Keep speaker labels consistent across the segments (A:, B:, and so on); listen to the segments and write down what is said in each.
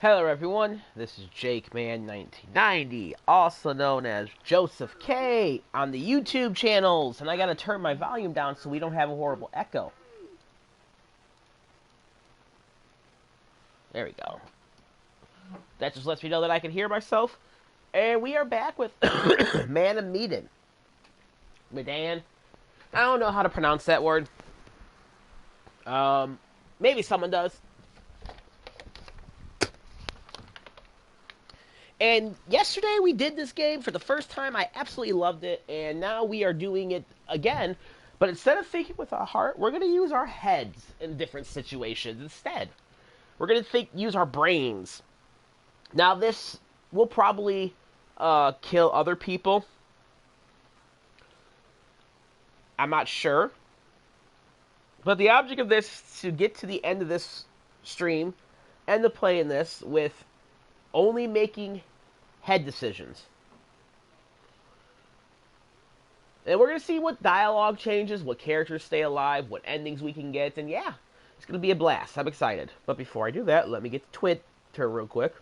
A: Hello everyone, this is Jake Man 1990, also known as Joseph K on the YouTube channels, and I gotta turn my volume down so we don't have a horrible echo. There we go. That just lets me know that I can hear myself. And we are back with Man and Medan. Medan. I don't know how to pronounce that word. Maybe someone does. And yesterday we did this game for the first time. I absolutely loved it. And now we are doing it again. But instead of thinking with our heart, we're going to use our heads in different situations instead. We're going to use our brains. Now this will probably kill other people. I'm not sure. But the object of this is to get to the end of this stream and to play in this with only making head decisions. And we're going to see what dialogue changes, what characters stay alive, what endings we can get, and yeah, it's going to be a blast. I'm excited. But before I do that, let me get to Twitter real quick.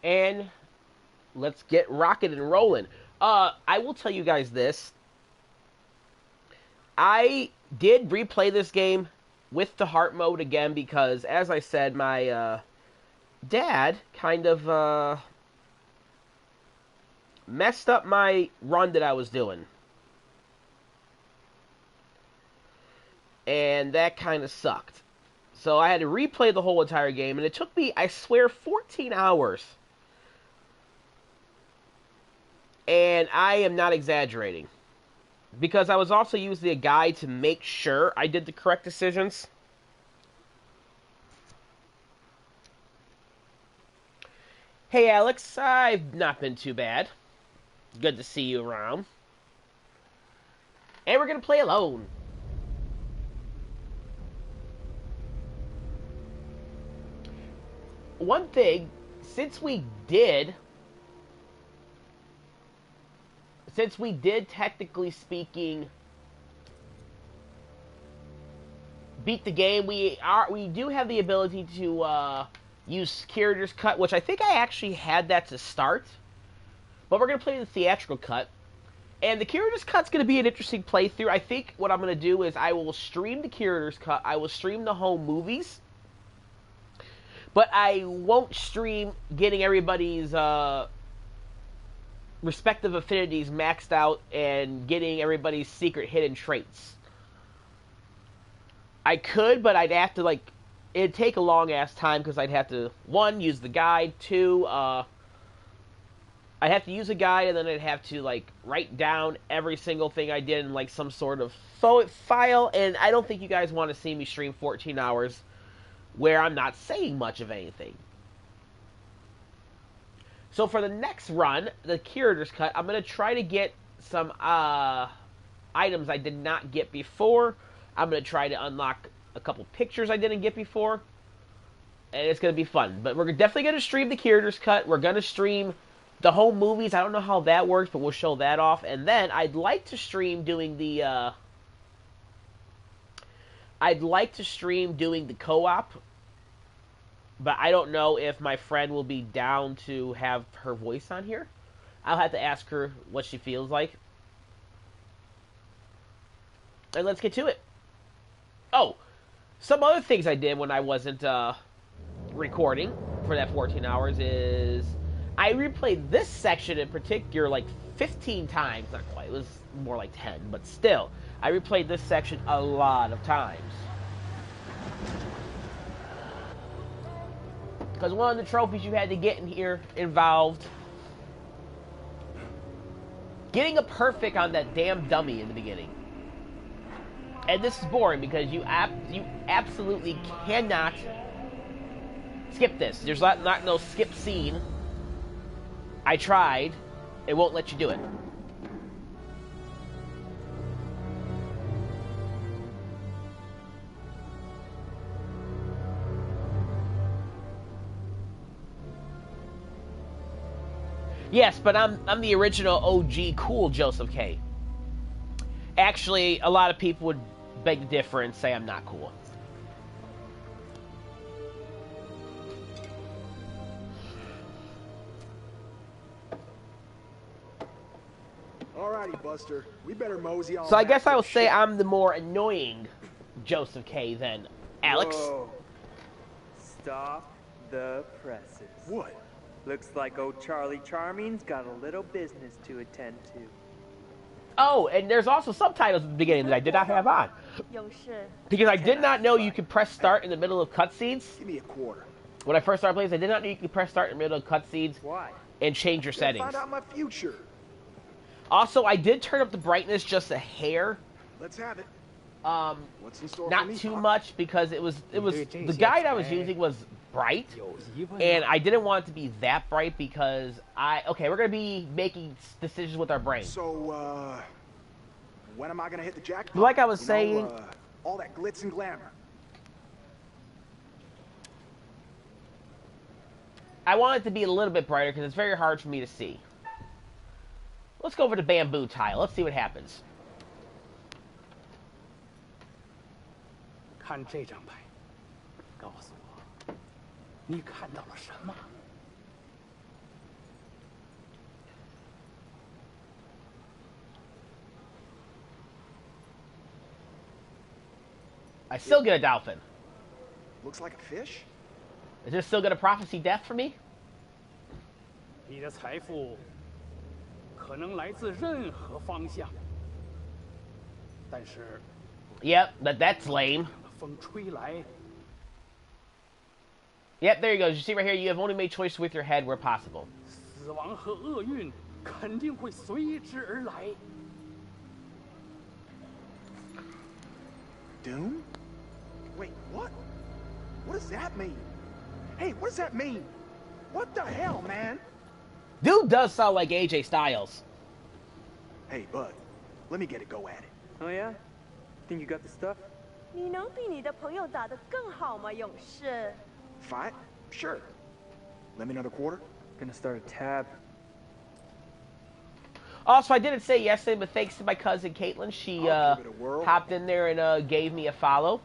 A: And let's get rocking and rolling. I will tell you guys this. I did replay this game with the heart mode again because, as I said, my dad kind of messed up my run that I was doing. And that kind of sucked. So I had to replay the whole entire game, and it took me, I swear, 14 hours. And I am not exaggerating. Because I was also using a guide to make sure I did the correct decisions. Hey Alex, I've not been too bad. Good to see you around. And we're going to play alone. One thing, since we did technically speaking beat the game, we do have the ability to use curator's cut, which I think I actually had that to start. But we're going to play the theatrical cut. And the curator's cut's going to be an interesting playthrough. I think what I'm going to do is I will stream the curator's cut. I will stream the home movies. But I won't stream getting everybody's respective affinities maxed out and getting everybody's secret hidden traits. I could, but I'd have to, it'd take a long-ass time because I'd have to, one, use the guide, two, I'd have to use a guide, and then I'd have to, write down every single thing I did in, some sort of file, and I don't think you guys want to see me stream 14 hours where I'm not saying much of anything. So for the next run, the curator's cut, I'm going to try to get some items I did not get before. I'm going to try to unlock a couple pictures I didn't get before. And it's going to be fun. But we're definitely going to stream the curator's cut. We're going to stream the home movies. I don't know how that works, but we'll show that off. And then I'd like to stream doing the co-op. But I don't know if my friend will be down to have her voice on here. I'll have to ask her what she feels like. And let's get to it. Oh, some other things I did when I wasn't recording for that 14 hours is I replayed this section in particular 15 times. Not quite, it was more like 10, but still. I replayed this section a lot of times. Because one of the trophies you had to get in here involved getting a perfect on that damn dummy in the beginning. And this is boring because you absolutely cannot skip this. There's not no skip scene. I tried. It won't let you do it. Yes, but I'm the original OG cool Joseph K. Actually, a lot of people would beg to differ and say I'm not cool.
B: Alrighty, Buster. We better mosey on.
A: So I guess I will say I'm the more annoying Joseph K than Alex.
C: Whoa. Stop the presses.
B: What?
C: Looks like old Charlie Charming's got a little business to attend to.
A: Oh, and there's also subtitles at the beginning that I did not have on. Because I did not know you could press start in the middle of cutscenes.
B: Give me a quarter.
A: When I first started playing, I did not know you could press start in the middle of cutscenes.
C: Why?
A: And change your settings.
B: Find out my future.
A: Also, I did turn up the brightness just a hair.
B: Let's have it. What's in store
A: Not
B: for me,
A: too
B: Pop?
A: much because it was the guide I was using was bright, and I didn't want it to be that bright because we're gonna be making decisions with our brain.
B: So when am I gonna hit the jackpot?
A: Like I was saying,
B: all that glitz and glamour.
A: I want it to be a little bit brighter because it's very hard for me to see. Let's go over to bamboo tile. Let's see what happens.
D: 看这张牌，告诉我，你看到了什么？
A: I still get a dolphin.
B: Looks like a fish.
A: Is this still gonna prophecy death for me?
D: 你的财富可能来自任何方向，但是
A: Yep, that's lame.
D: 风吹来，
A: Yep, there you go. You see right here, you have only made choices with your head where possible.
D: 死亡和厄运肯定会随之而来。
B: Doom? Wait, what? What does that mean? Hey, what does that mean? What the hell, man?
A: Dude does sound like AJ Styles.
B: Hey, bud, let me get a go at it.
C: Oh yeah? Think you got the stuff?
E: 你能比你的朋友打得更好吗，勇士？
B: Fight? Sure. Let me another quarter.
C: Gonna start a tab.
A: Also, I didn't say yesterday, but thanks to my cousin Caitlin, she
B: I'll give it a whirl.
A: hopped in there and gave me a follow.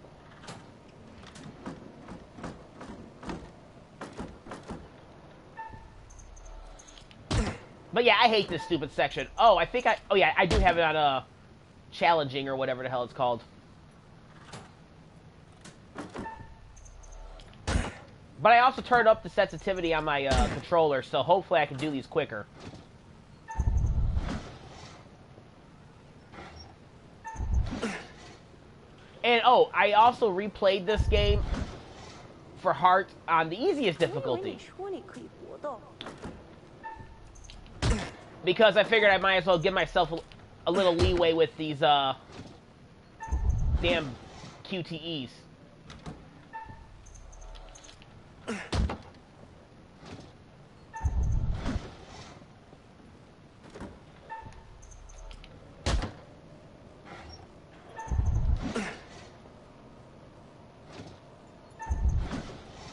A: But yeah, I hate this stupid section. Oh, I do have it on challenging or whatever the hell it's called. But I also turned up the sensitivity on my controller, so hopefully I can do these quicker. And I also replayed this game for Heart on the easiest difficulty.
E: 我以为你说你可以搏斗。
A: Because I figured I might as well give myself a little leeway with these damn QTEs.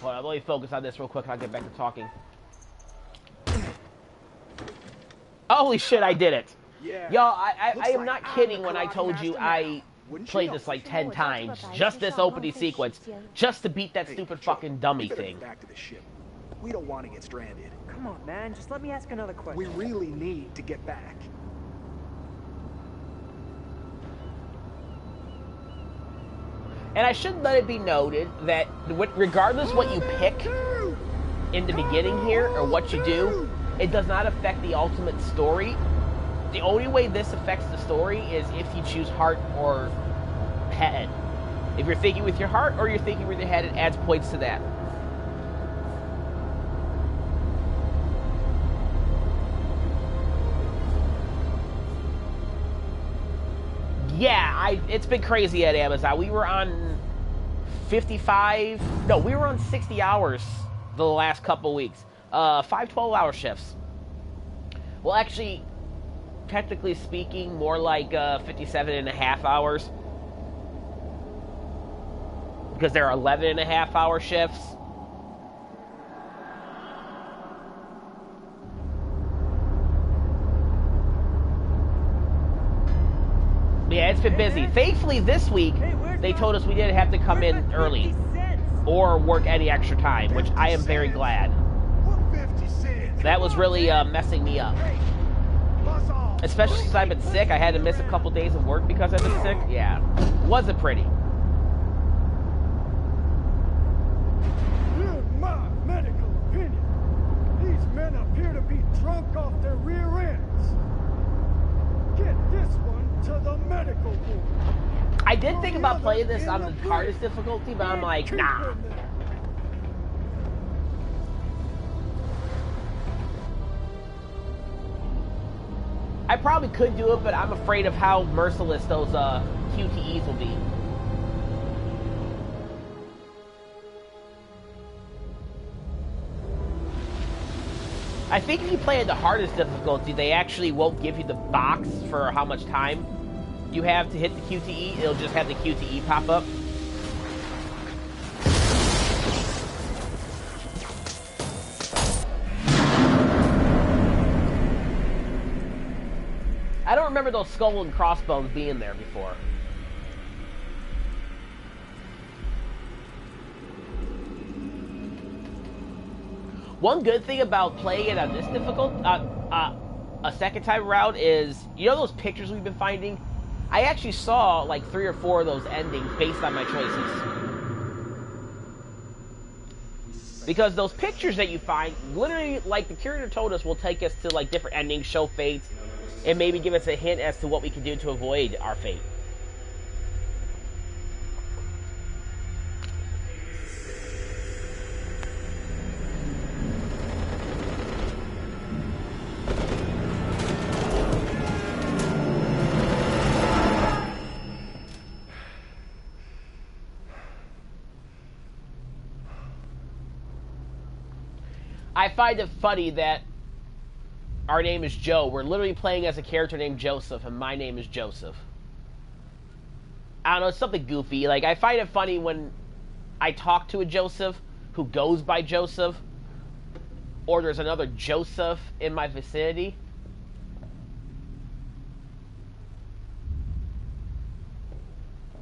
A: Hold on, let me focus on this real quick and I'll get back to talking. Holy shit, I did it.
B: Yeah.
A: Y'all, I am
B: like
A: not
B: I'm
A: kidding
B: the
A: when I
B: karate
A: told you
B: master
A: I
B: now. Wouldn't
A: played
B: you?
A: this like 10 times. Just this opening sequence. Just to beat that
B: Hey,
A: stupid
B: Joe,
A: fucking dummy
B: we better
A: thing.
B: get back to the ship. We don't want to get stranded.
C: Come on, man. Just let me ask another question.
B: We really need to get back.
A: And I should let it be noted that regardless what you pick in the beginning here or what you do, it does not affect the ultimate story. The only way this affects the story is if you choose heart or head. If you're thinking with your heart or you're thinking with your head, it adds points to that. it's been crazy at Amazon. We were on 55. No, we were on 60 hours the last couple weeks. 5 12-hour shifts. Well, actually, technically speaking, more like 57 and a half hours. Because there are 11 and a half hour shifts. Yeah, it's been busy. Thankfully, this week, they told us we didn't have to come in early or work any extra time, which I am very glad. That was really messing me up. Especially since I've been sick. I had to miss a couple days of work because I've been sick. Yeah, wasn't pretty.
B: In my medical opinion, these men appear to be drunk off their rear ends. Get this one to the medical board.
A: I did think about playing this on the hardest difficulty, but I'm like, nah. I probably could do it, but I'm afraid of how merciless those QTEs will be. I think if you play at the hardest difficulty, they actually won't give you the box for how much time you have to hit the QTE. It'll just have the QTE pop up. I don't remember those skull and crossbones being there before. One good thing about playing it on this difficult, a second time around is, you know those pictures we've been finding? I actually saw like 3 or 4 of those endings based on my choices. Because those pictures that you find, literally, like the curator told us, will take us to like different endings, show fates, and maybe give us a hint as to what we can do to avoid our fate. I find it funny that our name is Joe. We're literally playing as a character named Joseph, and my name is Joseph. I don't know, it's something goofy. Like, I find it funny when I talk to a Joseph who goes by Joseph, or there's another Joseph in my vicinity.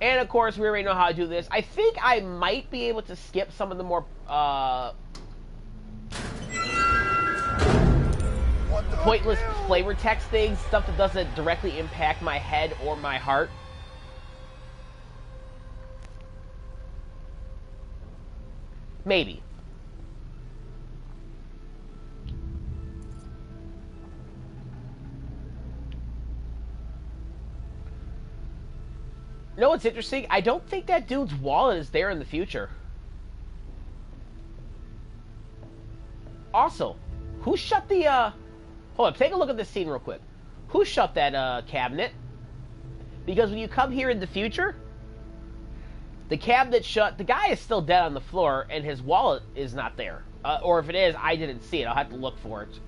A: And, of course, we already know how to do this. I think I might be able to skip some of the more, pointless flavor text things, stuff that doesn't directly impact my head or my heart. Maybe. You know what's interesting? I don't think that dude's wallet is there in the future. Also, who shut the, hold up, take a look at this scene real quick. Who shut that, cabinet? Because when you come here in the future, the cabinet shut, the guy is still dead on the floor, and his wallet is not there. Or if it is, I didn't see it. I'll have to look for it.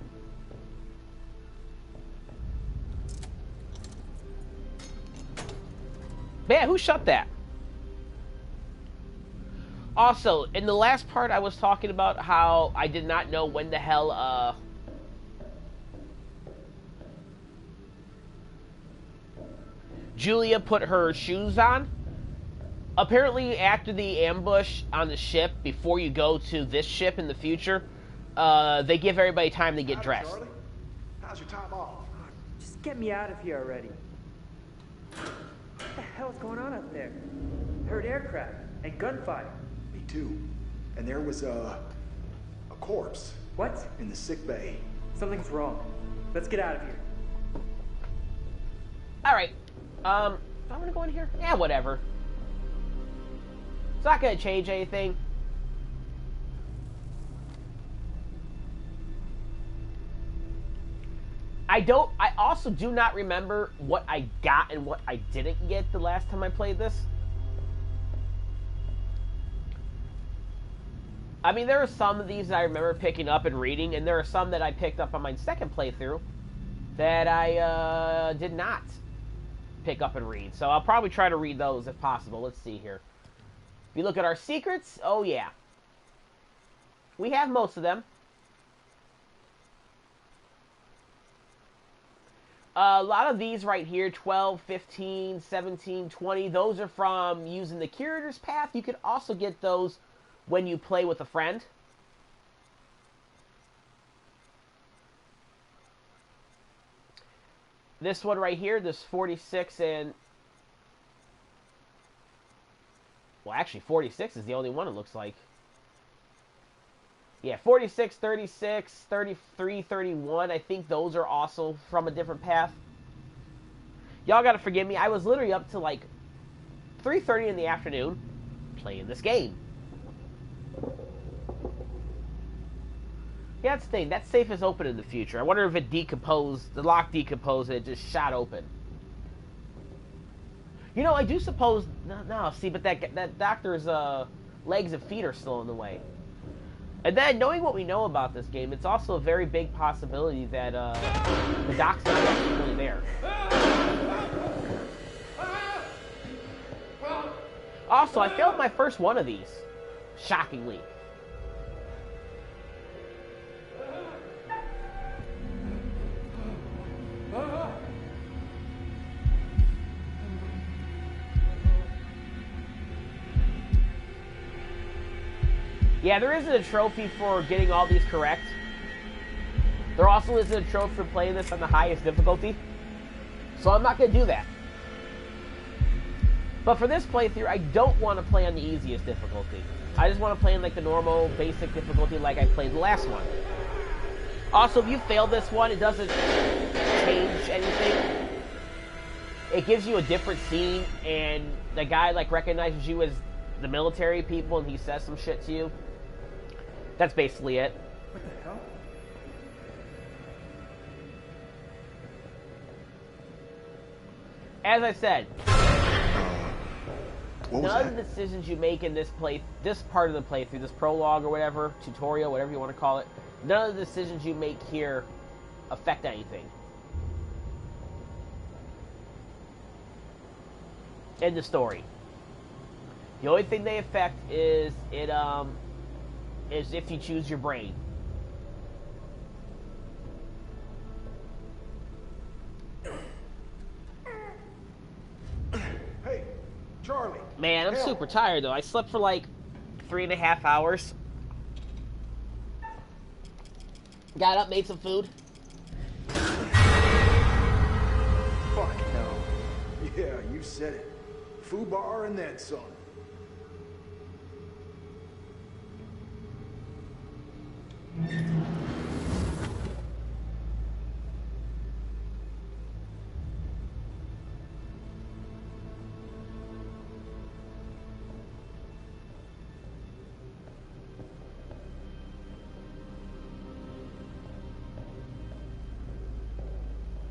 A: Man, who shut that? Also, in the last part, I was talking about how I did not know when the hell, Julia put her shoes on. Apparently, after the ambush on the ship, before you go to this ship in the future, they give everybody time to get dressed.
B: Charlie? How's your time off?
C: Just get me out of here already. What the hell's going on up there? Heard aircraft and gunfire.
B: Me too. And there was a corpse.
C: What?
B: In the sick bay.
C: Something's wrong. Let's get out of here.
A: Alright. I'm gonna go in here? Yeah, whatever. It's not gonna change anything. I also do not remember what I got and what I didn't get the last time I played this. I mean, there are some of these that I remember picking up and reading, and there are some that I picked up on my second playthrough that I did not pick up and read. So I'll probably try to read those if possible. Let's see here. If you look at our secrets, oh yeah. We have most of them. A lot of these right here, 12, 15, 17, 20, those are from using the curator's path. You can also get those when you play with a friend. This one right here, this 46 and... Well, actually, 46 is the only one it looks like. Yeah, 46, 36, 33, 31. I think those are also from a different path. Y'all gotta forgive me. I was literally up to like 3:30 in the afternoon playing this game. Yeah, that's the thing. That safe is open in the future. I wonder if it decomposed, the lock decomposed, and it just shot open. You know, I do suppose... No, see, but that doctor's legs and feet are still in the way. And then, knowing what we know about this game, it's also a very big possibility that the doc's not actually really there. Also, I failed my first one of these. Shockingly. Yeah, there isn't a trophy for getting all these correct. There also isn't a trophy for playing this on the highest difficulty. So I'm not going to do that. But for this playthrough, I don't want to play on the easiest difficulty. I just want to play in like the normal, basic difficulty like I played the last one. Also, if you failed this one, it doesn't change anything. It gives you a different scene, and the guy like recognizes you as the military people, and he says some shit to you. That's basically it.
C: What the hell?
A: As I said,
F: What was
A: none
F: that?
A: of the decisions you make in this part of the playthrough, this prologue or whatever, tutorial, whatever you want to call it, none of the decisions you make here affect anything. In the story. The only thing they affect is is if you choose your brain.
F: Hey, Charlie.
A: Man, I'm
F: Hell.
A: super tired though. I slept for like 3.5 hours. Got up, made some food.
F: Fuck no. Yeah, you said it. Fubar and then some.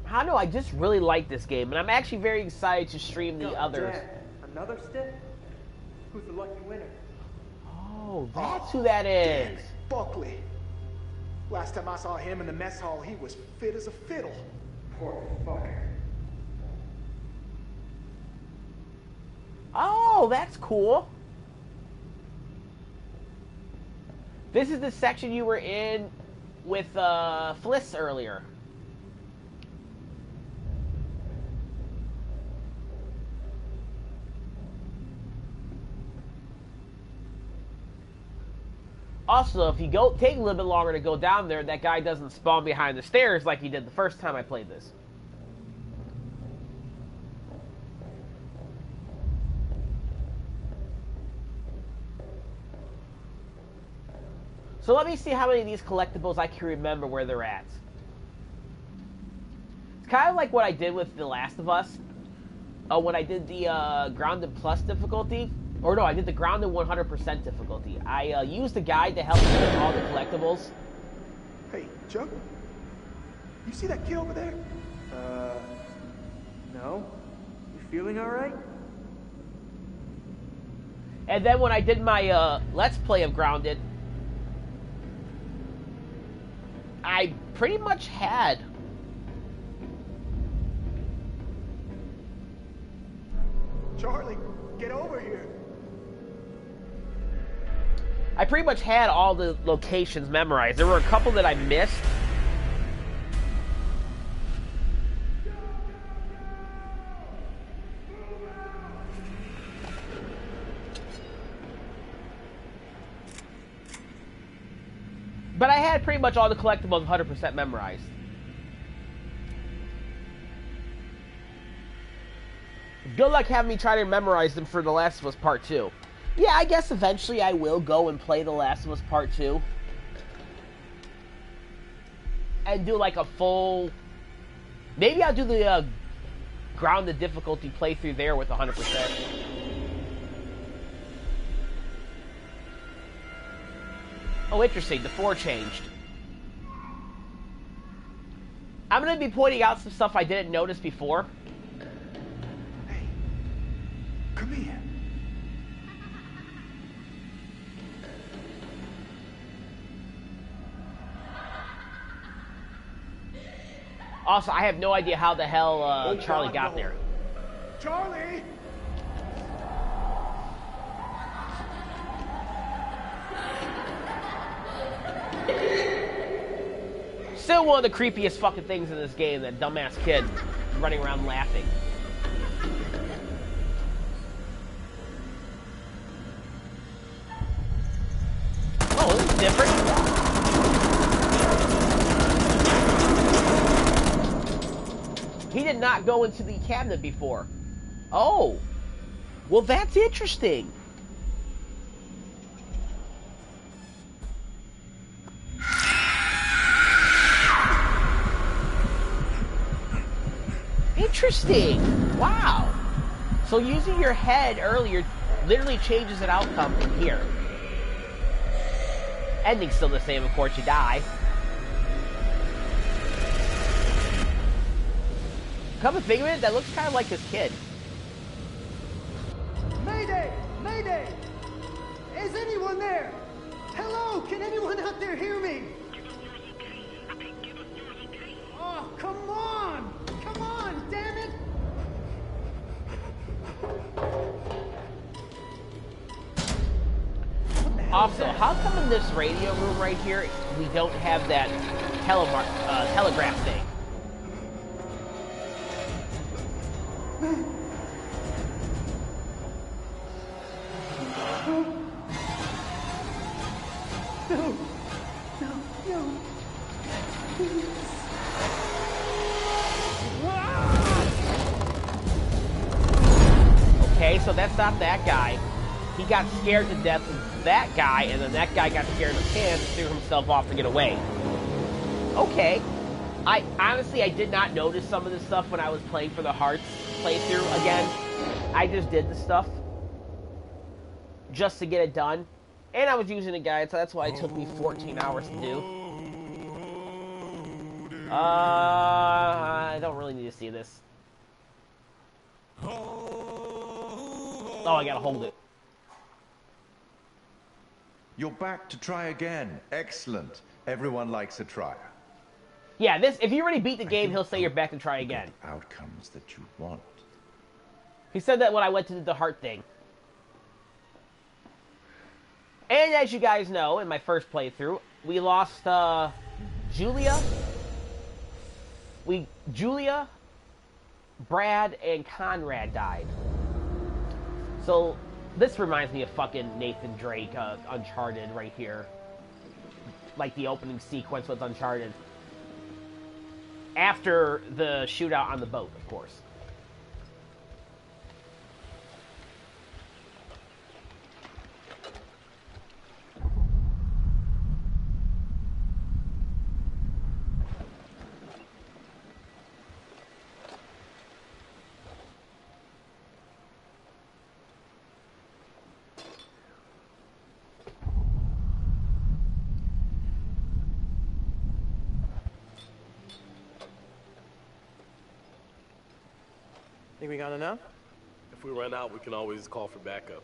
A: I don't know, I just really like this game, and I'm actually very excited to stream the others.
C: Damn. Another stick? Who's the lucky winner?
A: Oh, that's who that is.
F: Buckley. Last time I saw him in the mess hall, he was fit as a fiddle.
C: Poor fucker.
A: Oh, that's cool. This is the section you were in with Fliss earlier. Also, if you take a little bit longer to go down there, that guy doesn't spawn behind the stairs like he did the first time I played this. So let me see how many of these collectibles I can remember where they're at. It's kind of like what I did with The Last of Us. When I did the Grounded Plus difficulty. Or no, I did the Grounded 100% difficulty. I used a guide to help me with all the collectibles.
F: Hey, Chuck. You see that kid over there?
C: No? You feeling alright?
A: And then when I did my Let's Play of Grounded, I pretty much had...
F: Charlie, get over here.
A: I pretty much had all the locations memorized. There were a couple that I missed. But I had pretty much all the collectibles 100% memorized. Good luck having me try to memorize them for The Last of Us Part 2. Yeah, I guess eventually I will go and play The Last of Us Part 2. And do like a full... Maybe I'll do the grounded difficulty playthrough there with 100%. Oh, interesting. The 4 changed. I'm going to be pointing out some stuff I didn't notice before.
F: Hey, come here.
A: Also, I have no idea how the hell Charlie got there.
F: Charlie!
A: Still one of the creepiest fucking things in this game, that dumbass kid running around laughing. Oh, this is different. He did not go into the cabinet before. Oh. Well, that's interesting. Interesting. Wow. So using your head earlier literally changes an outcome from here. Ending's still the same, of course, you die. Come to think of it, that looks kind of like this kid.
B: Mayday! Mayday! Is anyone there? Hello? Can anyone out there hear me? Oh, come on! Come on, damn it!
A: Also, how come in this radio room right here, we don't have that telegraph thing? Okay, so that's not that guy. He got scared to death of that guy, and then that guy got scared of him and threw himself off to get away. Okay. I did not notice some of this stuff when I was playing for the Hearts playthrough again. I just did the stuff just to get it done. And I was using a guide, so that's why it took me 14 hours to do. I don't really need to see this. Oh, I gotta hold it.
G: You're back to try again. Excellent. Everyone likes a trier.
A: Yeah, this. If you already beat the game, he'll say you're back to try again.
G: Outcomes that you want.
A: He said that when I went to the heart thing. And as you guys know, in my first playthrough, we lost Julia. Julia, Brad, and Conrad died. So this reminds me of fucking Nathan Drake, Uncharted right here. Like the opening sequence with Uncharted. After the shootout on the boat, of course.
H: Think we got enough?
I: If we run out, we can always call for backup.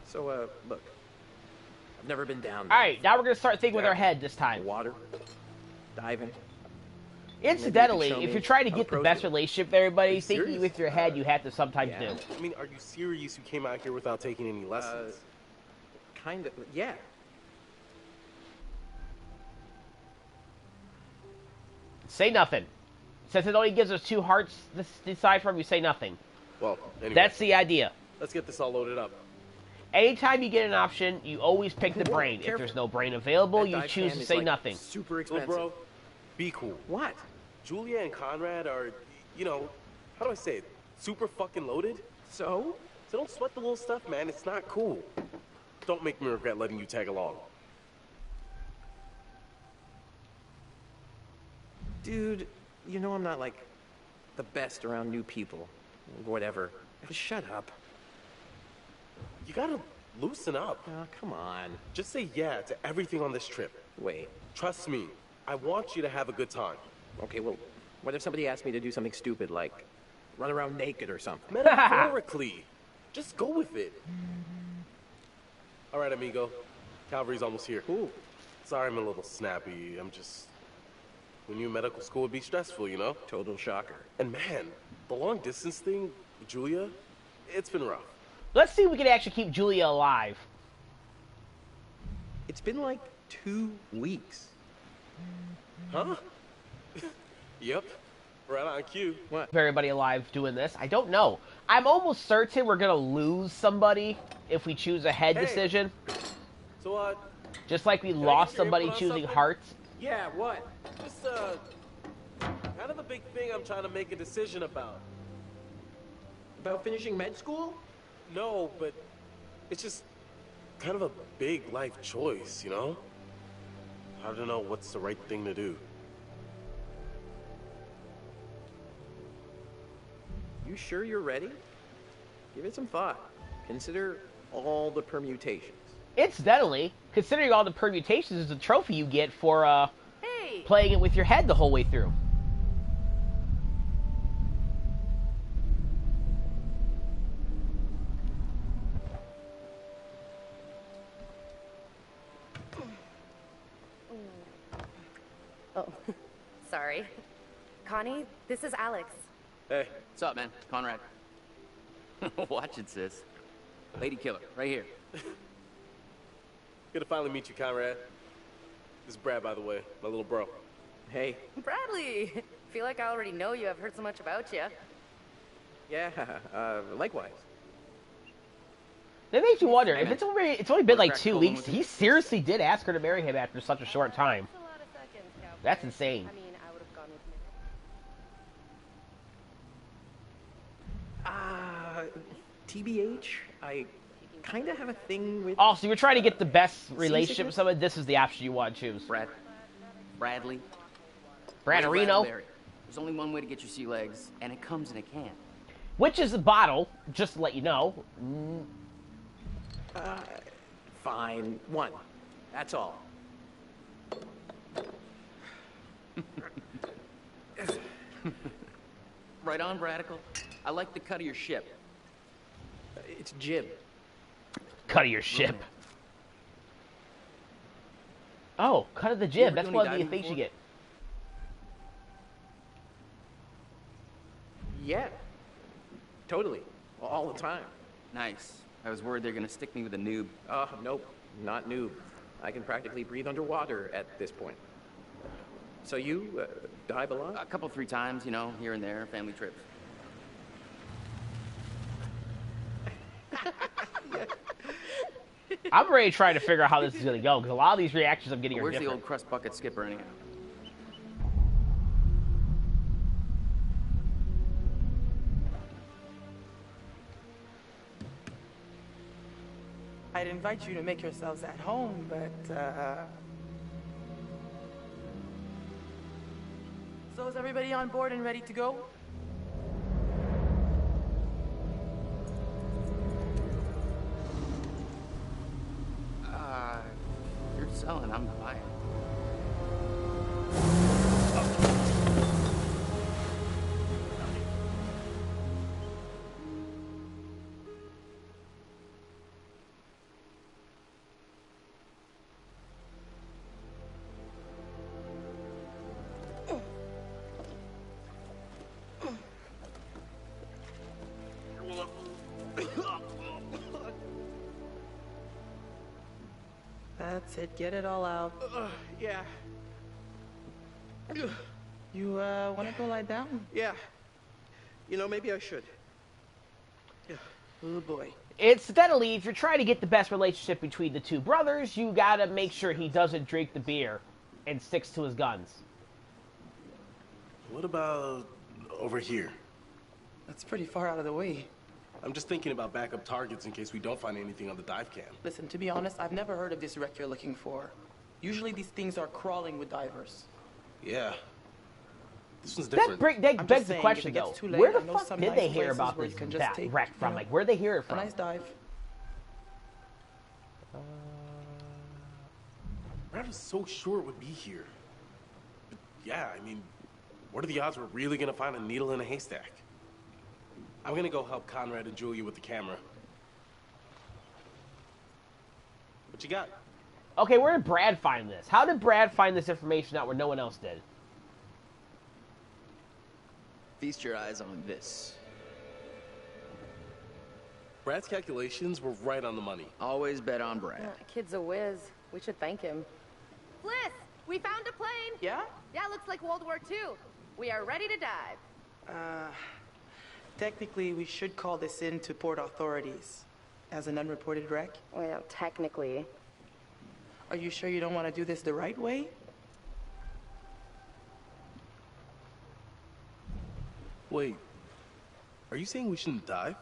H: So, look. I've never been down
A: All
H: there.
A: right, now we're gonna start thinking with our head this time.
H: Water, diving.
A: Incidentally,
H: show
A: if
H: me
A: you're trying to
H: how
A: get the
H: pros
A: best
H: do it.
A: relationship with everybody,
I: you
A: thinking
I: serious?
A: with your head, you have to sometimes
H: Yeah.
A: do.
I: I mean, are you serious? You came out here without taking any lessons?
H: Kind of, yeah.
A: Say nothing. Since it only gives us 2 hearts to decide from, you say nothing.
I: Well, anyway.
A: That's the idea.
I: Let's get this all loaded up.
A: Anytime you get an option, you always pick the
H: Whoa,
A: brain. If
H: careful.
A: there's no brain available,
H: That
A: you
H: dive
A: choose
H: can
A: to
H: is,
A: say
H: like,
A: nothing.
H: Super
I: So,
H: expensive.
I: bro, be cool.
H: What?
I: Julia and Conrad are, you know, how do I say it? Super fucking loaded?
H: So?
I: So don't sweat the little stuff, man. It's not cool. Don't make me regret letting you tag along.
H: Dude, you know I'm not, like, the best around new people. Whatever. Just shut up.
I: You gotta loosen up.
H: Oh, come on.
I: Just say yeah to everything on this trip.
H: Wait.
I: Trust me, I want you to have a good time.
H: Okay, well, what if somebody asked me to do something stupid, like run around naked or something?
I: Metaphorically. Just go with it. All right, amigo. Calvary's almost here.
H: Ooh.
I: Sorry I'm a little snappy. I'm just... We knew medical school would be stressful, you know?
H: Total shocker.
I: And man, the long distance thing with Julia, it's been rough.
A: Let's see if we can actually keep Julia alive.
H: It's been like 2 weeks.
I: Huh? Yep. Right on cue.
H: What?
A: If everybody alive doing this, I don't know. I'm almost certain we're gonna lose somebody if we choose a head
I: Hey.
A: decision.
I: So,
A: Just like we
I: I
A: lost
I: get your
A: somebody
I: input on
A: choosing
I: something?
A: hearts.
H: Yeah, what?
I: just, kind of the big thing I'm trying to make a decision about.
H: About finishing med school?
I: No, but it's just kind of a big life choice, you know? I don't know what's the right thing to do.
H: You sure you're ready? Give it some thought. Consider all the permutations.
A: Incidentally, considering all the permutations is a trophy you get for
E: Hey!
A: playing it with your head the whole way through.
J: Oh, sorry. Connie, this is Alex.
I: Hey,
K: What's up, man? Conrad. Watch it, sis. Lady killer, right here.
I: good to finally meet you, Conrad. This is Brad, by the way, my little bro.
H: Hey.
J: Bradley! Feel like I already know you. I've heard so much about you.
H: Yeah, likewise.
A: That makes you wonder, if
K: man.
A: it's only been like
K: Crack
A: 2
K: cold
A: weeks,
K: with you?
A: he seriously did ask her to marry him after such a short time.
J: That's a lot of seconds, cowboy.
A: That's insane.
J: I mean, I would have gone with Medan.
H: TBH, I kind of have a thing with...
A: Also, you're trying to get the best relationship with someone, this is the option you want to choose.
K: Bradley.
A: Branarino,
K: Bradbury. There's only one way to get your sea legs, and it comes in a can.
A: which is a bottle, just to let you know.
H: Fine, 1. That's all.
K: Right on, Bradical. I like the cut of your ship.
H: It's jib.
A: Cut of your ship. Oh, cut of the jib.
K: ever
A: That's
K: do
A: one
K: any
A: of the
K: diving
A: things you
K: before?
A: get.
H: Yeah. Totally. All the time.
K: Nice. I was worried they're gonna stick me with a noob.
H: Nope. Not noob. I can practically breathe underwater at this point. So you, dive a lot?
K: A couple, 3 times, you know, here and there, family trips.
A: I'm ready to try to figure out how this is going to go, because a lot of these reactions I'm getting are
K: Where's the
A: different.
K: old crust bucket skipper anyhow?
L: I'd invite you to make yourselves at home, but, So is everybody on board and ready to go?
K: You're selling, I'm buying.
L: That's it. Get it all out.
H: Yeah.
L: You, want to go lie down?
H: Yeah. You know, maybe I should. Yeah.
L: Oh, boy.
A: Incidentally, if you're trying to get the best relationship between the two brothers, you gotta make sure he doesn't drink the beer and sticks to his guns.
I: What about over here?
L: That's pretty far out of the way.
I: I'm just thinking about backup targets in case we don't find anything on the dive cam.
L: Listen, to be honest, I've never heard of this wreck you're looking for. Usually these things are crawling with divers.
I: Yeah. This one's different.
A: That begs the question, though.
L: Late,
A: where the fuck did they hear about this that wreck from? Like, where'd they hear it from?
L: A nice dive.
I: Brad was so sure it would be here. But yeah, I mean, what are the odds we're really gonna find a needle in a haystack? I'm gonna go help Conrad and Julia with the camera. What you got?
A: Okay, where did Brad find this? How did Brad find this information out where no one else did?
K: Feast your eyes on this.
I: Brad's calculations were right on the money.
K: Always bet on Brad.
J: Kid's a whiz. We should thank him.
E: Bliss, we found a plane.
L: Yeah?
E: Yeah, looks like World War II. We are ready to dive.
L: Technically, we should call this in to port authorities as an unreported wreck.
J: Well, technically.
L: Are you sure you don't want to do this the right way?
I: Wait, are you saying we shouldn't dive?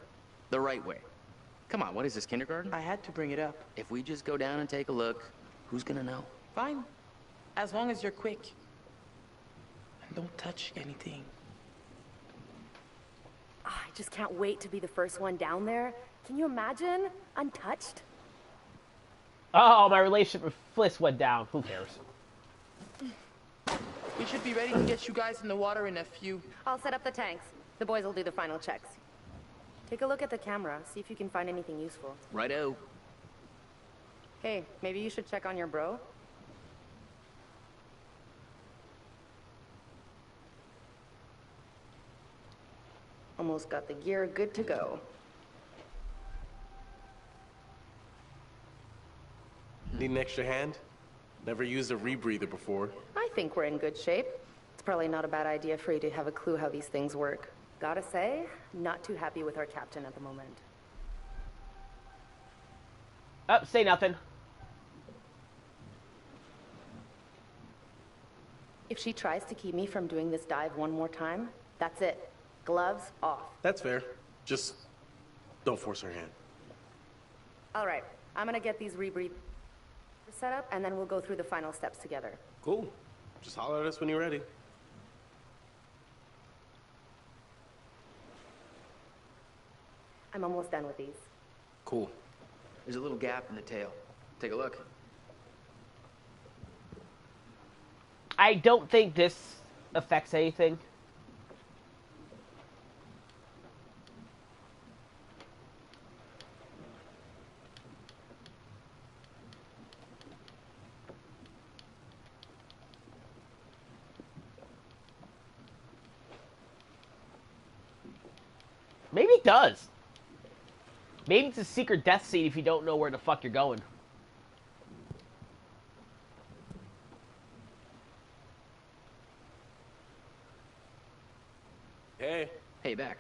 K: The right way. Come on, what is this, kindergarten?
L: I had to bring it up.
K: If we just go down and take a look, who's gonna know?
L: Fine. As long as you're quick. And don't touch anything.
J: I just can't wait to be the first one down there. Can you imagine? Untouched?
A: Oh, my relationship with Fliss went down. Who cares?
L: We should be ready to get you guys in the water in a few.
J: I'll set up the tanks. The boys will do the final checks. Take a look at the camera, see if you can find anything useful.
K: Righto.
J: Hey, maybe you should check on your bro? Almost got the gear good to go.
I: Need an extra hand? Never used a rebreather before.
J: I think we're in good shape. It's probably not a bad idea for you to have a clue how these things work. Gotta say, not too happy with our captain at the moment.
A: Say nothing.
J: If she tries to keep me from doing this dive one more time, that's it. Gloves off.
I: That's fair. Just don't force her hand.
J: All right, I'm gonna get these rebreathers set up, and then we'll go through the final steps together.
I: Cool. Just holler at us when you're ready.
J: I'm almost done with these.
I: Cool.
K: There's a little gap in the tail. Take a look.
A: I don't think this affects anything. Maybe it does. Maybe it's a secret death seed if you don't know where the fuck you're going.
I: Hey.
K: Hey, back.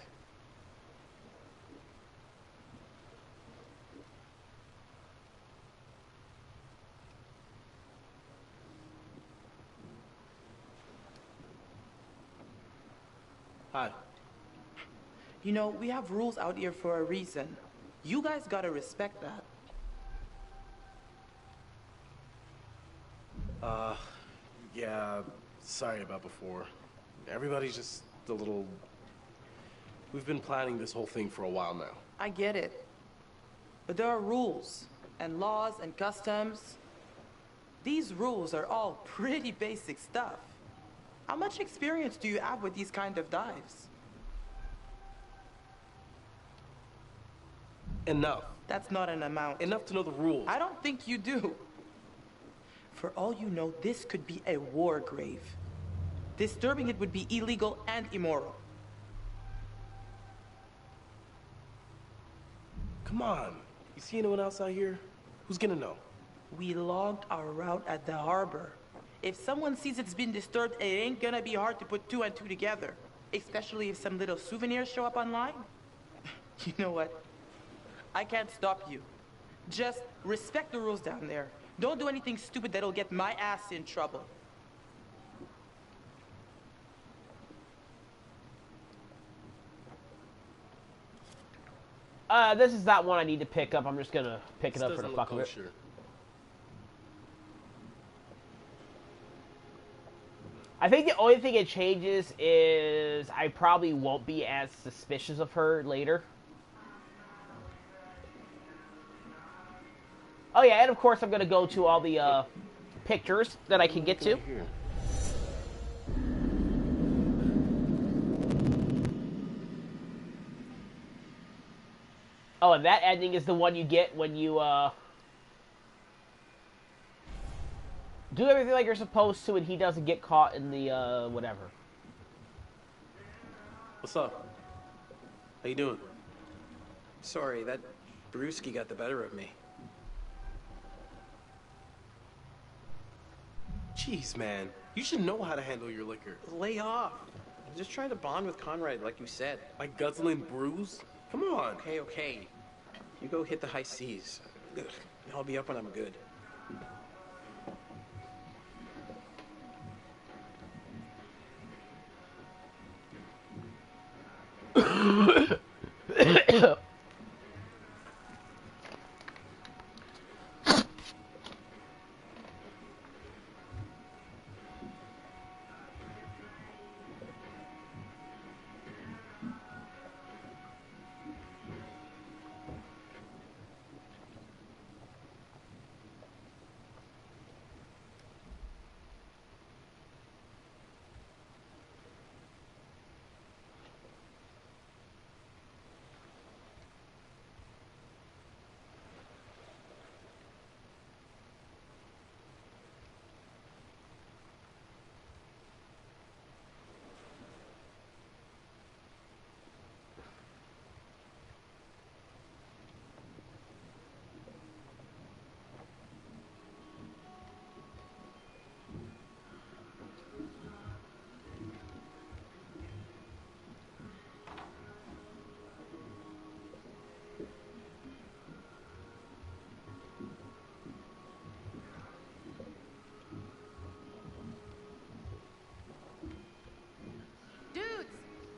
I: Hi.
L: You know, we have rules out here for a reason. You guys gotta respect that.
I: Yeah, sorry about before. Everybody's just a little... We've been planning this whole thing for a while now.
L: I get it. But there are rules, and laws, and customs. These rules are all pretty basic stuff. How much experience do you have with these kind of dives?
I: Enough.
L: That's not an amount.
I: Enough to know the rules.
L: I don't think you do. For all you know, this could be a war grave. Disturbing it would be illegal and immoral.
I: Come on. You see anyone else out here? Who's gonna know?
L: We logged our route at the harbor. If someone sees it's been disturbed, it ain't gonna be hard to put 2 and 2 together. Especially if some little souvenirs show up online. You know what? I can't stop you. Just respect the rules down there. Don't do anything stupid that'll get my ass in trouble.
A: This is not one I need to pick up. I'm just gonna pick it up for the fuck of it. I think the only thing it changes is I probably won't be as suspicious of her later. Oh yeah, and of course I'm gonna go to all the pictures that I can get to. Oh, and that ending is the one you get when you do everything like you're supposed to, and he doesn't get caught in the whatever.
I: What's up? How you doing?
H: Sorry, that brewski got the better of me.
I: Jeez, man. You should know how to handle your liquor.
H: Lay off. I'm just trying to bond with Conrad, like you said.
I: Like guzzling brews? Come on.
H: Okay. You go hit the high seas. Ugh. I'll be up when I'm good.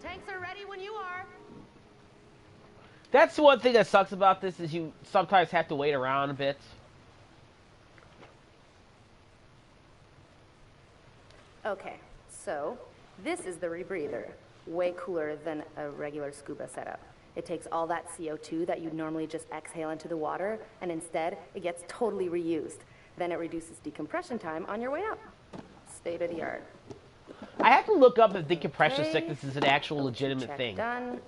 J: Tanks are ready when you are.
A: That's the one thing that sucks about this is you sometimes have to wait around a bit.
J: Okay, so this is the rebreather. Way cooler than a regular scuba setup. It takes all that CO2 that you'd normally just exhale into the water, and instead, it gets totally reused. Then it reduces decompression time on your way up. State of the art.
A: I have to look up if decompression sickness is an actual legitimate
J: Check
A: thing.
J: Done.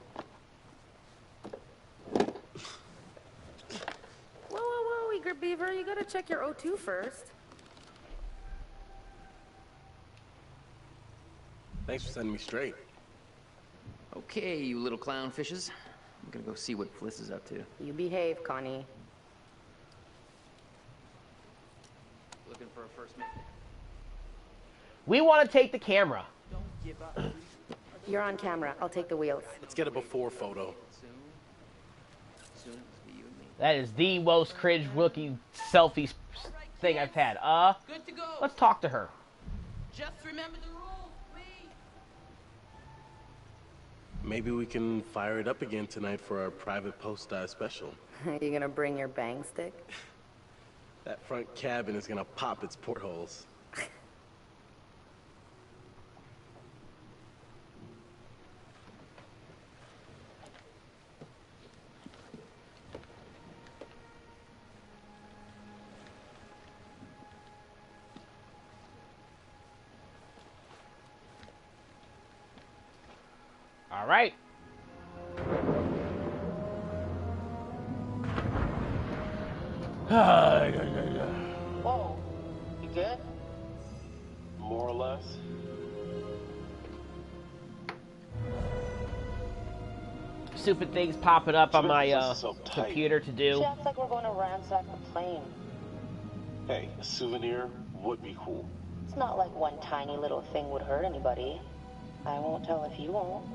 J: Whoa, eager beaver, you gotta check your O2 first.
I: Thanks for setting me straight.
K: Okay, you little clownfishes. I'm gonna go see what Fliss is up to.
J: You behave, Connie.
K: Looking for a first mate.
A: We want to take the camera.
L: Don't give up.
J: You're on camera. I'll take the wheels.
I: Let's get a before photo.
K: Soon it'll be you and me.
A: That is the most cringe-looking selfie thing I've had.
L: Good to go.
A: Let's talk to her.
L: Just remember the rules, please.
I: Maybe we can fire it up again tonight for our private post-die special.
J: Are you gonna bring your bang stick?
I: That front cabin is gonna pop its portholes.
A: All right.
M: Whoa, you good?
I: More or less.
A: Stupid things popping up on my computer to do.
M: She acts like we're going to ransack the plane.
I: Hey, a souvenir would be cool.
N: It's not like one tiny little thing would hurt anybody. I won't tell if you won't.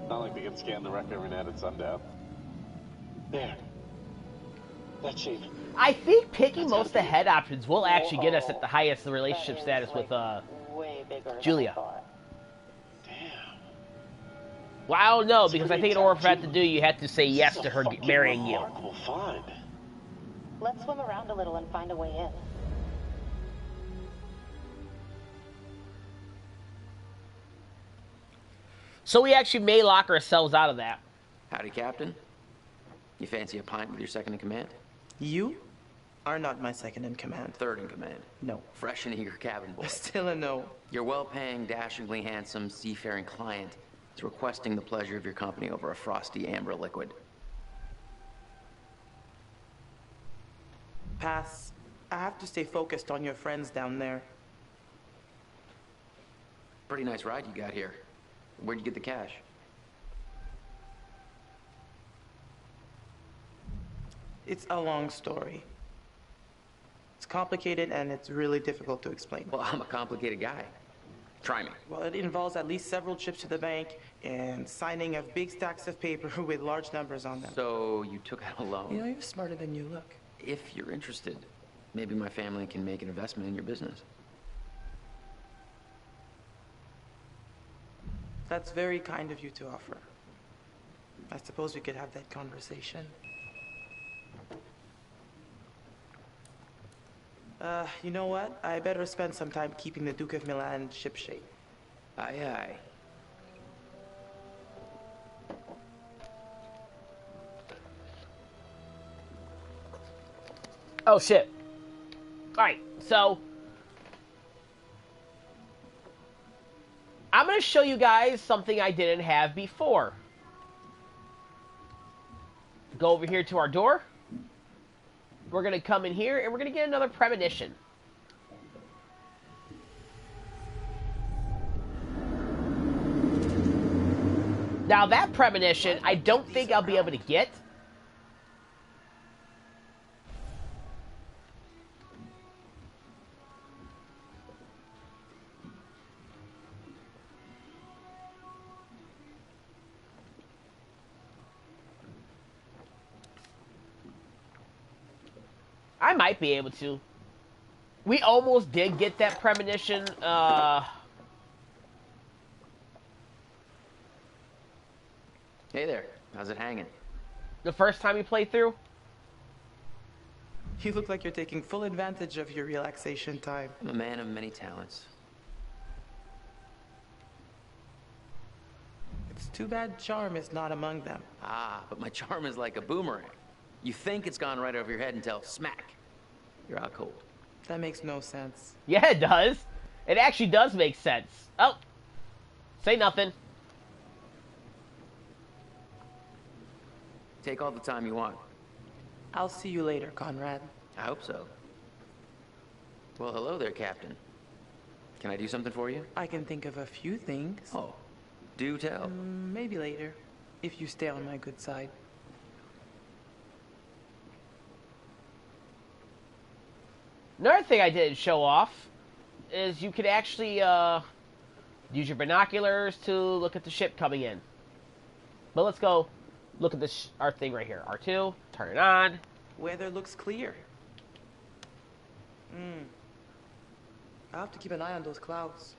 I: Not like they can scan the wreck every night at sundown. There. That shape.
A: I think picking most of the head options will actually get us at the highest relationship status with
N: Way bigger
A: Julia.
N: than I thought.
A: Well, I don't know, because I think in order for that to do, you have to say yes to her marrying you.
I: Find.
N: Let's swim around a little and find a way in.
A: So we actually may lock ourselves out of that.
K: Howdy, Captain. You fancy a pint with your second in command?
L: You are not my second in command.
K: Third in command.
L: No.
K: Fresh and eager cabin boy.
L: Still a no.
K: Your well-paying, dashingly handsome, seafaring client is requesting the pleasure of your company over a frosty amber liquid.
L: Pass. I have to stay focused on your friends down there.
K: Pretty nice ride you got here. Where'd you get the cash?
L: It's a long story. It's complicated and it's really difficult to explain.
K: Well, I'm a complicated guy. Try me.
L: Well, it involves at least several trips to the bank and signing of big stacks of paper with large numbers on them.
K: So you took out a loan?
L: You know, you're smarter than you look.
K: If you're interested, maybe my family can make an investment in your business.
L: That's very kind of you to offer. I suppose we could have that conversation. You know what? I better spend some time keeping the Duke of Milan shipshape.
K: Aye, aye.
A: Oh, shit. Alright, so I'm going to show you guys something I didn't have before. Go over here to our door. We're going to come in here, and we're going to get another premonition. Now, that premonition, I don't think I'll be able to get. I might be able to. We almost did get that premonition.
K: Hey there. How's it hanging?
A: The first time we played through.
L: You look like you're taking full advantage of your relaxation time.
K: I'm a man of many talents.
L: It's too bad charm is not among them.
K: Ah, but my charm is like a boomerang. You think it's gone right over your head until smack, you're out cold.
L: That makes no sense.
A: Yeah, it does. It actually does make sense. Oh, say nothing.
K: Take all the time you want.
L: I'll see you later, Conrad.
K: I hope so. Well, hello there, Captain. Can I do something for you?
L: I can think of a few things.
K: Oh, do tell.
L: Maybe later, if you stay on my good side.
A: Another thing I didn't show off is you could actually use your binoculars to look at the ship coming in. But let's go look at this our thing right here. R2, turn it on.
L: Weather looks clear. I'll have to keep an eye on those clouds.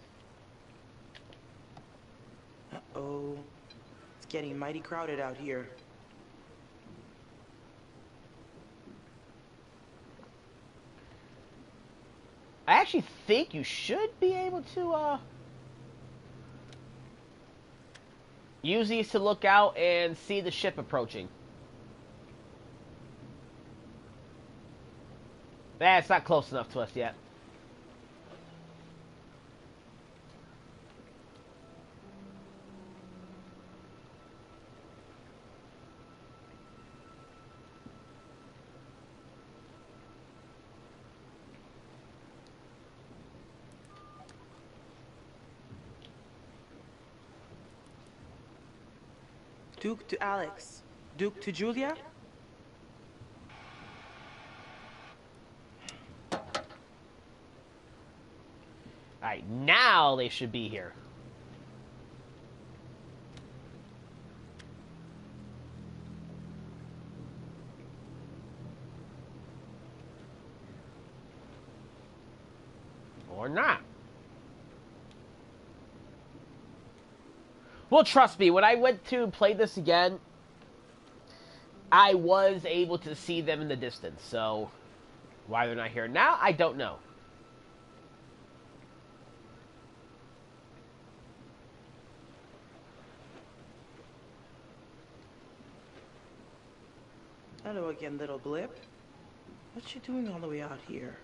L: Uh-oh. It's getting mighty crowded out here.
A: I actually think you should be able to use these to look out and see the ship approaching. It's not close enough to us yet.
L: Duke to Alex. Duke to Julia?
A: Alright, now they should be here. Or not. Well, trust me, when I went to play this again, I was able to see them in the distance, so why they're not here now, I don't know.
L: Hello again, little blip. What you doing all the way out here?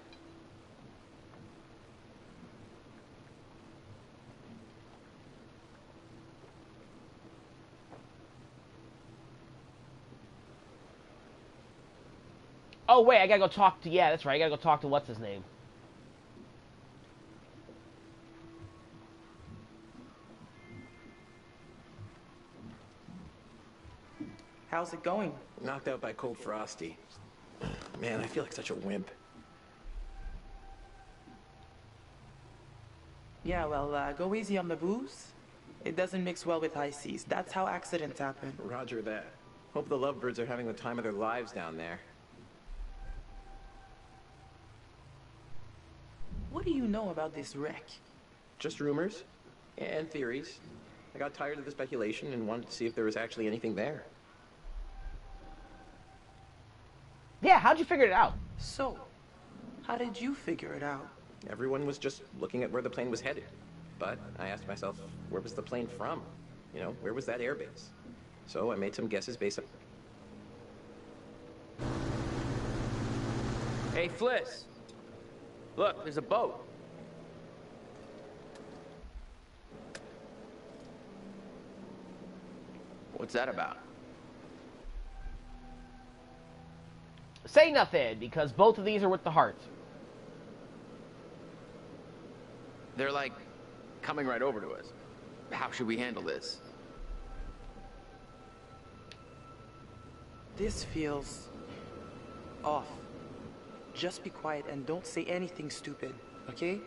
A: Oh, wait, I gotta go talk to... Yeah, that's right, I gotta go talk to what's-his-name.
L: How's it going?
H: Knocked out by Cold Frosty. Man, I feel like such a wimp.
L: Yeah, well, go easy on the booze. It doesn't mix well with high seas. That's how accidents happen.
H: Roger that. Hope the lovebirds are having the time of their lives down there.
L: What do you know about this wreck?
H: Just rumors and theories. I got tired of the speculation and wanted to see if there was actually anything there.
A: Yeah, how'd you figure it out?
L: So, how did you figure it out?
H: Everyone was just looking at where the plane was headed. But I asked myself, where was the plane from? You know, where was that airbase? So I made some guesses based on...
K: Hey, Fliss. Look, there's a boat. What's that about?
A: Say nothing, because both of these are with the heart.
K: They're like coming right over to us. How should we handle this?
L: This feels off. Just be quiet and don't say anything stupid, okay?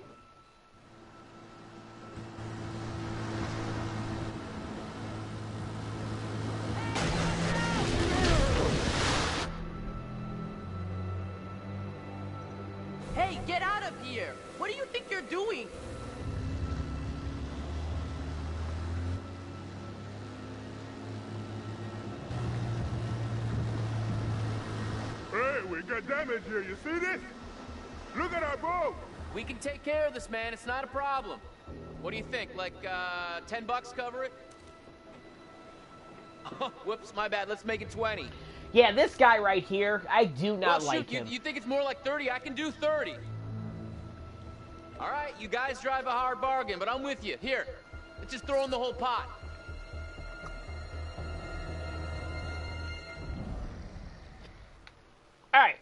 L: Hey, get out of here! What do you think you're doing?
O: Hey, we got damage here. You see this? Look at our boat.
K: We can take care of this, man. It's not a problem. What do you think? Like, $10 cover it? Whoops, my bad. Let's make it 20.
A: Yeah, this guy right here, I do not like
K: him.
A: him.
K: You think it's more like 30? I can do 30. All right, you guys drive a hard bargain, but I'm with you. Here, let's just throw in the whole pot.
A: All right.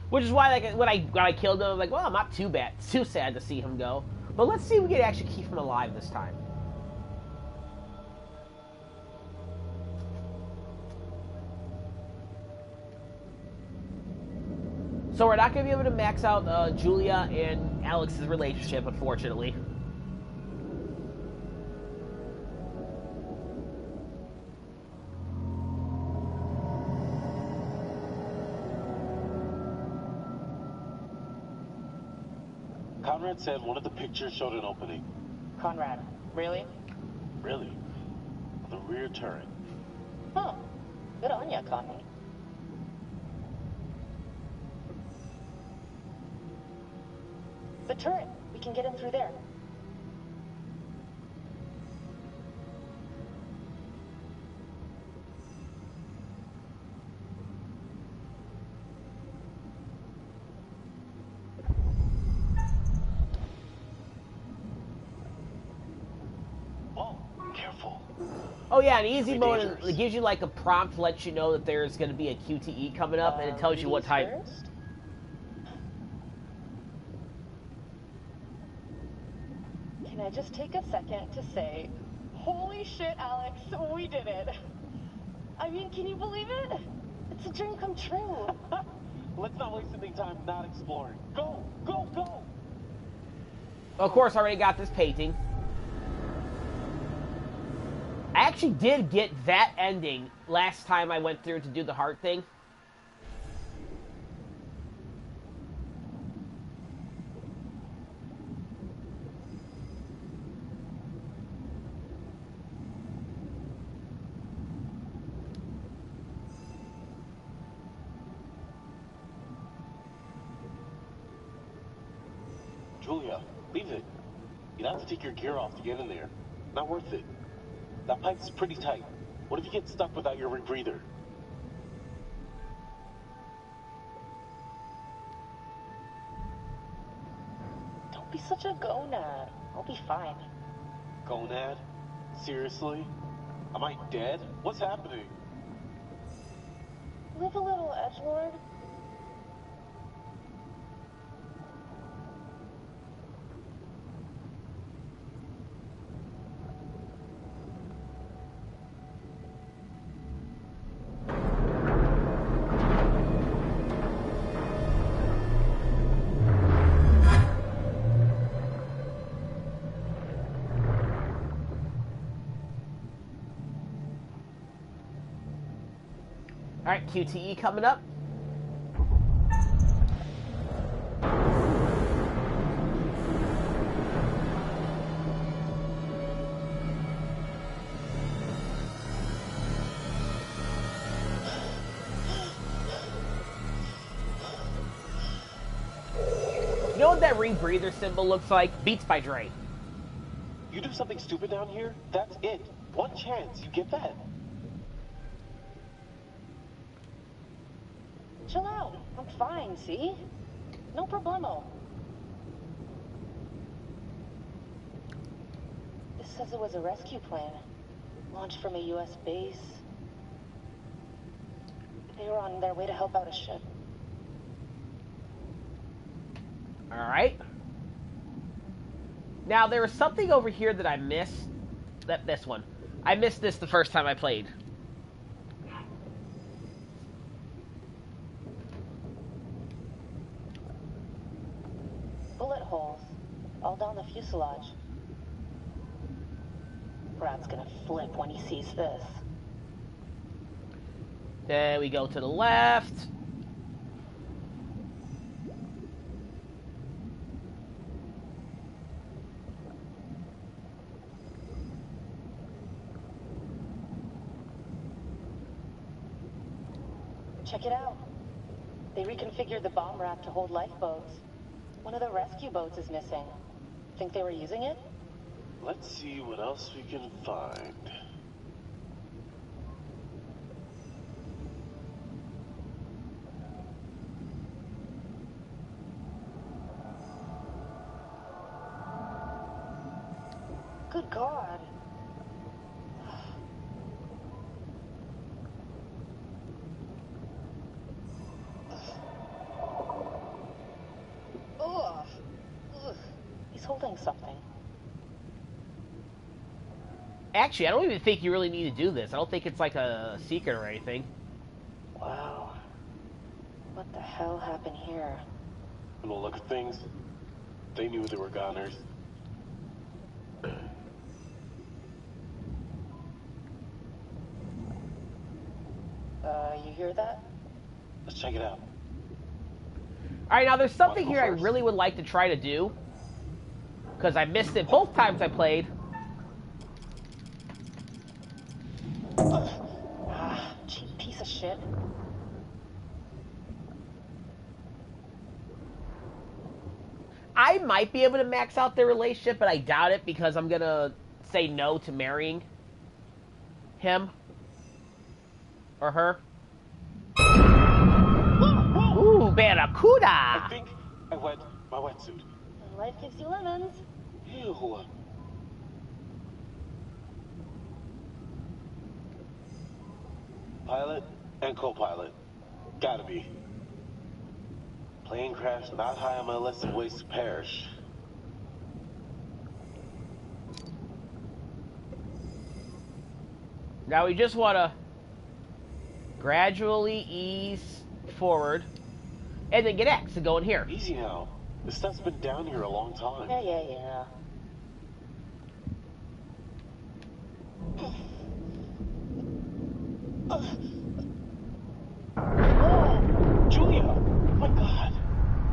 A: Which is why, like, when I killed him, I was like, well, I'm not too bad. It's too sad to see him go. But let's see if we can actually keep him alive this time. So we're not going to be able to max out Julia and Alex's relationship, unfortunately.
P: Conrad said one of the pictures showed an opening.
N: Conrad, really?
P: Really? On the rear turret.
N: Huh. Good on ya, Connie. The turret. We can get in through there.
A: Oh yeah, an easy mode, it gives you like a prompt to let you know that there's going to be a QTE coming up, and it tells you what type.
N: First? Can I just take a second to say, holy shit, Alex, we did it. I mean, can you believe it? It's a dream come true.
P: Let's not waste any time not exploring. Go, go, go!
A: Of course, I already got this painting. I actually did get that ending last time I went through to do the heart thing.
P: Julia, leave it. You'd have to take your gear off to get in there. Not worth it. That pipe's pretty tight. What if you get stuck without your rebreather?
N: Don't be such a gonad. I'll be fine.
P: Gonad? Seriously? Am I dead? What's happening?
N: Live a little, edgelord.
A: Alright, QTE coming up. You know what that rebreather symbol looks like? Beats by Dre.
P: You do something stupid down here, that's it. One chance, you get that.
N: Chill out. I'm fine, see? No problemo. This says it was a rescue plane. Launched from a U.S. base. They were on their way to help out a ship.
A: Alright. Now, there was something over here that I missed. This one. I missed this the first time I played.
N: Bullet holes. All down the fuselage. Brad's gonna flip when he sees this.
A: Then we go to the left.
N: Check it out. They reconfigured the bomb rack to hold lifeboats. One of the rescue boats is missing. Think they were using it?
P: Let's see what else we can find.
N: Good God. Ugh. Ugh. He's holding something.
A: Actually, I don't even think you really need to do this. I don't think it's like a secret or anything.
N: Wow. What the hell happened here?
P: From the look of things, they knew they were goners.
N: You hear that?
P: Let's check it out.
A: Alright, now there's something here I really would like to try to do. Because I missed it both times I played.
N: Cheap piece of shit.
A: I might be able to max out their relationship, but I doubt it because I'm going to say no to marrying him. Or her. Ooh, Barracuda!
P: I think I wet my wetsuit.
N: Life gives you lemons.
P: Ew. Pilot and co-pilot. Gotta be. Plane crash not high on my list of ways to perish.
A: Now we just want to gradually ease forward and then get X and go in here.
P: Easy now. This stuff's been down here a long time.
N: Yeah.
P: Oh, Julia! My God.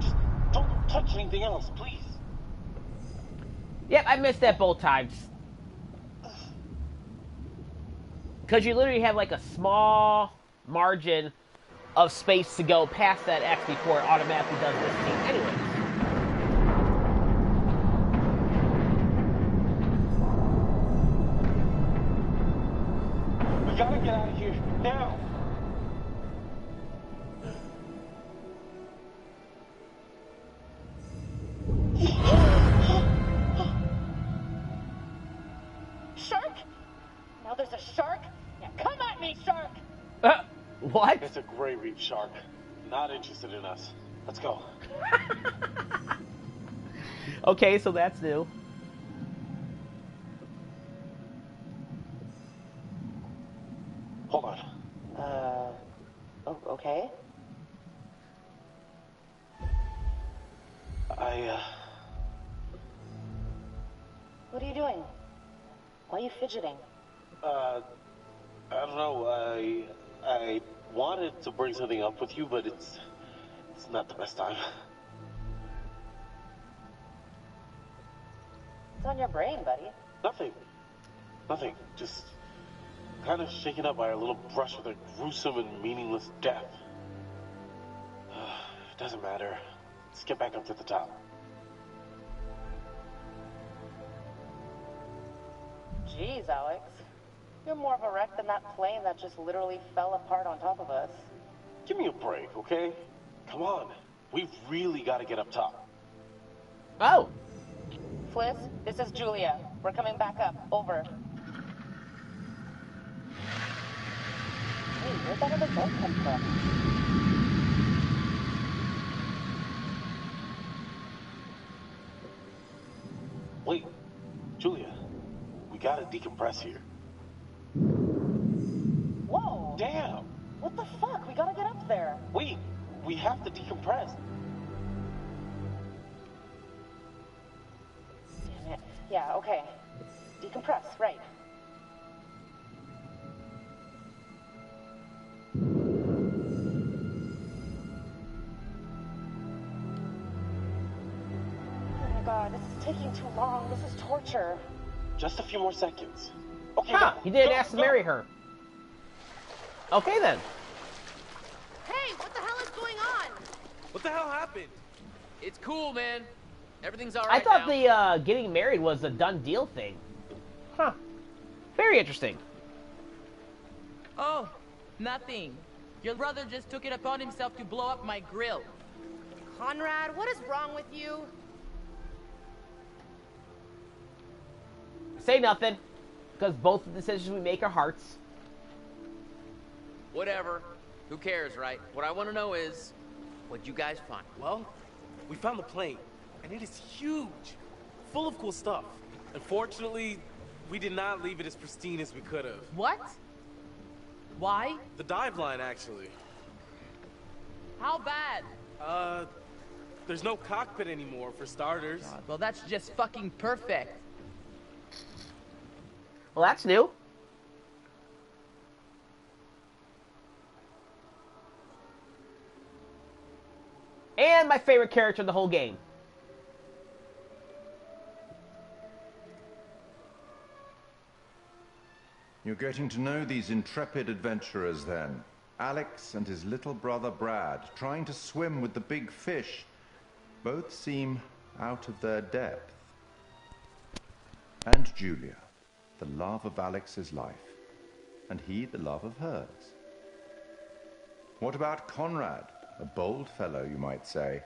P: Just don't touch anything else, please.
A: Yep, I missed that both times. Because you literally have like a small margin of space to go past that X before it automatically does this thing anyways.
P: We gotta get out of here, now!
N: Shark? Now there's a shark? Yeah, come at me, shark!
A: What?
P: It's a gray reef shark. Not interested in us. Let's go.
A: Okay, so that's new.
P: Hold on.
N: Oh, okay. What are you doing? Why are you fidgeting?
P: I don't know, I wanted to bring something up with you, but it's not the best time.
N: What's on your brain, buddy?
P: Nothing. Just kind of shaken up by our little brush with a gruesome and meaningless death. It doesn't matter. Let's get back up to the top.
N: Jeez, Alex. You're more of a wreck than that plane that just literally fell apart on top of us.
P: Give me a break, okay? Come on. We've really got to get up top.
A: Oh.
N: Fliss, this is Julia. We're coming back up. Over. Hey, where'd that other boat come from?
P: Wait, Julia. We got to decompress here.
N: Whoa!
P: Damn!
N: What the fuck? We gotta get up there.
P: Wait, we have to decompress.
N: Damn it. Yeah, okay. Decompress, right. Oh my god, this is taking too long. This is torture.
P: Just a few more seconds. Okay,
A: Huh,
P: go,
A: he didn't
P: go,
A: ask to
P: go.
A: marry her. Okay then.
J: Hey, what the hell is going on?
I: What the hell happened?
K: It's cool, man. Everything's all
A: I
K: right
A: thought
K: now.
A: the getting married was a done deal thing. Huh. Very interesting.
L: Oh, nothing. Your brother just took it upon himself to blow up my grill.
J: Conrad, what is wrong with you?
A: Say nothing, because both of the decisions we make are hearts.
K: Whatever. Who cares, right? What I want to know is, what'd you guys find?
I: Well, we found the plane, and it is huge, full of cool stuff. Unfortunately, we did not leave it as pristine as we could have.
L: What? Why?
I: The dive line, actually.
L: How bad?
I: There's no cockpit anymore, for starters.
L: God, well, that's just fucking perfect.
A: Well, that's new. And my favorite character in the whole game.
G: You're getting to know these intrepid adventurers then. Alex and his little brother Brad, trying to swim with the big fish. Both seem out of their depth. And Julia, the love of Alex's life. And he the love of hers. What about Conrad? A bold fellow, you might say.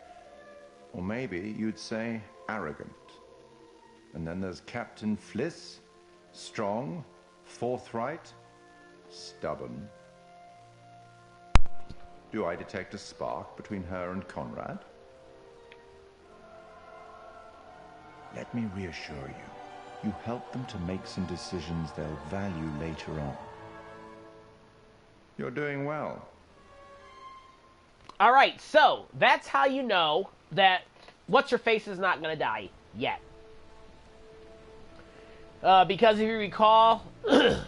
G: Or maybe you'd say arrogant. And then there's Captain Fliss, strong, forthright, stubborn. Do I detect a spark between her and Conrad? Let me reassure you. You help them to make some decisions they'll value later on. You're doing well.
A: All right, so that's how you know that What's her face is not gonna die yet. Because if you recall, the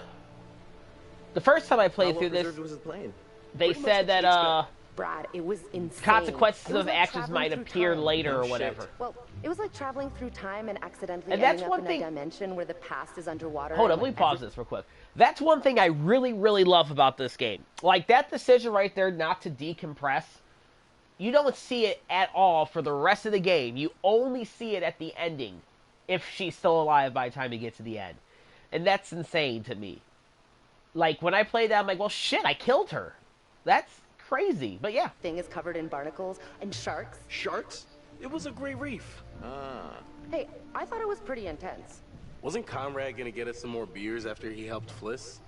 A: first time I played through this,
H: was the plane?
A: they said that
J: Brad, it was insane.
A: consequences
J: It was
A: of
J: like
A: actions
J: traveling
A: might
J: through
A: appear
J: time.
A: later
H: No
A: or
H: shit.
A: whatever.
J: Well, it was like traveling through time and accidentally
A: And that's
J: ending up
A: one
J: in
A: thing-
J: a dimension where the past is underwater.
A: Hold
J: and,
A: up, let me
J: like,
A: pause this real quick. That's one thing I really, really love about this game. Like, that decision right there not to decompress, you don't see it at all for the rest of the game. You only see it at the ending, if she's still alive by the time you get to the end. And that's insane to me. Like, when I played that, I'm like, well, shit, I killed her. That's crazy. But yeah.
J: Thing is covered in barnacles and sharks.
I: Sharks? It was a great reef.
H: Ah.
J: Hey, I thought it was pretty intense.
I: Wasn't Conrad gonna get us some more beers after he helped Fliss?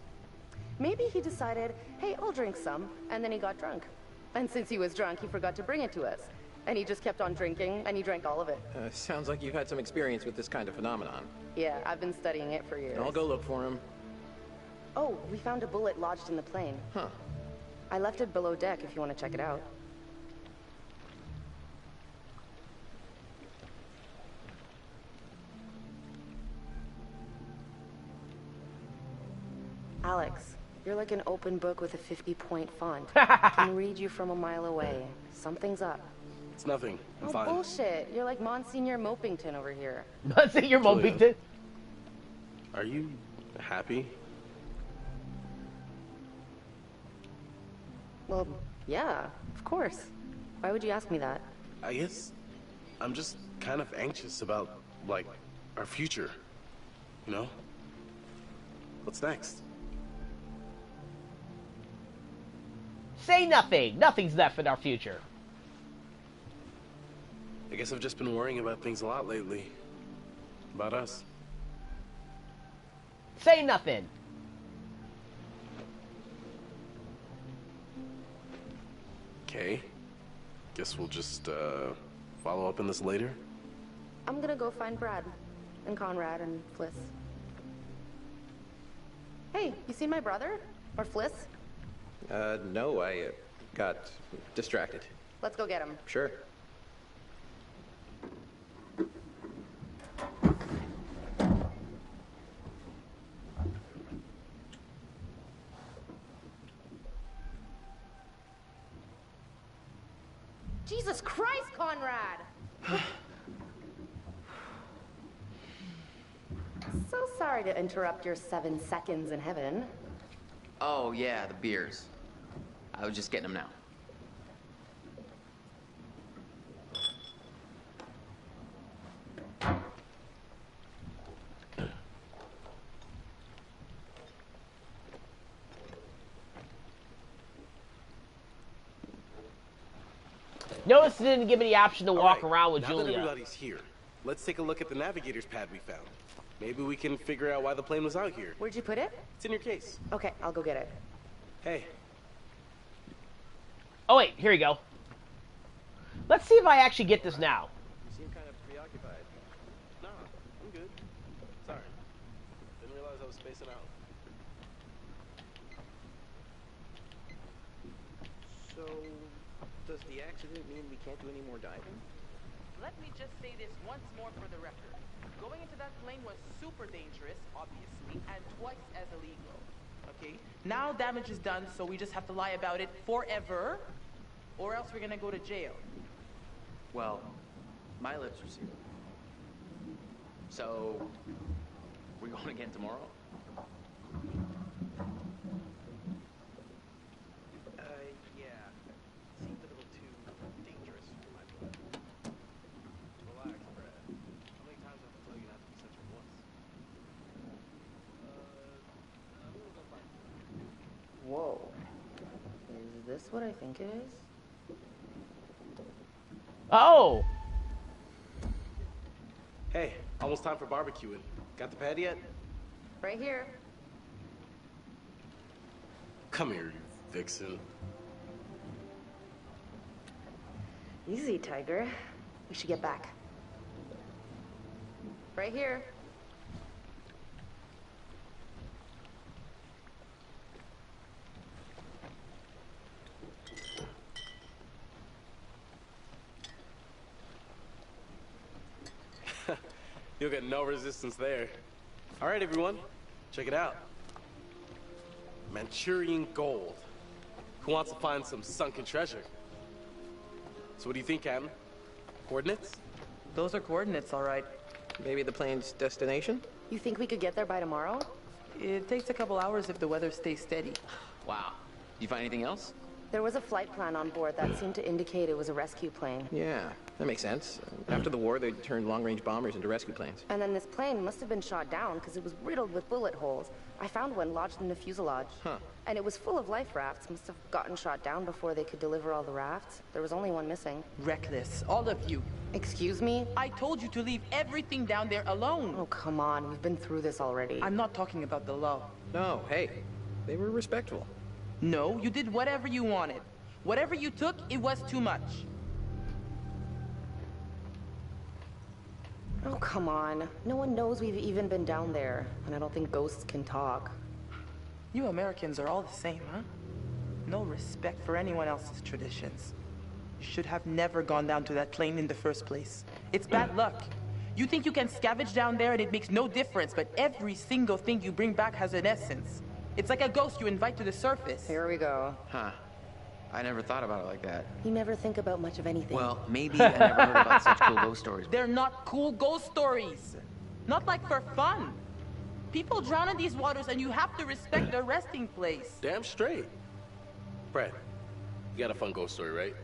J: Maybe he decided, hey, I'll drink some, and then he got drunk. And since he was drunk, he forgot to bring it to us. And he just kept on drinking, and he drank all of it.
H: Sounds like you've had some experience with this kind of phenomenon.
J: Yeah, I've been studying it for years.
H: I'll go look for him.
J: Oh, we found a bullet lodged in the plane.
H: Huh.
J: I left it below deck if you want to check it out. Alex, you're like an open book with a 50-point font. I can read you from a mile away. Something's up.
I: It's nothing. I'm
J: Oh,
I: fine.
J: bullshit. You're like Monsignor Mopington over here.
A: Monsignor
I: Julia.
A: Mopington?
I: Are you happy?
J: Well, yeah, of course. Why would you ask me that?
I: I guess I'm just kind of anxious about, like, our future. You know? What's next?
A: Say nothing. Nothing's left in our future.
I: I guess I've just been worrying about things a lot lately. About us.
A: Say nothing.
I: Okay. Guess we'll just, follow up on this later?
J: I'm gonna go find Brad and Conrad and Fliss. Hey, you seen my brother? Or Fliss?
H: No, I got distracted.
J: Let's go get him.
H: Sure.
J: Jesus Christ, Conrad! So sorry to interrupt your 7 seconds in heaven.
K: Oh, yeah, the beers. I was just getting them now.
A: Notice it didn't give me the option to walk
I: All right,
A: around with
I: now
A: Julia.
I: that everybody's here, let's take a look at the navigator's pad we found. Maybe we can figure out why the plane was out here.
J: Where'd you put it?
I: It's in your case.
J: Okay, I'll go get it.
I: Hey.
A: Oh wait, here we go. Let's see if I actually get this now.
I: You seem kind of preoccupied. No, I'm good. Sorry. Didn't realize I was spacing out.
H: So, does the accident mean we can't do any more diving?
L: Let me just say this once more for the record. Going into that plane was super dangerous, obviously, and twice as illegal. Okay? Now damage is done, so we just have to lie about it forever, or else we're gonna go to jail.
K: Well, my lips are sealed. So, we're going again tomorrow?
H: Yeah. Seems a little too dangerous for my blood.
I: Relax, Brad. How many times have I told you not to be such a wuss? I'm gonna go find you.
J: Whoa. Is this what I think it is?
A: Oh!
I: Hey, almost time for barbecuing. Got the pad yet?
J: Right here.
I: Come here, you vixen.
J: Easy, Tiger. We should get back. Right here.
I: You'll get no resistance there. All right, everyone, check it out. Manchurian gold. Who wants to find some sunken treasure? So what do you think, Captain? Coordinates?
L: Those are coordinates, all right.
H: Maybe the plane's destination?
J: You think we could get there by tomorrow?
L: It takes a couple hours if the weather stays steady.
K: Wow. You find anything else?
J: There was a flight plan on board that seemed to indicate it was a rescue plane.
H: Yeah, that makes sense. After the war, they turned long-range bombers into rescue planes.
J: And then this plane must have been shot down because it was riddled with bullet holes. I found one lodged in the fuselage.
H: Huh.
J: And it was full of life rafts. Must have gotten shot down before they could deliver all the rafts. There was only one missing.
L: Reckless, all of you.
J: Excuse me?
L: I told you to leave everything down there alone.
J: Oh, come on. We've been through this already.
L: I'm not talking about the law.
H: No, hey, they were respectful.
L: No, you did whatever you wanted. Whatever you took, it was too much.
J: Oh, come on. No one knows we've even been down there. And I don't think ghosts can talk.
L: You Americans are all the same, huh? No respect for anyone else's traditions. You should have never gone down to that plane in the first place. It's bad luck. You think you can scavenge down there and it makes no difference, but every single thing you bring back has an essence. It's like a ghost you invite to the surface.
J: Here we go.
K: Huh. I never thought about it like that.
J: You never think about much of anything.
K: Well, maybe I never heard about such cool ghost stories.
L: They're not cool ghost stories. Not like for fun. People drown in these waters and you have to respect their resting place.
I: Damn straight. Brad, you got a fun ghost story, right?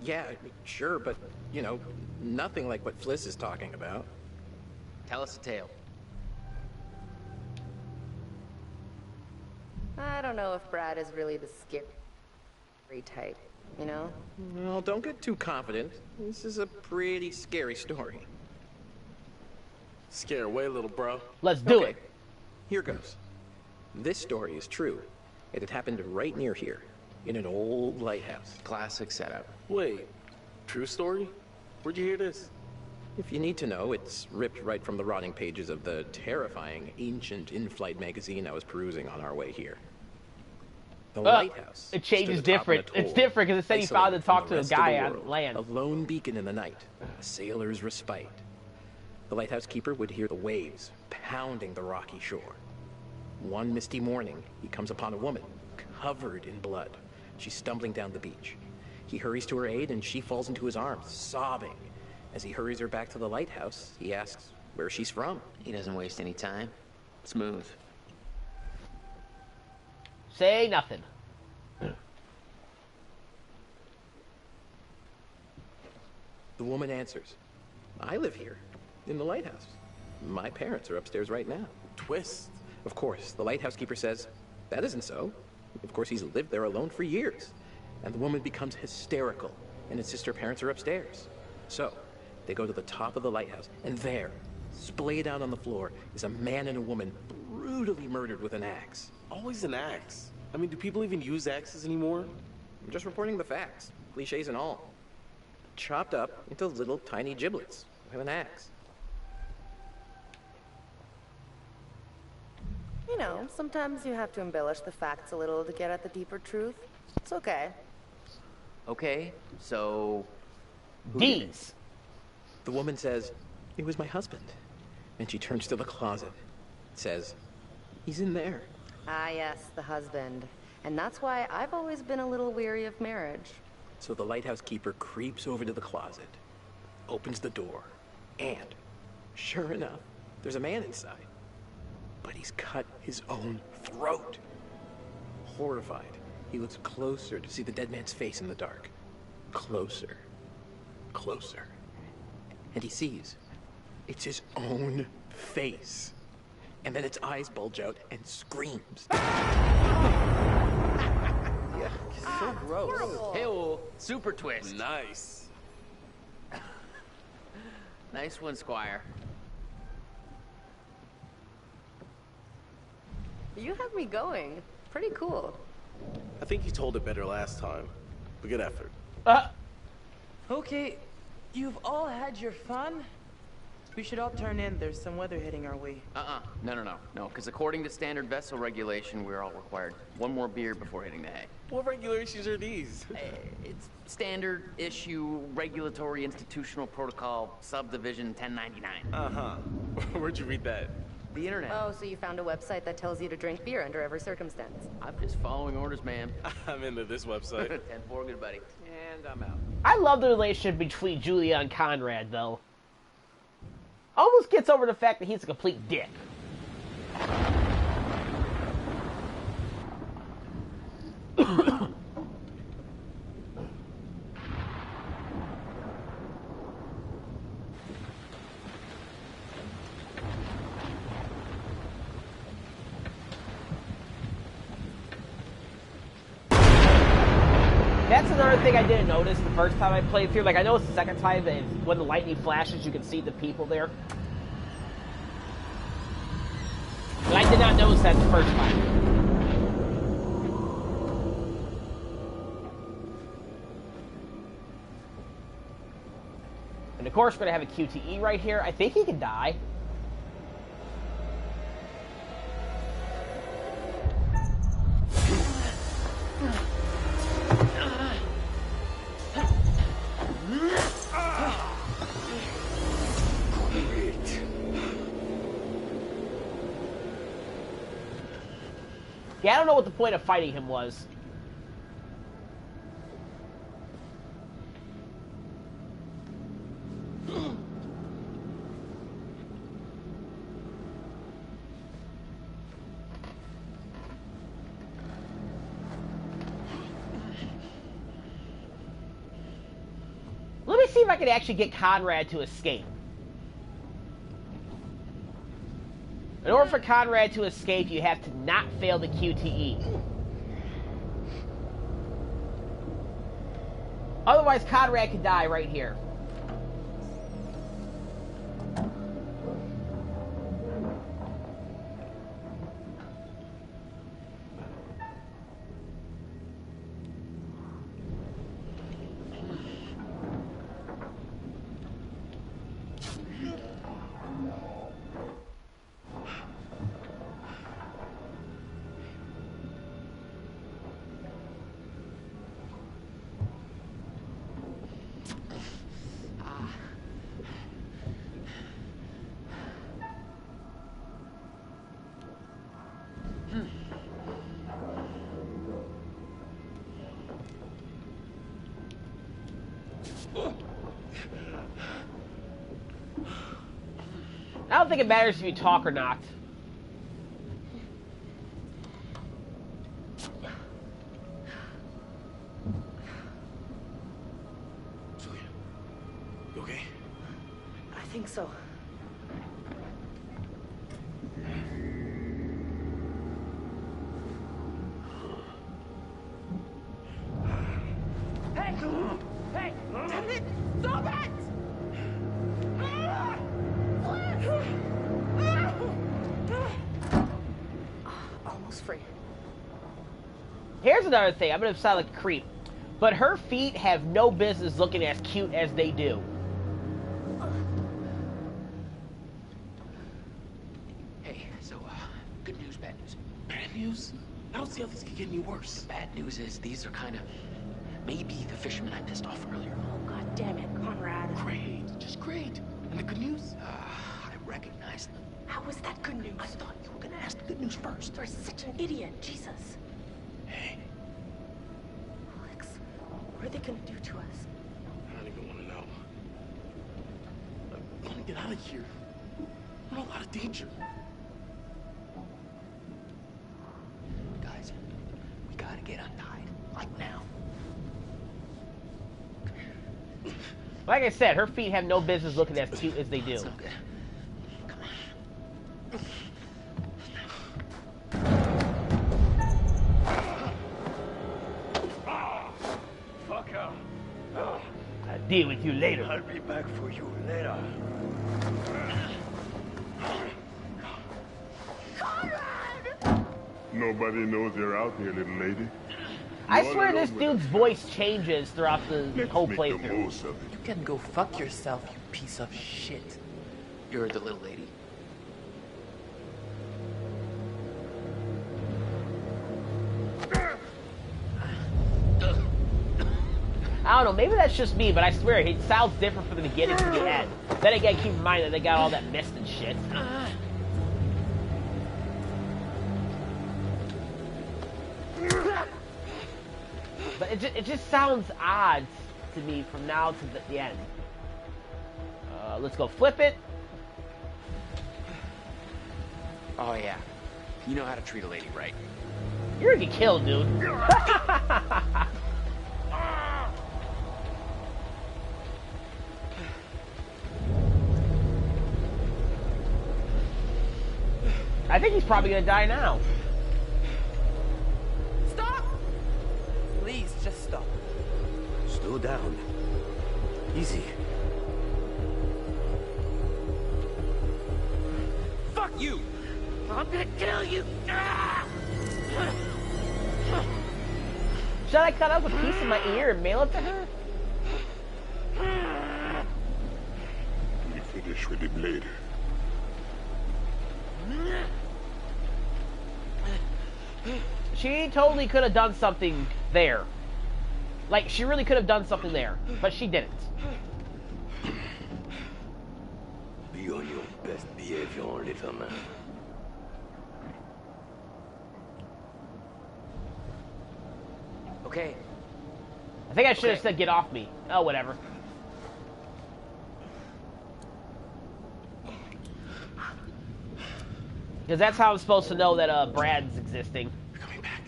H: Yeah, sure, but, you know, nothing like what Fliss is talking about.
K: Tell us a tale.
J: I don't know if Brad is really the scary type, you know?
H: Well, don't get too confident. This is a pretty scary story.
I: Scare away, little bro.
A: Let's do it.
H: Here goes. This story is true. It had happened right near here, in an old lighthouse.
K: Classic setup.
I: Wait, true story? Where'd you hear this?
H: If you need to know, it's ripped right from the rotting pages of the terrifying, ancient in-flight magazine I was perusing on our way here. The lighthouse.
A: It changes
H: stood atop an
A: different. It's
H: atoll,
A: different because it said he found
H: isolated
A: to talk
H: from
A: to
H: the
A: a
H: rest of
A: guy
H: the
A: on
H: world,
A: land.
H: A lone beacon in the night, a sailor's respite. The lighthouse keeper would hear the waves pounding the rocky shore. One misty morning, he comes upon a woman covered in blood. She's stumbling down the beach. He hurries to her aid and she falls into his arms, sobbing. As he hurries her back to the lighthouse, he asks where she's from.
K: He doesn't waste any time. Smooth.
A: Say nothing.
H: The woman answers, I live here, in the lighthouse. My parents are upstairs right now.
I: Twist.
H: Of course, the lighthouse keeper says, that isn't so. Of course, he's lived there alone for years. And the woman becomes hysterical and insists her parents are upstairs. So, they go to the top of the lighthouse, and there, splayed out on the floor, is a man and a woman brutally murdered with an axe.
I: Always an axe. I mean, do people even use axes anymore?
H: I'm just reporting the facts, cliches and all. Chopped up into little tiny giblets with an axe.
J: You know, sometimes you have to embellish the facts a little to get at the deeper truth. It's okay.
K: Okay, so...
A: D's.
H: The woman says, it was my husband. And she turns to the closet. Says, he's in there.
J: Ah, yes, the husband. And that's why I've always been a little weary of marriage.
H: So the lighthouse keeper creeps over to the closet, opens the door, and, sure enough, there's a man inside. But he's cut his own throat. Horrified, he looks closer to see the dead man's face in the dark. Closer. Closer. And he sees it's his own face. And then its eyes bulge out and screams.
L: Yeah, so gross.
K: Hey-oh, super twist.
I: Nice.
K: Nice one, Squire.
J: You have me going. Pretty cool.
I: I think you told it better last time. But good effort.
L: Okay, you've all had your fun. We should all turn in. There's some weather hitting our way.
K: No, because according to standard vessel regulation, we're all required one more beer before hitting the hay.
I: What regulations are these?
K: It's standard issue regulatory institutional protocol subdivision 1099.
I: Where'd you read that?
K: The internet.
J: Oh, so you found a website that tells you to drink beer under every circumstance.
K: I'm just following orders, ma'am.
I: I'm into this website.
K: 10-4, good buddy. And I'm out.
A: I love the relationship between Julia and Conrad, though. Almost gets over the fact that he's a complete dick. That's another thing I didn't notice the first time I played through. Like, I noticed the second time that when the lightning flashes, you can see the people there. But I did not notice that the first time. And of course, we're going to have a QTE right here. I think he can die. Yeah, I don't know what the point of fighting him was. Let me see if I can actually get Conrad to escape. In order for Conrad to escape, you have to not fail the QTE. Otherwise, Conrad could die right here. I don't think it matters if you talk or not.
H: Julia, you okay?
J: I think so.
C: Hey! Hey! Damn it! Stop it!
J: Almost free.
A: Here's another thing. I'm going to sound like a creep. But her feet have no business looking as cute as they do.
H: Hey, so, good news, bad news. Bad news? I don't see how this could get any worse. The bad news is these are kind of maybe the fishermen I pissed off earlier.
J: Oh, God damn it, Conrad.
H: Great, just great. And the good news? I recognize them.
J: How was that good news?
H: I thought you were gonna ask the good news first.
J: You're such an idiot, Jesus.
H: Hey.
J: Alex, what are they gonna do to us?
I: I don't even want to know. I want to get out of here. I'm in a lot of danger.
H: Guys, we gotta get untied. Like now.
A: Like I said, her feet have no business looking as cute as they do.
H: That's not good. Come on.
B: Fucker.
A: I'll deal with you later.
B: I'll be back for you later.
O: Nobody knows you're out here, little lady.
A: I swear this dude's voice changes throughout the whole
O: Make the
A: playthrough.
O: most of it.
L: You can go fuck yourself, you piece of shit.
H: You're the little lady.
A: I don't know, maybe that's just me, but I swear it sounds different from the beginning to the end. Then again, keep in mind that they got all that mist and shit. But it just sounds odd to me from now to the end. Let's go flip it.
H: Oh yeah, you know how to treat a lady right.
A: You're gonna get killed, dude. I think he's probably gonna die now.
L: Stop! Please, just stop.
Q: Slow down. Easy.
H: Fuck you!
M: I'm gonna kill you!
A: Should I cut off a piece of my ear and mail it to her?
O: We finish with him later.
A: She totally could have done something there. Like, she really could have done something there, but she didn't.
Q: Be on your best behavior, little man.
H: Okay.
A: I think I should have said get off me. Oh, whatever. Because that's how I'm supposed to know that Brad's existing.
I: They're coming back.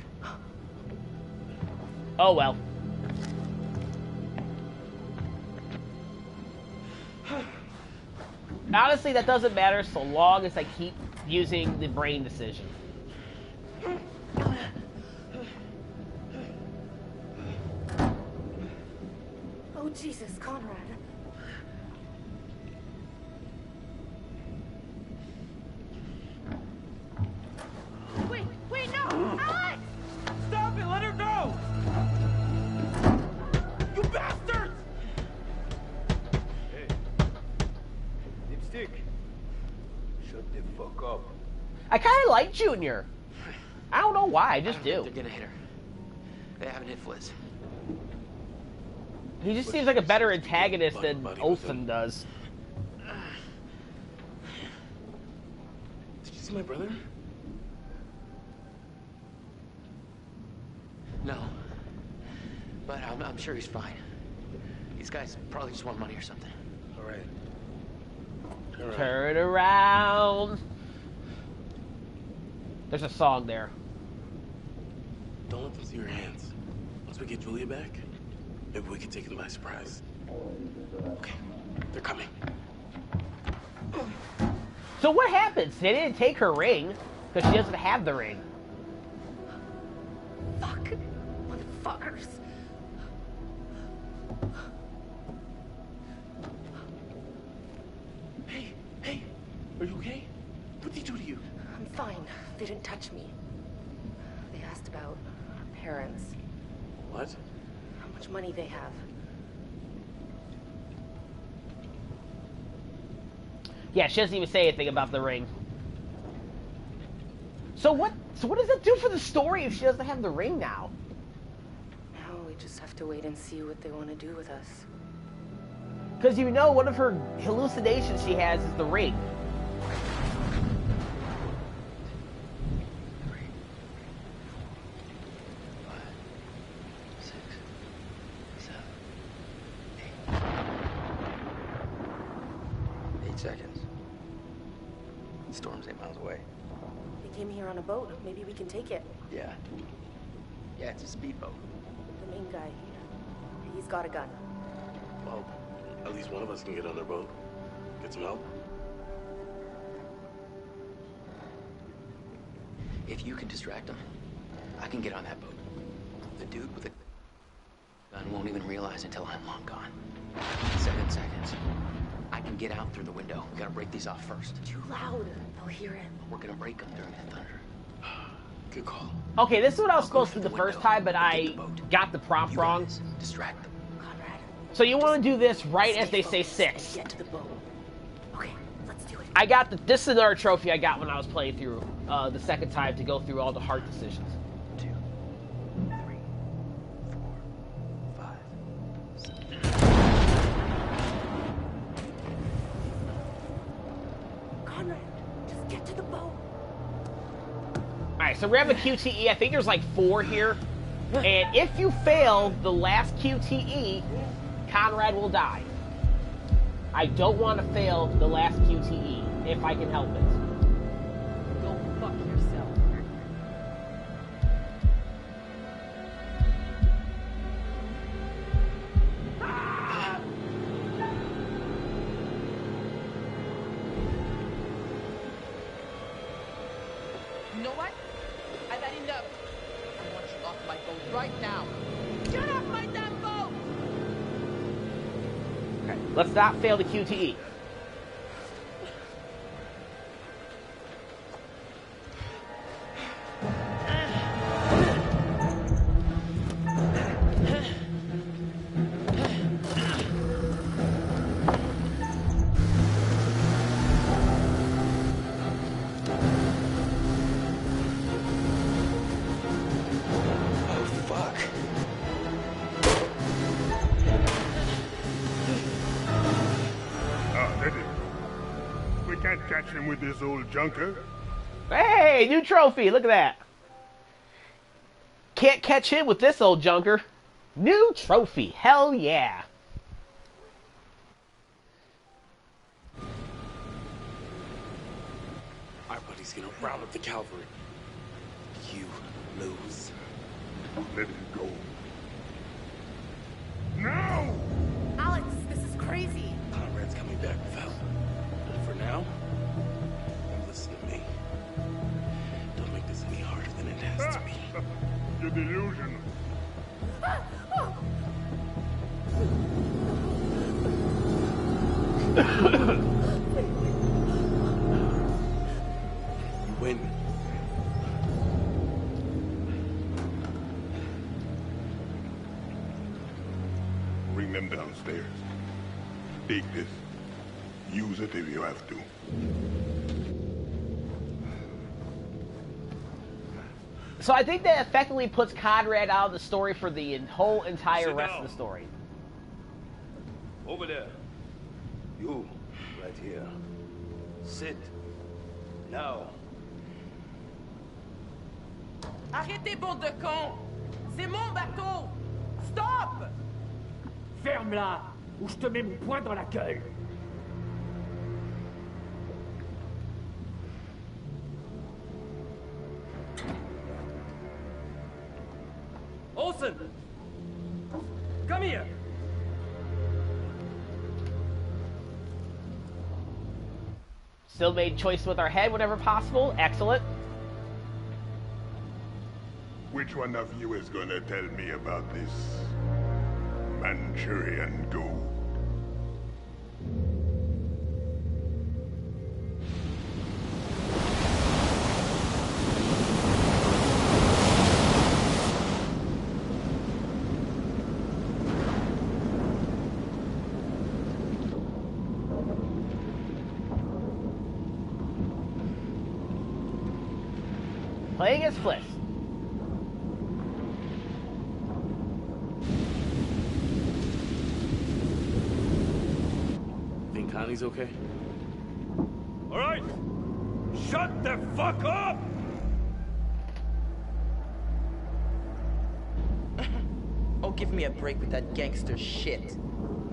A: Oh, well. Honestly, that doesn't matter so long as I keep using the brain decision.
J: Oh, Jesus, Conrad.
M: Wait, no! Alex!
L: Stop it! Let her go! You bastards!
Q: Hey. Lipstick. Shut the fuck up.
A: I kind of like Junior. I don't know why, I just do.
H: They're gonna hit her. They haven't hit Fliz.
A: He just seems like a better antagonist than Olsen does.
I: Did you see my brother?
H: No. But I'm sure he's fine. These guys probably just want money or something.
I: All right.
A: Turn around. There's a song there.
I: Don't let them see your hands. Once we get Julia back, maybe we can take them by surprise. Okay, they're coming.
A: So what happens? They didn't take her ring because she doesn't have the ring.
J: Fuck. Motherfuckers.
I: Hey, are you okay? What did he do to you?
J: I'm fine. They didn't touch me. They asked about our parents.
I: What?
J: How much money they have.
A: Yeah, she doesn't even say anything about the ring. So what does that do for the story if she doesn't have the ring now?
J: Now we just have to wait and see what they want to do with us.
A: Because you know one of her hallucinations she has is the ring.
H: Seconds. The storm's 8 miles away.
J: They came here on a boat. Maybe we can take it.
H: Yeah. Yeah, it's a speedboat.
J: The main guy, he's got a gun.
I: Well, at least one of us can get on their boat. Get some help.
H: If you can distract them, I can get on that boat. The dude with the gun won't even realize until I'm long gone. 7 seconds. I can get out through the window. We gotta break these off first.
J: Too loud. They'll hear it.
H: We're gonna break them during the thunder.
I: Good call.
A: Okay, this is what I was supposed to do the first time, but I got the prompt wrong.
H: Distract them.
J: Conrad.
A: So you want to do this right as they say 6.
J: Get to the boat. Okay, let's do
A: I got this is another trophy I got when I was playing through the second time to go through all the hard decisions.
C: 2, 3, 4, 5, 6.
E: Conrad, just get to the boat.
A: Alright, so we have a QTE. I think there's like 4 here. And if you fail the last QTE, Conrad will die. I don't want to fail the last QTE, if I can help it.
L: Go fuck yourself.
R: You know what? I've had enough. I want you off my boat right now. Get off my damn boat!
A: Okay, let's not fail the QTE.
O: Catch him with this old junker.
A: Hey, new trophy. Look at that. Can't catch him with this old junker. New trophy. Hell yeah.
I: Our buddy's gonna round up the cavalry. You lose.
O: Let him go. No!
R: Alex, this is crazy.
I: Conrad's coming back without. For now, listen to me. Don't make this any harder than it has to be.
O: You're delusional.
I: You win.
O: Bring them downstairs. Take this. Use it if you have to.
A: So I think that effectively puts Conrad out of the story for the whole entire rest of the story.
Q: Over there. You, right here. Sit. Now.
R: Arrêtez, bande de cons! C'est mon bateau! Stop!
C: Ferme-la, ou je te mets mon poing dans la gueule.
R: Olsen! Come here!
A: Still made choice with our head whenever possible. Excellent.
O: Which one of you is gonna tell me about this Manchurian gold?
A: Playing as Fliss.
I: Think Connie's okay?
Q: All right. Shut the fuck up!
R: Oh, give me a break with that gangster shit.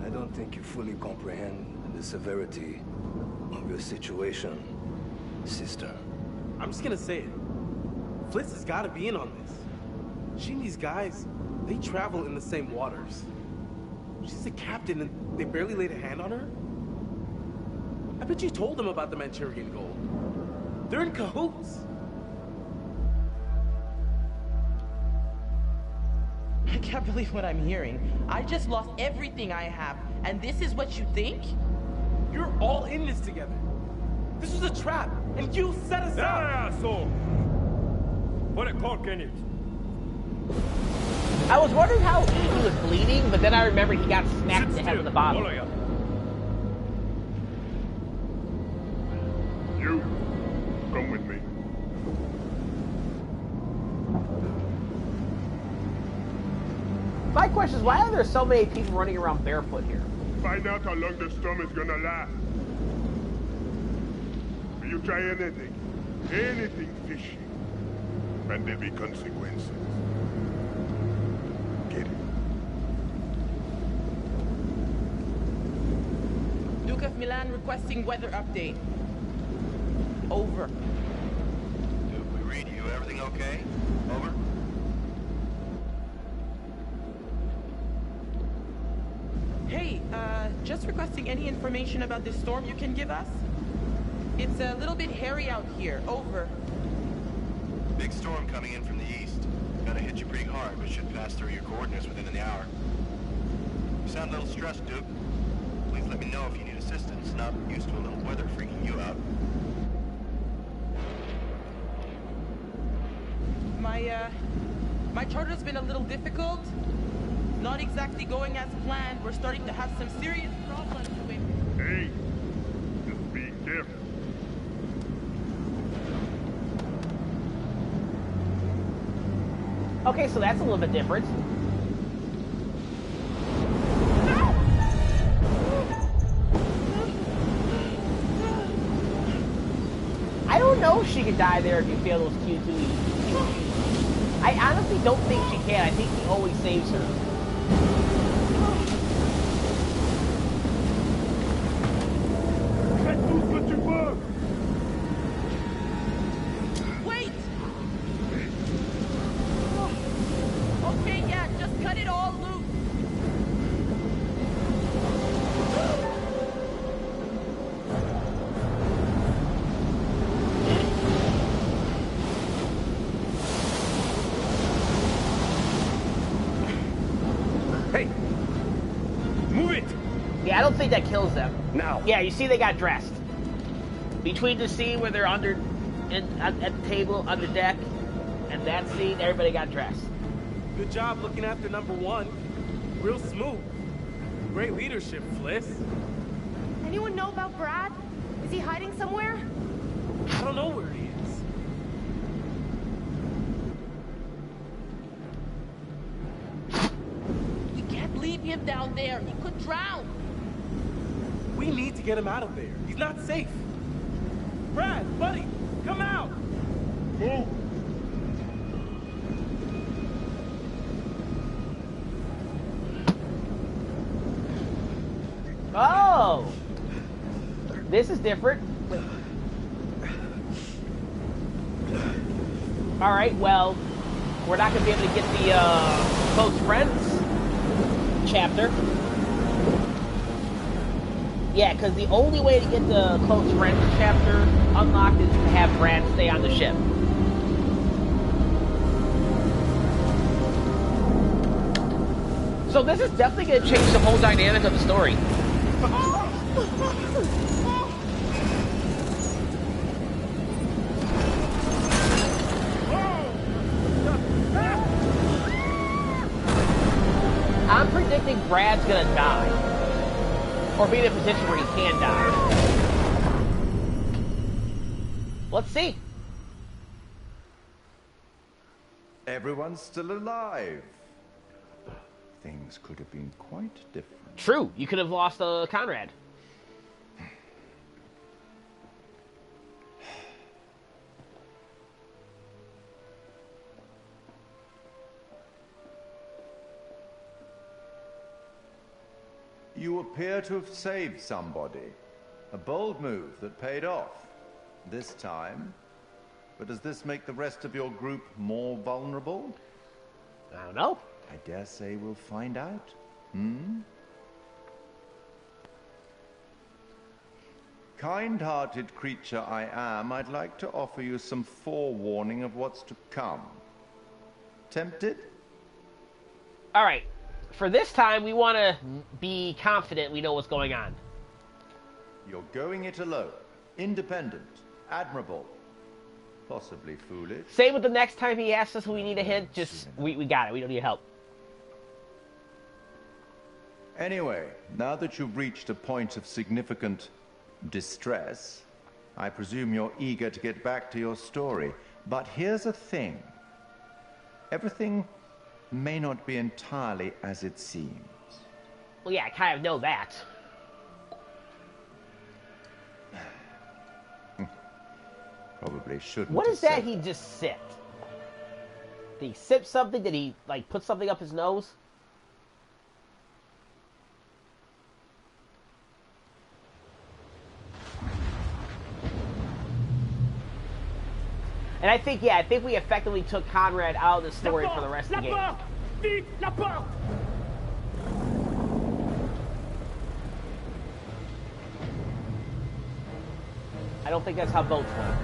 Q: I don't think you fully comprehend the severity of your situation, sister.
I: I'm just gonna say it. Fliss has gotta be in on this. She and these guys, they travel in the same waters. She's a captain and they barely laid a hand on her? I bet you told them about the Manchurian gold. They're in cahoots.
R: I can't believe what I'm hearing. I just lost everything I have, and this is what you think?
I: You're all in this together. This was a trap, and you set us up.
Q: Yeah, asshole! Put a cork in it.
A: I was wondering how he was bleeding, but then I remembered he got smacked in the head with the bottle.
O: You, come with me.
A: My question is, why are there so many people running around barefoot here?
O: Find out how long the storm is gonna last. You try anything fishy, and there be consequences. Get it?
L: Duke of Milan requesting weather update. Over.
Q: Duke, we read you. Everything okay? Over.
L: Hey, just requesting any information about this storm you can give us? It's a little bit hairy out here. Over.
Q: Big storm coming in from the east. Gonna hit you pretty hard, but should pass through your coordinates within an hour. You sound a little stressed, Duke. Please let me know if you need assistance. Not used to a little weather freaking you out.
L: My charter's been a little difficult. Not exactly going as planned. We're starting to have some serious problems with...
O: Hey, just be careful.
A: Okay, so that's a little bit different. I don't know if she could die there if you fail those Q2Es. I honestly don't think she can. I think he always saves her.
L: Wait! Okay, yeah, just cut it all loose.
I: Hey! Move it!
A: Yeah, I don't think that kills them.
I: Now.
A: Yeah, you see they got dressed. Between the scene where they're at the table, on the deck, and that scene, everybody got dressed.
I: Good job looking after number one. Real smooth. Great leadership, Fliss.
J: Anyone know about Brad? Is he hiding somewhere?
I: I don't know where he is.
L: We can't leave him down there. He could drown.
I: We need to get him out of there. He's not safe. Brad, buddy, come out!
O: Move!
A: Oh! This is different. Alright, well, we're not going to be able to get the Close Friends chapter. Yeah, because the only way to get the Close Friends chapter unlocked is to have Brad stay on the ship. So this is definitely going to change the whole dynamic of the story. I'm predicting Brad's going to die. Or be in a position where he can die. Let's see.
G: Everyone's still alive. Things could have been quite different.
A: True, you could have lost Conrad.
G: You appear to have saved somebody. A bold move that paid off. This time. But does this make the rest of your group more vulnerable?
A: I don't know.
G: I dare say we'll find out. Kind-hearted creature I am, I'd like to offer you some forewarning of what's to come. Tempted?
A: Alright. For this time, we want to be confident we know what's going on.
G: You're going it alone. Independent. Admirable. Possibly foolish.
A: Same with the next time he asks us we need a hint. Just, we got it. We don't need help.
G: Anyway, now that you've reached a point of significant distress, I presume you're eager to get back to your story. But here's the thing. Everything may not be entirely as it seems.
A: Well, yeah, I kind of know that.
G: Probably shouldn't.
A: What is that he just sipped? Did he sip something? Did he, like, put something up his nose? And I think, yeah, I think we effectively took Conrad out of the story for the rest of the game. I don't think that's how boats work.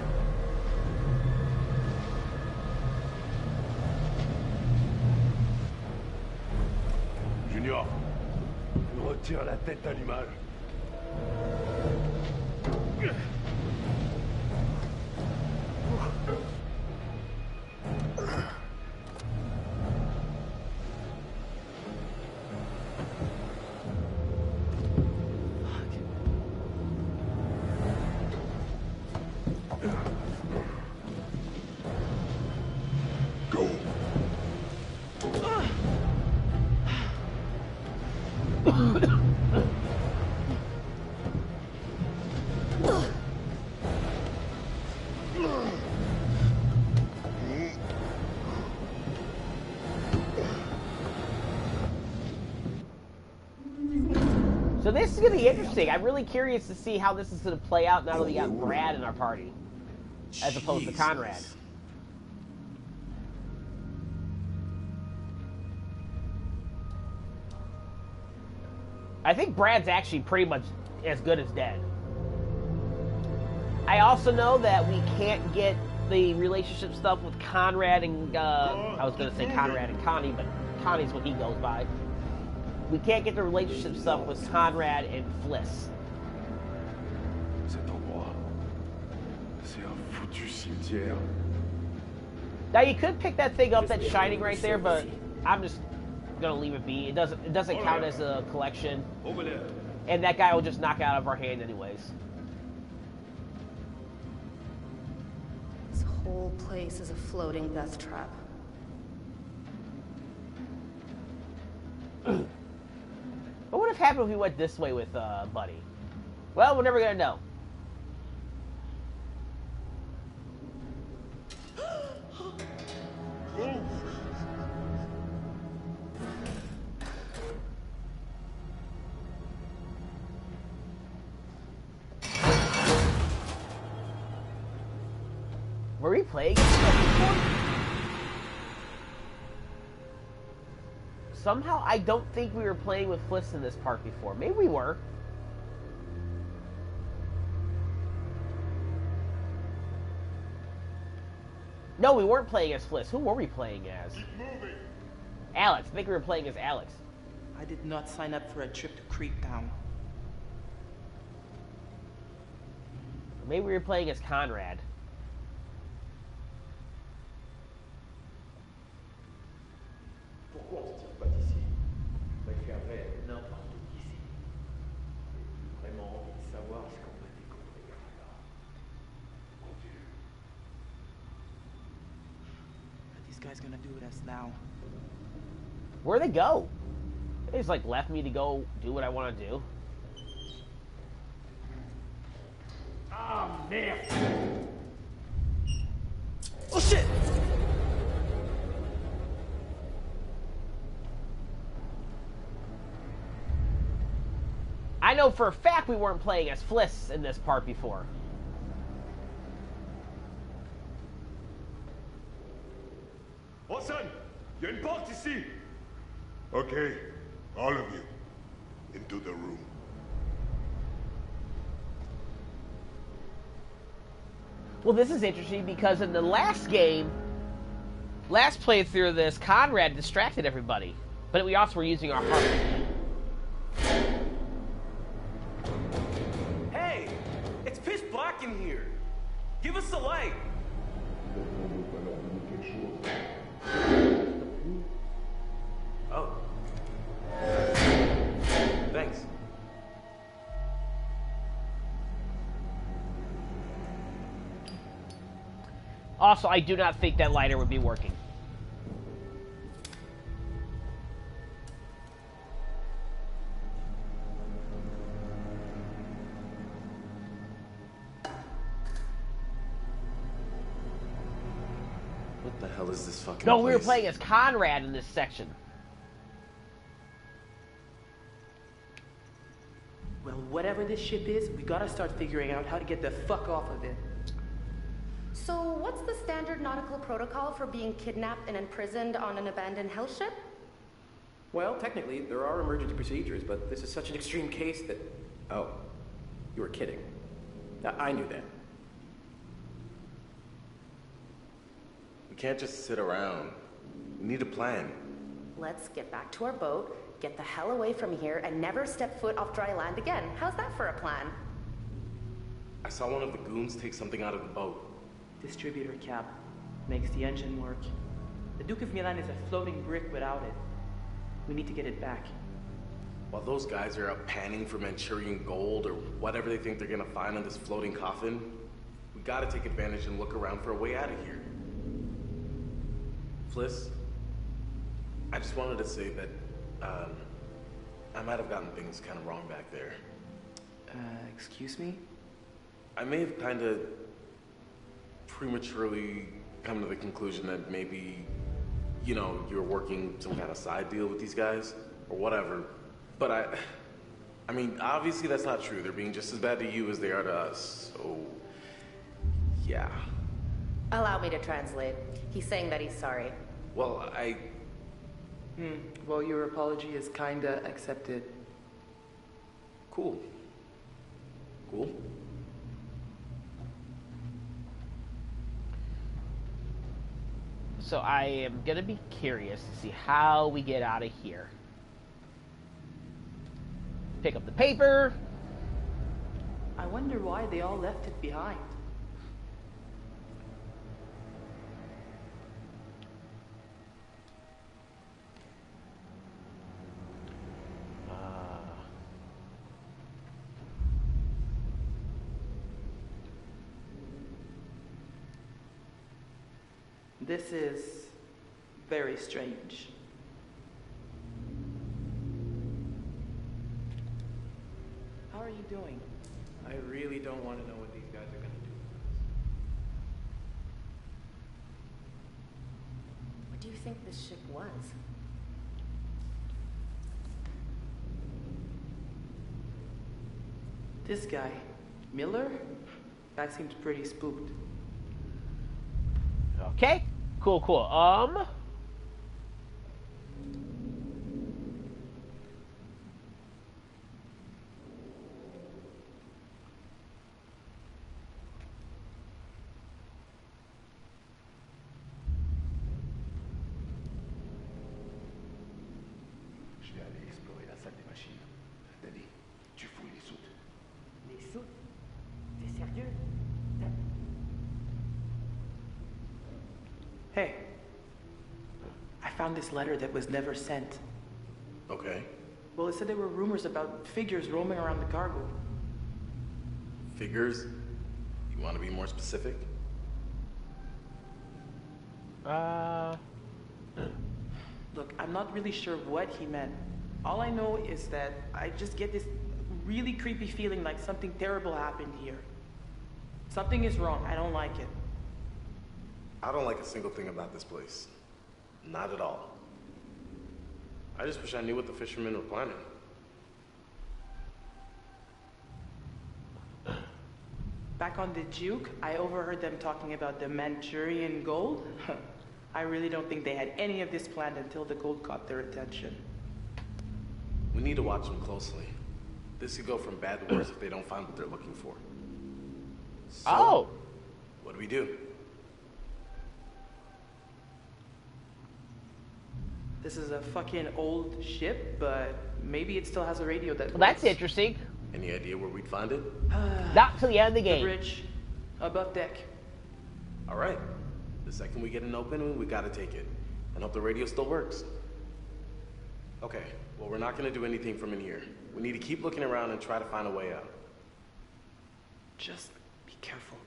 O: Junior, retire la tête d'animal.
A: So this is going to be interesting. I'm really curious to see how this is going to play out now that we got Brad in our party, as opposed to Conrad. I think Brad's actually pretty much as good as dead. I also know that we can't get the relationship stuff with Conrad and, I was going to say Conrad and Connie, but Connie's what he goes by. We can't get the relationship stuff with Conrad and Fliss.
O: Cet endroit, c'est un foutu cimetière.
A: Now you could pick that thing up that's shining right there, but I'm just gonna leave it be. It doesn't count as a collection, and that guy will just knock it out of our hand anyways.
J: This whole place is a floating death trap.
A: What would have happened if we went this way with Buddy? Well, we're never gonna know. Were we playing before? Somehow, I don't think we were playing with Fliss in this part before. Maybe we were. No, we weren't playing as Fliss. Who were we playing as? Alex. I think we were playing as Alex.
L: I did not sign up for a trip to Creeptown.
A: Maybe we were playing as Conrad.
L: Guy's gonna do with us now.
A: Where'd they go? They just like left me to go do what I want to do.
M: Ah, merde!
L: Oh shit!
A: I know for a fact we weren't playing as Fliss in this part before.
O: Watson, il y a une porte ici. Okay, all of you, into the room.
A: Well, this is interesting because in the last game, last playthrough of this, Conrad distracted everybody. But we also were using our heart.
I: Hey! It's pitch black in here! Give us a light! Oh. Thanks.
A: Also, I do not think that lighter would be working.
I: What the hell is this fucking
A: No,
I: place?
A: we were playing as Conrad in this section.
L: Well, whatever this ship is, we gotta start figuring out how to get the fuck off of it.
J: So, what's the standard nautical protocol for being kidnapped and imprisoned on an abandoned hell ship?
H: Well, technically, there are emergency procedures, but this is such an extreme case that... Oh, you were kidding. I knew that.
I: We can't just sit around. We need a plan.
J: Let's get back to our boat, get the hell away from here, and never step foot off dry land again. How's that for a plan?
I: I saw one of the goons take something out of the boat.
L: Distributor cap. Makes the engine work. The Duke of Milan is a floating brick without it. We need to get it back.
I: While those guys are out panning for Manchurian gold or whatever they think they're gonna find on this floating coffin, we gotta take advantage and look around for a way out of here. Fliss, I just wanted to say that, I might have gotten things kind of wrong back there.
L: Excuse me?
I: I may have kind of prematurely come to the conclusion that maybe, you know, you're working some kind of side deal with these guys, or whatever. But I mean, obviously that's not true. They're being just as bad to you as they are to us, so, yeah.
J: Allow me to translate. He's saying that he's sorry.
I: Well,
L: Well, your apology is kinda accepted.
I: Cool. Cool.
A: So I am gonna be curious to see how we get out of here. Pick up the paper.
L: I wonder why they all left it behind. This is very strange. How are you doing?
H: I really don't want to know what these guys are gonna do.
J: What do you think this ship was?
L: This guy, Miller? That seems pretty spooked.
A: Okay. Cool, cool.
O: Je vais aller explorer la salle des machines. Daddy, tu fouilles les soutes.
C: Les soutes? T'es sérieux?
L: Hey, I found this letter that was never sent.
I: Okay.
L: Well, it said there were rumors about figures roaming around the cargo.
I: Figures? You want to be more specific?
L: Look, I'm not really sure what he meant. All I know is that I just get this really creepy feeling like something terrible happened here. Something is wrong. I don't like it.
I: I don't like a single thing about this place. Not at all. I just wish I knew what the fishermen were planning.
L: Back on the Duke, I overheard them talking about the Manchurian gold. I really don't think they had any of this planned until the gold caught their attention.
I: We need to watch them closely. This could go from bad to worse if they don't find what they're looking for. So, what do we do?
L: This is a fucking old ship, but maybe it still has a radio that works.
A: That's interesting.
I: Any idea where we'd find it?
A: Not till the end of the game.
L: The bridge, above deck.
I: All right. The second we get an opening, we gotta take it. And hope the radio still works. Okay, well, we're not gonna do anything from in here. We need to keep looking around and try to find a way out.
L: Just be careful.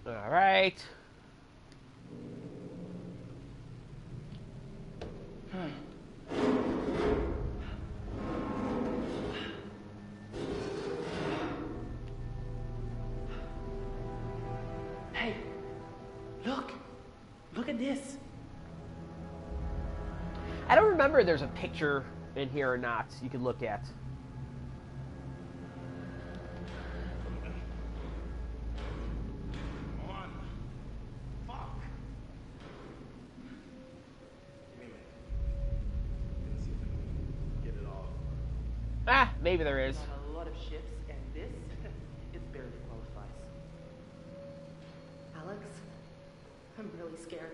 A: All right.
L: Hey, look. Look at this.
A: I don't remember if there's a picture in here or not you can look at. Ah, maybe there is.
L: On a lot of ships, and this, it barely qualifies.
J: Alex, I'm really scared.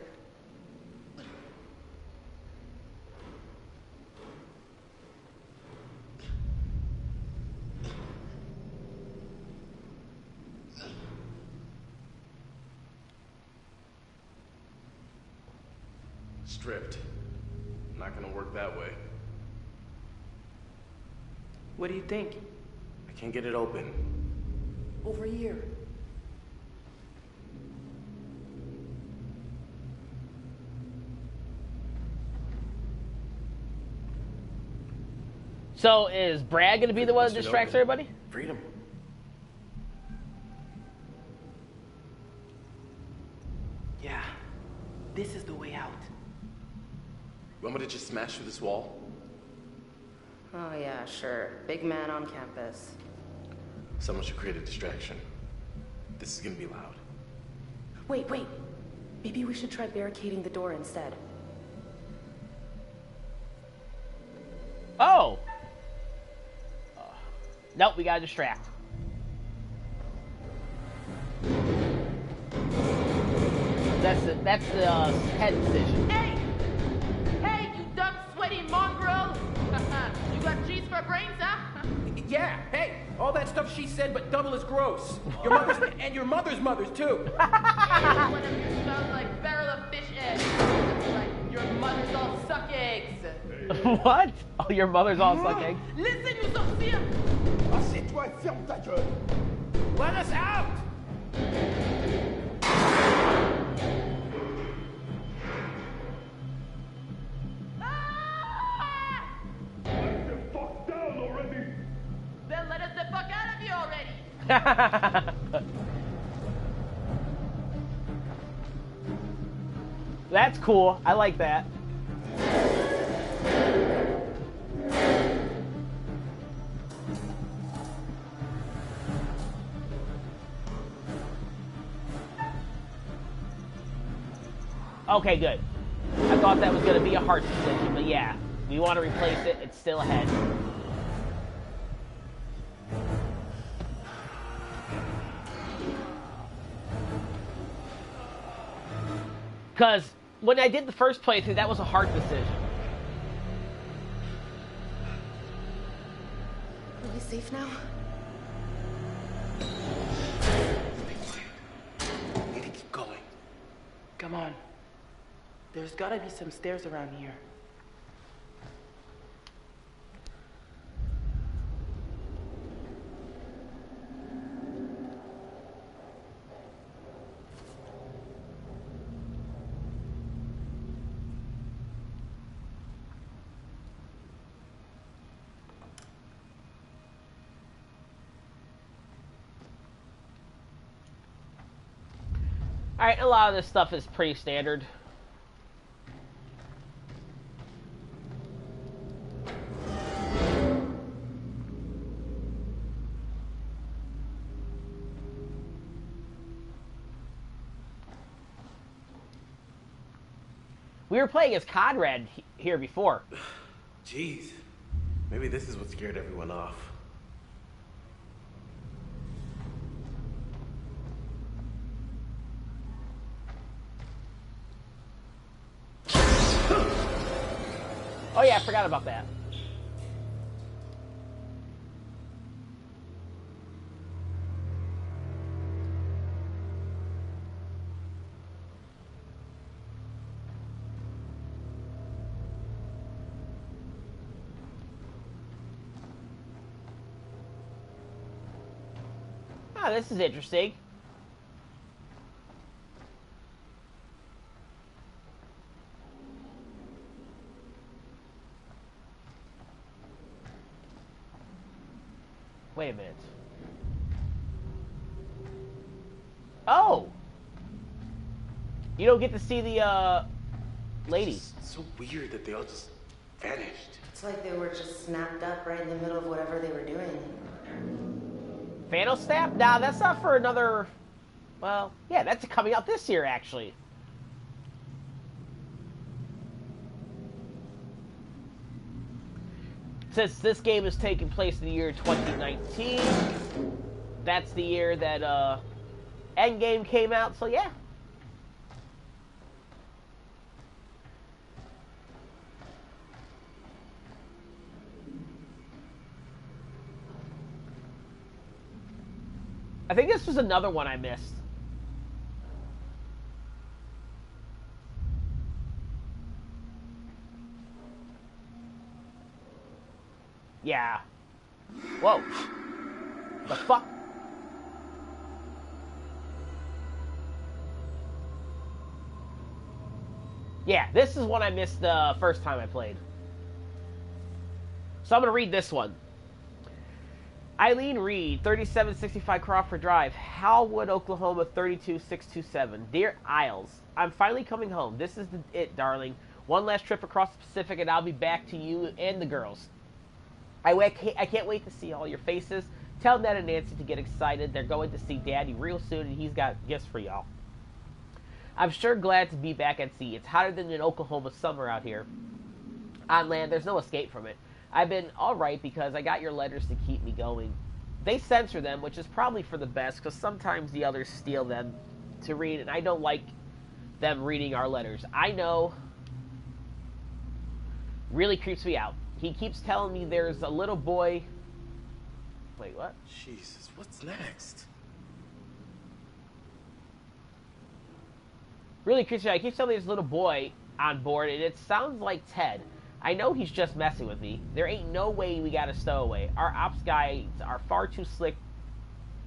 I: Stripped. Not gonna work that way.
L: What do you think?
I: I can't get it open.
L: Over here.
A: So is Brad going to be the one that distracts everybody?
I: Freedom.
L: Yeah, this is the way out.
I: You want me to just smash through this wall?
J: Oh yeah, sure. Big man on campus.
I: Someone should create a distraction. This is gonna be loud.
J: Wait. Maybe we should try barricading the door instead.
A: Oh! Nope, we gotta distract. That's the head decision.
R: Hey, you dumb, sweaty mongrel! You got cheese for brains, huh?
H: Yeah, hey, all that stuff she said, but double as gross. Your mother's and your mother's too.
R: One of you smells like barrel of fish eggs. That's right, your mother's all suck eggs.
A: What? Oh, your mother's all suck eggs?
R: Listen, you sorcier!
B: Assieds-toi et ferme ta gueule!
H: Let us out!
O: Get the fuck down already!
R: Then let us the fuck out of here already!
A: That's cool. I like that. Okay, good. I thought that was going to be a hard decision, but yeah. We want to replace it. It's still ahead. Because when I did the first playthrough, that was a hard decision.
J: Are we safe now?
L: We need to keep going. Come on. There's gotta be some stairs around here.
A: Alright, a lot of this stuff is pretty standard. We were playing as Conrad here before.
I: Jeez. Maybe this is what scared everyone off.
A: Oh yeah, I forgot about that. Ah, this is interesting. Wait a minute. Oh! You don't get to see the, lady.
I: It's so weird that they all just vanished.
J: It's like they were just snapped up right in the middle of whatever they were doing.
A: Phantom Snap? Nah, that's not for another... Well, yeah, that's coming out this year, actually. Since this game is taking place in the year 2019, that's the year that, Endgame came out, so yeah. I think this was another one I missed. Yeah. Whoa. The fuck? Yeah, this is one I missed the first time I played. So I'm going to read this one. Eileen Reed, 3765 Crawford Drive, Howwood, Oklahoma, 32627. Dear Isles, I'm finally coming home. This is it, darling. One last trip across the Pacific, and I'll be back to you and the girls. I can't wait to see all your faces. Tell Ned and Nancy to get excited. They're going to see Daddy real soon, and he's got gifts for y'all. I'm sure glad to be back at sea. It's hotter than an Oklahoma summer out here. On land, there's no escape from it. I've been alright because I got your letters to keep me going. They censor them, which is probably for the best, because sometimes the others steal them to read, and I don't like them reading our letters. I know. Really creeps me out. He keeps telling me there's a little boy... Wait, what?
I: Jesus, what's next?
A: Really creeps me out. He keeps telling me there's a little boy on board, and it sounds like Ted. I know he's just messing with me. There ain't no way we got a stowaway. Our ops guys are far too slick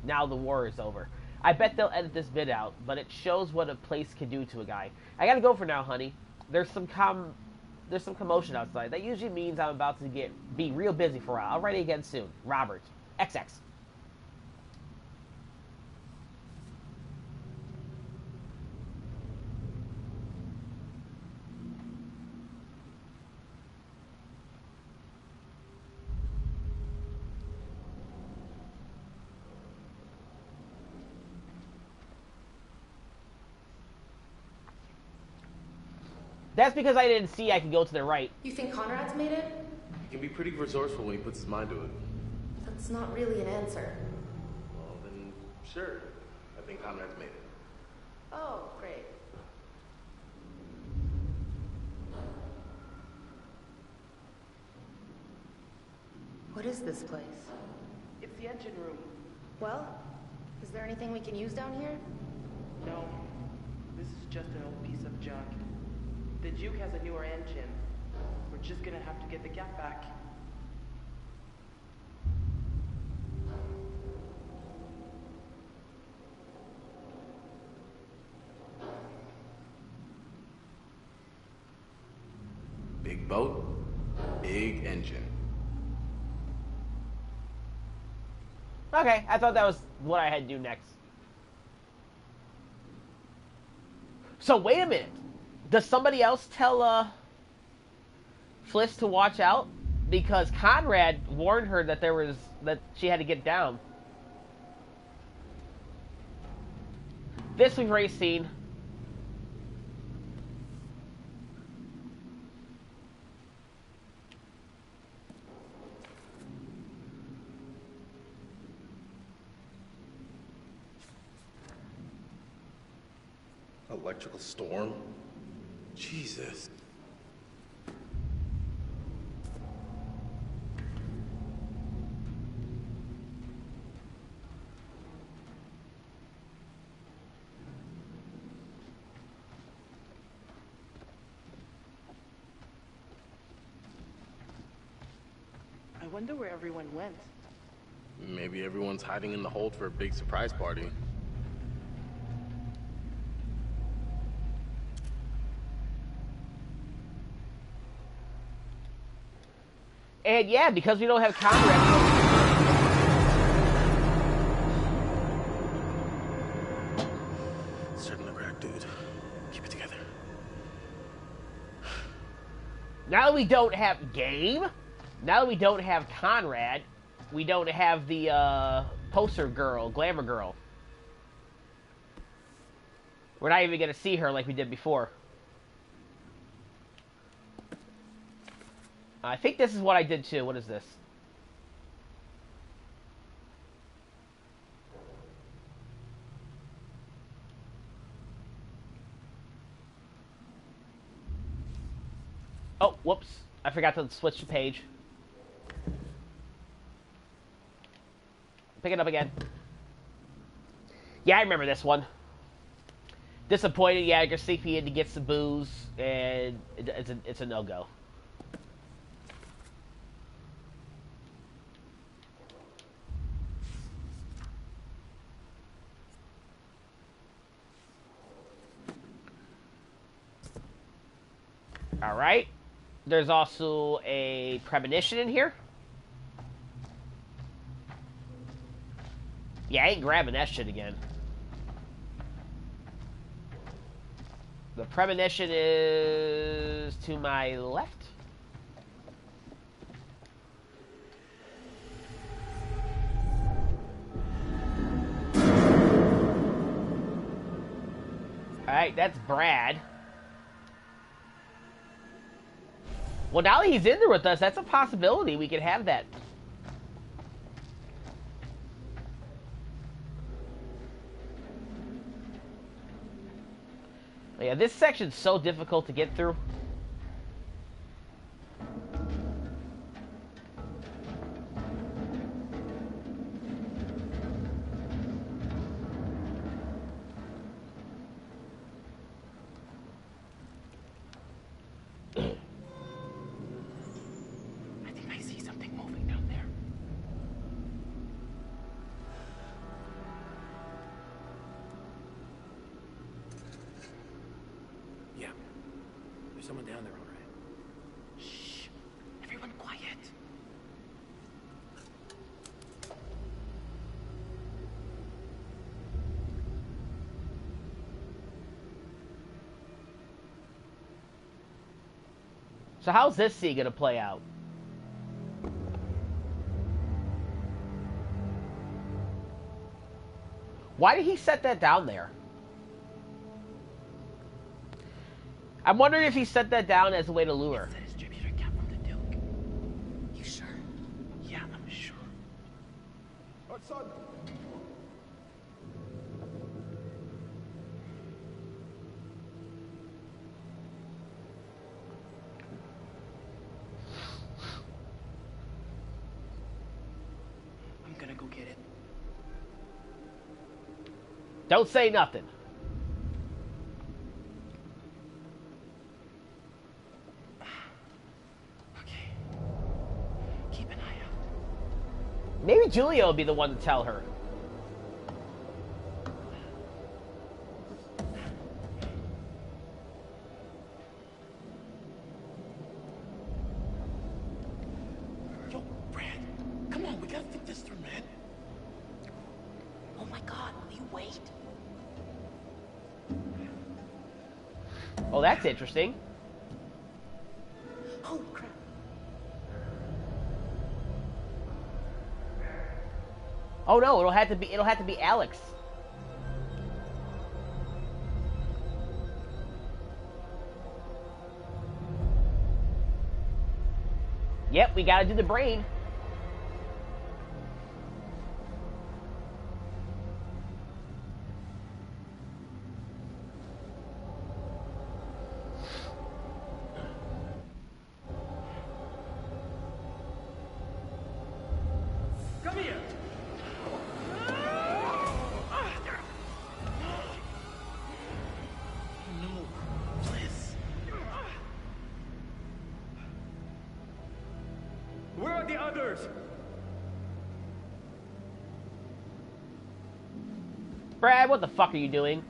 A: now the war is over. I bet they'll edit this bit out, but it shows what a place can do to a guy. I gotta go for now, honey. There's some commotion outside. That usually means I'm about to be real busy for a while. I'll write it again soon. Robert. XX. That's because I didn't see I could go to the right.
J: You think Conrad's made it?
I: He can be pretty resourceful when he puts his mind to it.
J: That's not really an answer.
I: Well, then, sure. I think Conrad's made it.
J: Oh, great. What is this place?
L: It's the engine room.
J: Well, is there anything we can use down here?
L: No. This is just an old piece of junk. The Duke has a newer engine. We're just gonna have to get the gap back.
I: Big boat, big engine.
A: Okay, I thought that was what I had to do next. So wait a minute. Does somebody else tell Fliss to watch out? Because Conrad warned her that she had to get down. This we've already seen.
I: Electrical storm? Jesus.
L: I wonder where everyone went.
I: Maybe everyone's hiding in the hold for a big surprise party.
A: And yeah, because we don't have Conrad. Now that we don't have Gabe, now that we don't have Conrad, we don't have the poster girl, glamour girl. We're not even going to see her like we did before. I think this is what I did too. What is this? Oh, whoops. I forgot to switch the page. Pick it up again. Yeah, I remember this one. Disappointed, yeah, you're sleepy in to get some booze, and it's a no-go. Alright. There's also a premonition in here. Yeah, I ain't grabbing that shit again. The premonition is to my left. Alright, that's Brad. Well, now that he's in there with us, that's a possibility. We could have that. Yeah, this section's so difficult to get through.
H: I think I see something moving down there. Yeah. There's someone down there, all right. Shh. Everyone quiet.
A: So how's this scene gonna play out? Why did he set that down there? I'm wondering if he set that down as a way to lure.
H: You sure? Yeah, I'm sure.
O: Hudson!
H: I'm gonna go get it.
A: Don't say nothing.
H: Keep an eye out.
A: Maybe Julia will be the one to tell her.
H: Yo, Brad, come on, we gotta think this through, man. Oh my God, will you wait?
A: Oh, that's interesting.
H: Holy crap.
A: Oh no, it'll have to be Alex. Yep, we gotta do the brain.
M: Come here!
H: No, Bliss.
M: Where are the others?
A: Brad, what the fuck are you doing?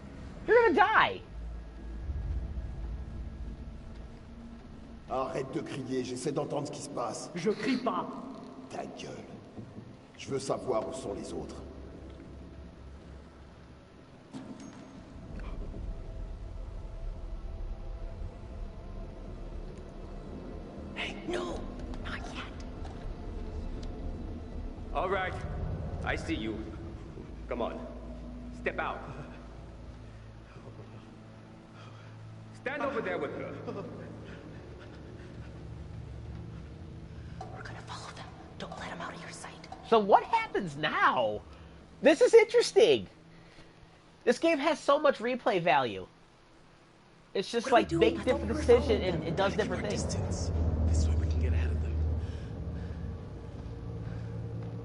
A: You're gonna die.
S: Arrête de crier, j'essaie d'entendre ce qui se passe.
M: Je crie pas.
S: Ta gueule. Je veux savoir où sont les autres.
M: All right. I see you. Come on. Step out. Stand over there with her.
J: We're gonna follow them. Don't let them out of your sight.
A: So what happens now? This is interesting. This game has so much replay value. It's just like make different decisions and it does different things.
I: This way we can get ahead of them.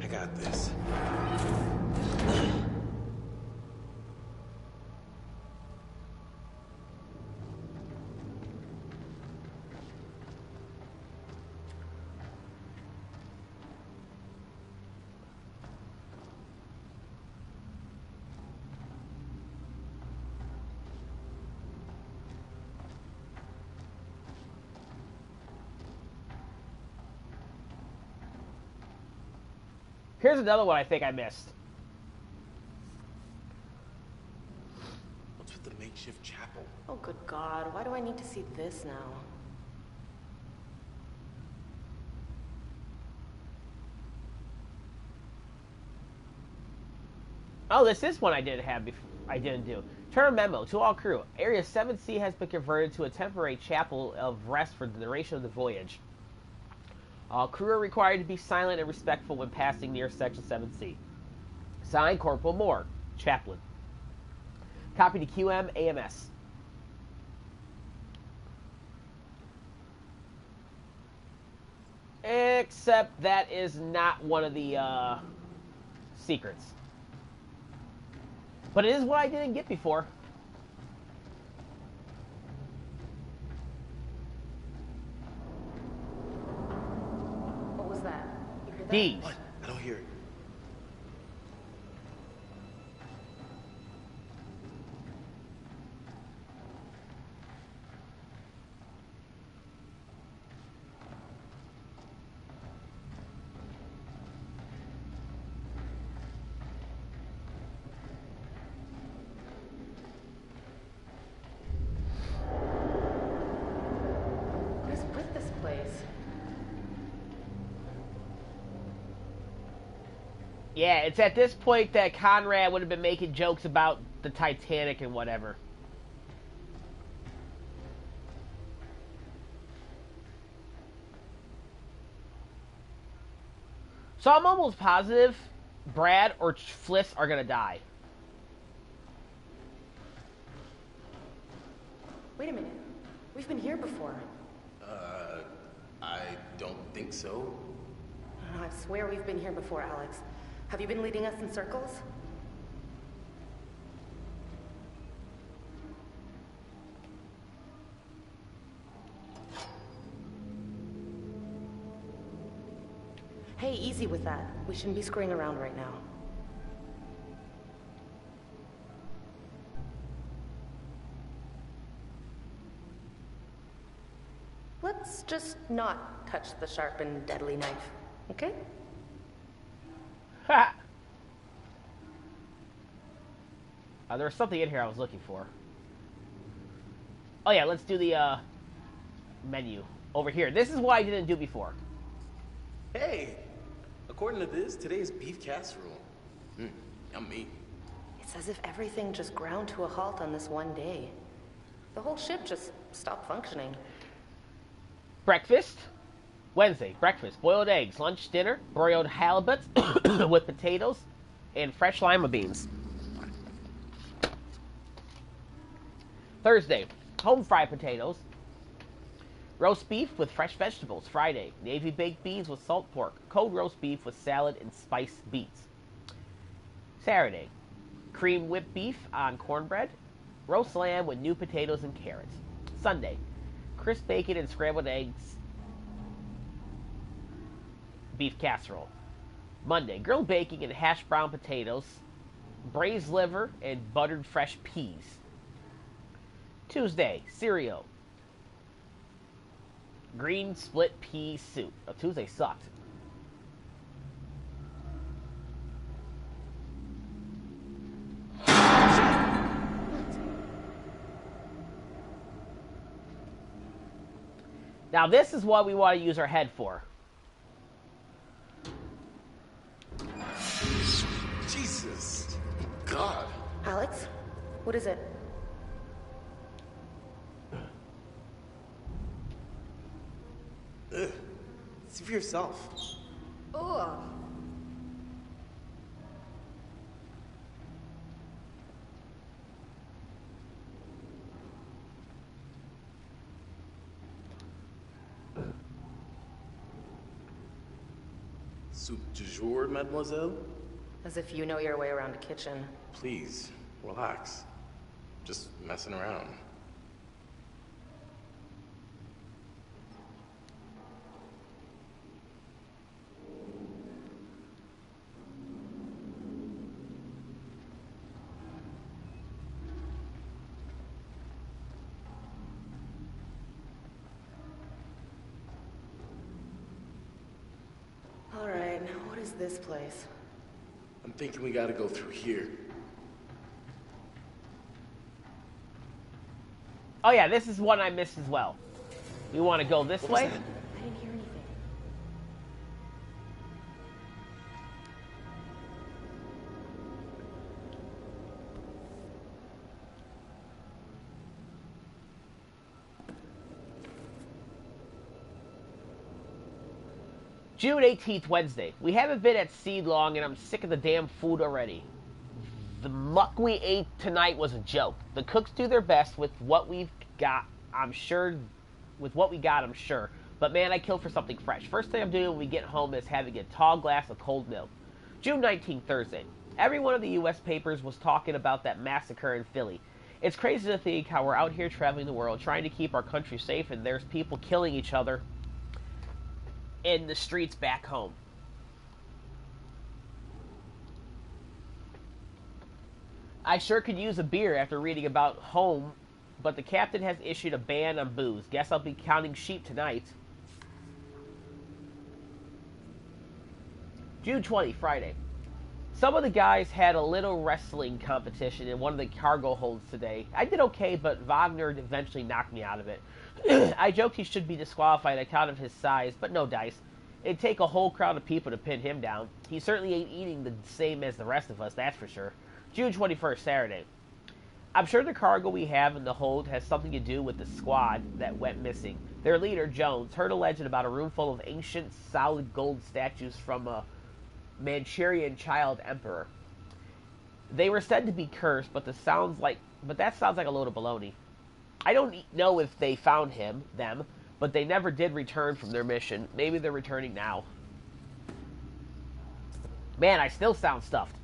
I: I got this.
A: Here's another one I think I missed.
I: What's with the makeshift chapel?
J: Oh, good God. Why do I need to see this now?
A: Oh, this is one I didn't have before. I didn't do. Turn memo to all crew. Area 7C has been converted to a temporary chapel of rest for the duration of the voyage. All crew are required to be silent and respectful when passing near Section 7C. Signed, Corporal Moore, Chaplain. Copy to QM AMS. Except that is not one of the secrets. But it is what I didn't get before.
J: What was that? You heard that?
A: D's.
I: What? I don't hear it.
J: What is with this place?
A: Yeah, it's at this point that Conrad would have been making jokes about the Titanic and whatever. So I'm almost positive Brad or Fliss are going to die.
J: Wait a minute. We've been here before.
I: I don't think so.
J: I swear we've been here before, Alex. Have you been leading us in circles? Hey, easy with that. We shouldn't be screwing around right now. Let's just not touch the sharp and deadly knife, okay?
A: Ha! There was something in here I was looking for. Oh yeah, let's do the menu over here. This is what I didn't do before.
I: Hey, according to this, today is beef casserole. Yummy.
J: It's as if everything just ground to a halt on this one day. The whole ship just stopped functioning.
A: Breakfast. Wednesday, breakfast, boiled eggs. Lunch, dinner, broiled halibut with potatoes and fresh lima beans. Thursday, home fried potatoes. Roast beef with fresh vegetables. Friday, navy baked beans with salt pork. Cold roast beef with salad and spiced beets. Saturday, cream whipped beef on cornbread. Roast lamb with new potatoes and carrots. Sunday, crisp bacon and scrambled eggs. Beef casserole. Monday, grilled bacon and hashed brown potatoes. Braised liver and buttered fresh peas. Tuesday, cereal. Green split pea soup. Oh, Tuesday sucked. Now this is what we want to use our head for.
H: God.
J: Alex? What is it?
I: Ugh. See for yourself.
J: Ugh.
I: Soup du jour, mademoiselle?
J: As if you know your way around a kitchen.
I: Please, relax. Just messing around.
J: Alright, what is this place?
I: I'm thinking we gotta go through here.
A: Oh yeah, this is one I missed as well. We want to go this way?
J: I didn't hear anything.
A: June 18th, Wednesday. We haven't been at sea long, and I'm sick of the damn food already. The muck we ate tonight was a joke. The cooks do their best with what we've got, I'm sure. But man, I killed for something fresh. First thing I'm doing when we get home is having a tall glass of cold milk. June 19th, Thursday. Every one of the U.S. papers was talking about that massacre in Philly. It's crazy to think how we're out here traveling the world trying to keep our country safe, and there's people killing each other in the streets back home. I sure could use a beer after reading about home, but the captain has issued a ban on booze. Guess I'll be counting sheep tonight. June 20, Friday. Some of the guys had a little wrestling competition in one of the cargo holds today. I did okay, but Wagner eventually knocked me out of it. I joked he should be disqualified on account of his size, but no dice. It'd take a whole crowd of people to pin him down. He certainly ain't eating the same as the rest of us, that's for sure. June 21st, Saturday. I'm sure the cargo we have in the hold has something to do with the squad that went missing. Their leader, Jones, heard a legend about a room full of ancient, solid gold statues from a Manchurian child emperor. They were said to be cursed, but that sounds like a load of baloney. I don't know if they found them, but they never did return from their mission. Maybe they're returning now. Man, I still sound stuffed.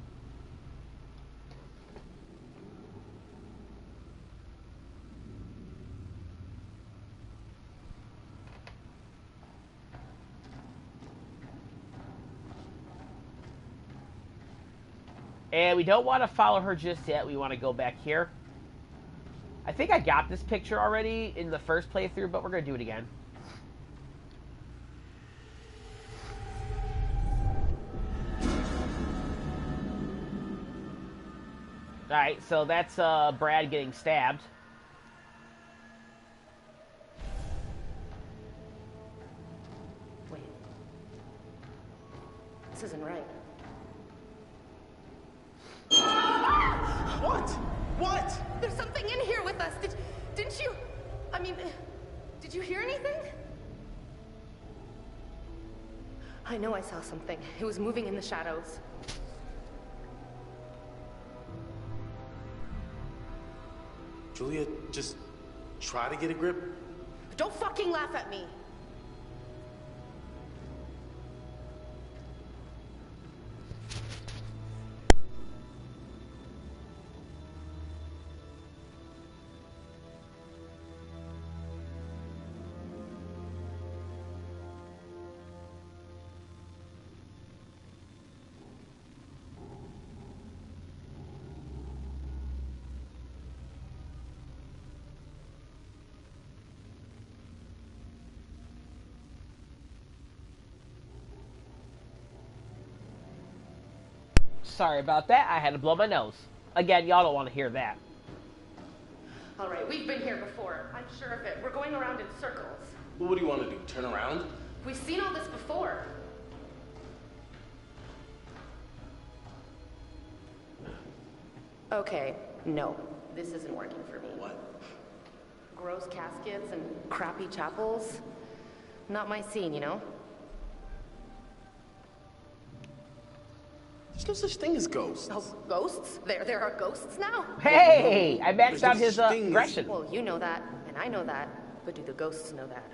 A: And we don't want to follow her just yet. We want to go back here. I think I got this picture already in the first playthrough, but we're going to do it again. Alright, so that's Brad getting stabbed.
J: Wait. This isn't right.
L: What? What?
J: There's something in here with us. Didn't you? I mean, did you hear anything? I know I saw something. It was moving in the shadows.
I: Julia, just try to get a grip.
J: Don't fucking laugh at me.
A: Sorry about that. I had to blow my nose. Again, y'all don't want to hear that.
J: All right, we've been here before. I'm sure of it. We're going around in circles.
I: Well, what do you want to do? Turn around?
J: We've seen all this before. Okay, no. This isn't working for me.
I: What?
J: Gross caskets and crappy chapels. Not my scene, you know?
I: There's no such thing as ghosts.
J: Oh, ghosts? There are ghosts now?
A: Hey! I maxed out his aggression.
J: Well, you know that, and I know that, but do the ghosts know that?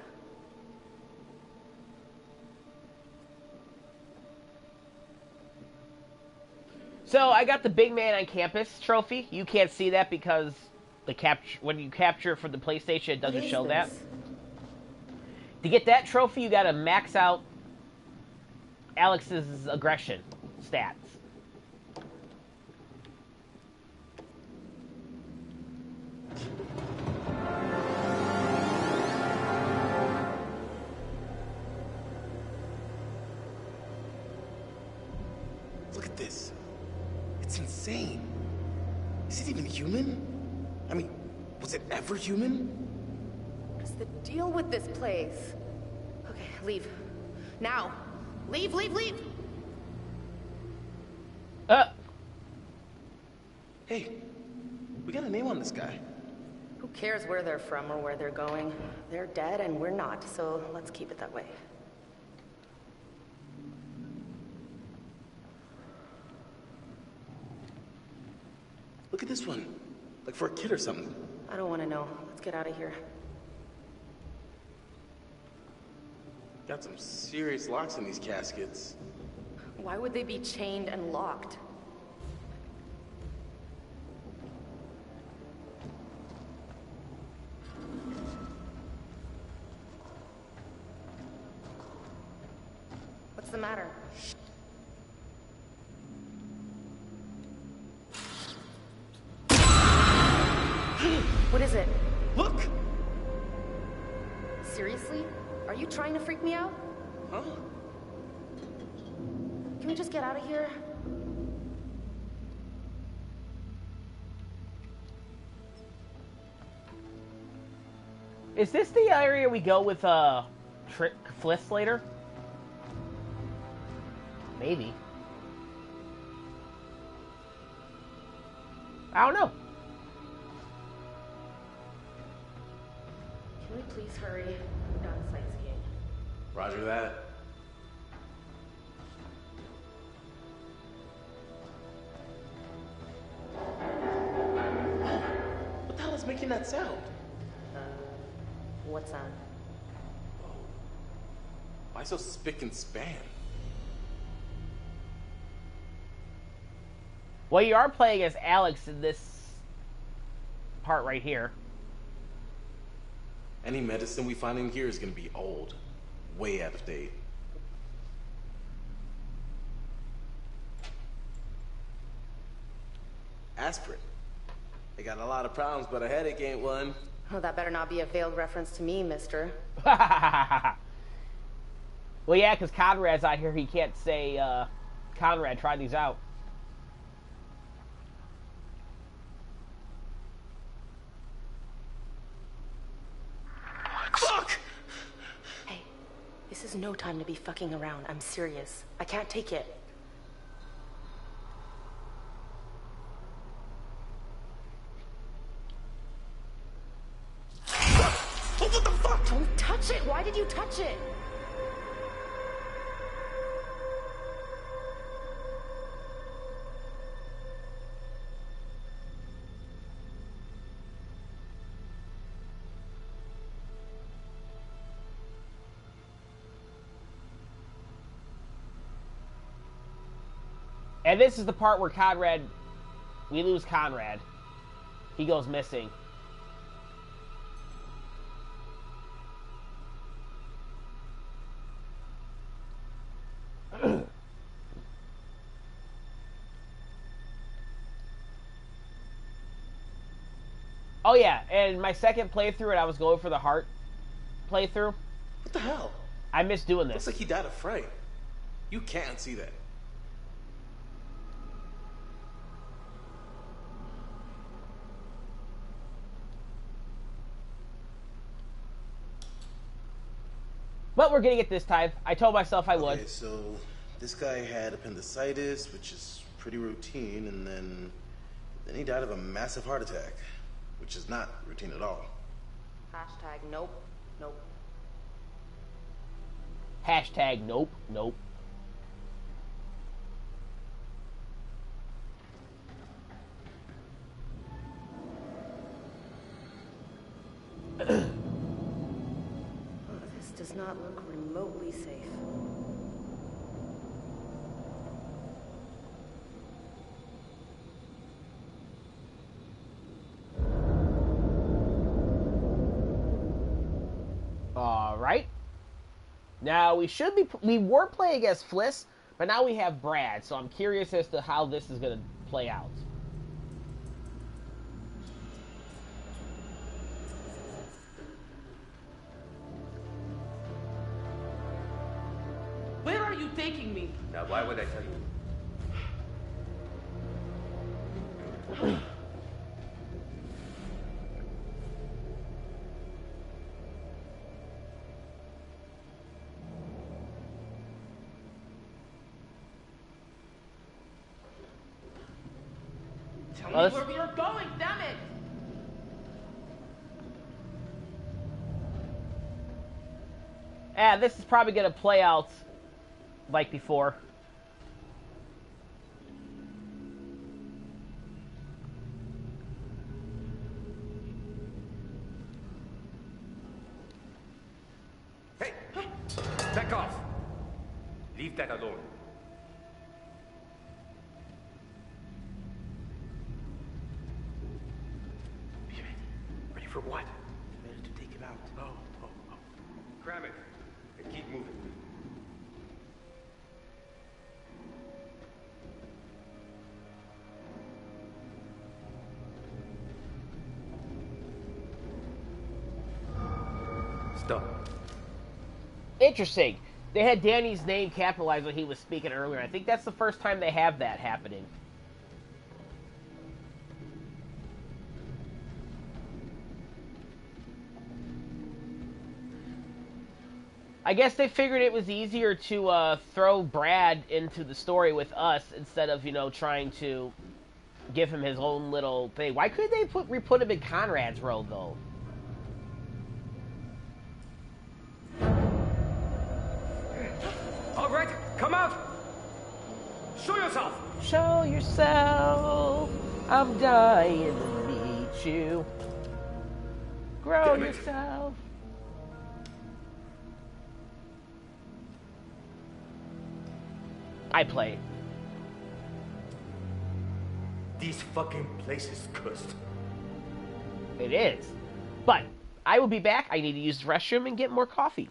A: So I got the big man on campus trophy. You can't see that because the when you capture it from the PlayStation, it doesn't show that. To get that trophy, you got to max out Alex's aggression stats.
I: Look at this. It's insane. Is it even human? I mean, was it ever human?
J: What is the deal with this place? Okay, leave. Now. Leave, leave, leave!
I: Hey, we got a name on this guy.
J: Who cares where they're from or where they're going? They're dead and we're not, so let's keep it that way.
I: Look at this one. Like for a kid or something.
J: I don't want to know. Let's get out of here.
I: Got some serious locks in these caskets.
J: Why would they be chained and locked? What's the matter? What is it?
I: Look!
J: Seriously? Are you trying to freak me out?
I: Huh?
J: Can we just get out of here?
A: Is this the area we go with Trick Fliss later? Maybe. I don't know.
J: Can we please hurry? I'm done sightseeing.
I: Roger that. What the hell is making that sound?
J: What's on?
I: Why so spick and span?
A: Well, you are playing as Alex in this part right here.
I: Any medicine we find in here is gonna be old. Way out of date. Aspirin. I got a lot of problems, but a headache ain't one.
J: Oh, that better not be a veiled reference to me, mister.
A: Well, yeah, because Conrad's out here. He can't say, Conrad, try these out.
I: Fuck!
J: Hey, this is no time to be fucking around. I'm serious. I can't take it.
I: What the fuck?
J: Don't touch it! Why did you touch it?
A: And this is the part where Conrad, we lose Conrad. He goes missing. Oh yeah, and my second playthrough, and I was going for the heart playthrough.
I: What the hell?
A: I miss doing this.
I: Looks like he died of fright. You can't see that.
A: But we're getting it this time. I told myself I would.
I: Okay, so this guy had appendicitis, which is pretty routine, and then
T: Then he died of a massive heart attack, which is not routine at all.
J: Hashtag nope, nope.
A: Hashtag nope, nope.
J: This does not look remotely safe.
A: Alright. Now, we were playing as Fliss, but now we have Brad, so I'm curious as to how this is going to play out.
R: Where are you taking me?
M: Now, why would I tell you?
R: Tell me where we are going, damn it!
A: This is probably going to play out like before.
M: Hey! Back off! Leave that alone. Ready for what?
I: Ready to take him out. Oh.
M: Cram it and keep moving. Stop.
A: Interesting. They had Danny's name capitalized when he was speaking earlier. I think that's the first time they have that happening. I guess they figured it was easier to throw Brad into the story with us instead of, trying to give him his own little thing. Why couldn't they re-put him in Conrad's role, though?
M: All right, come out. Show yourself.
A: Show yourself. I'm dying to meet you. Grow yourself. I play.
M: This fucking place is cursed.
A: It is. But I will be back. I need to use the restroom and get more coffee.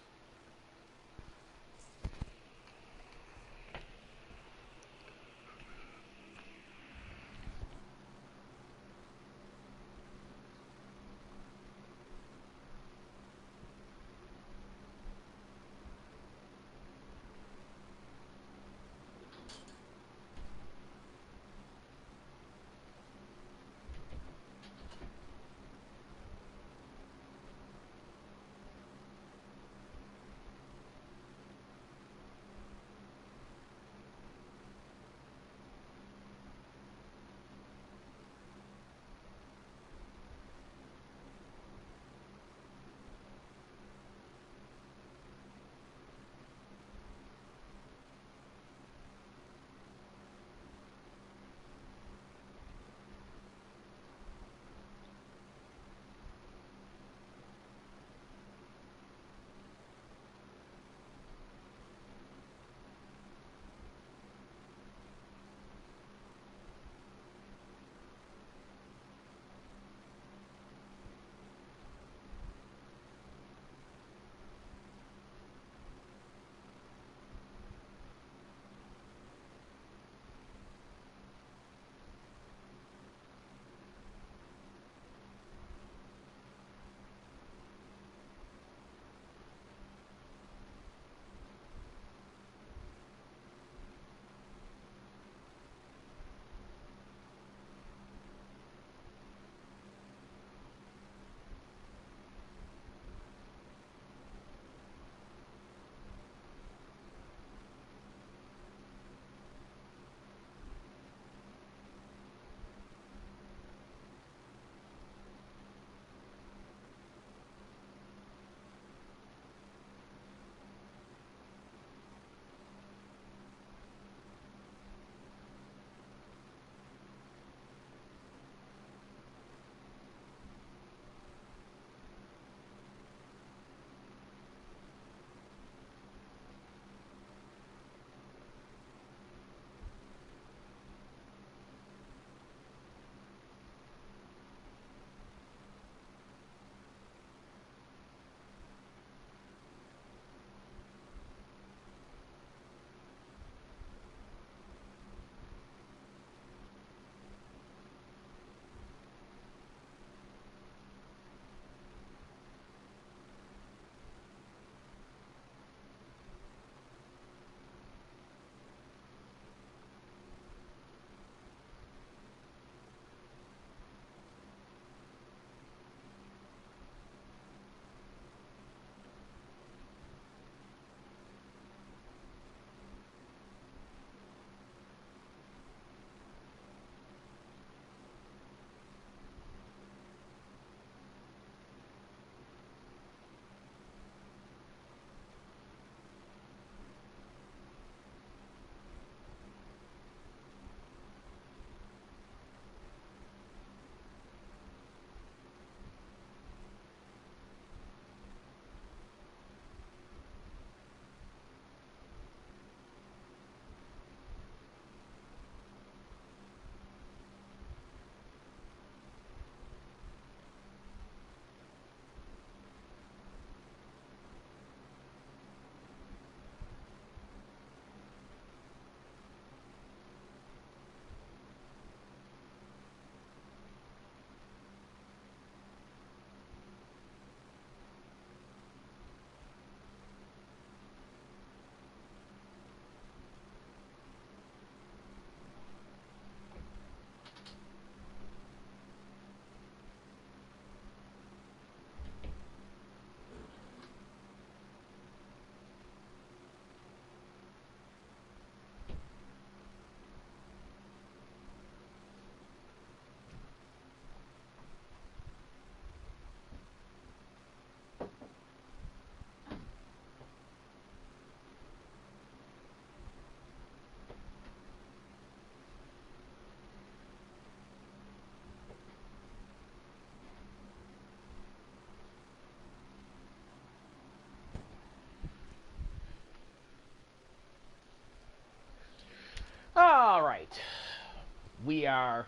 A: we are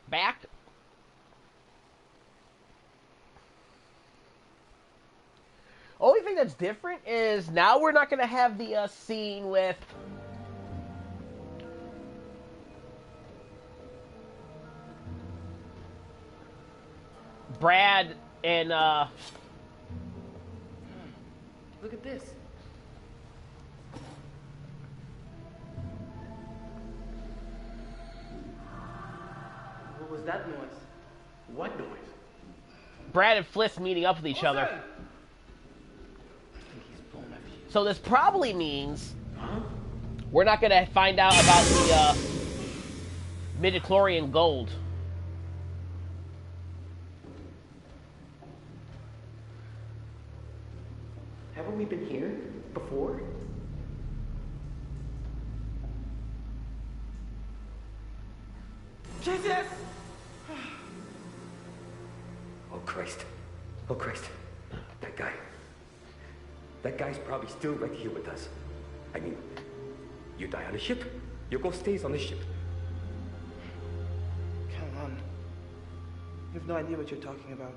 A: back. Only thing that's different is now we're not going to have the scene with Brad and
L: Look at this. What was that noise?
H: What noise?
A: Brad and Fliss meeting up with each other. So this probably means we're not going to find out about the midichlorian gold.
H: Haven't we been here before?
L: Jesus!
M: Oh, Christ. Oh, Christ. That guy. That guy's probably still right here with us. I mean, you die on a ship, your ghost stays on the ship.
L: Come on. You have no idea what you're talking about.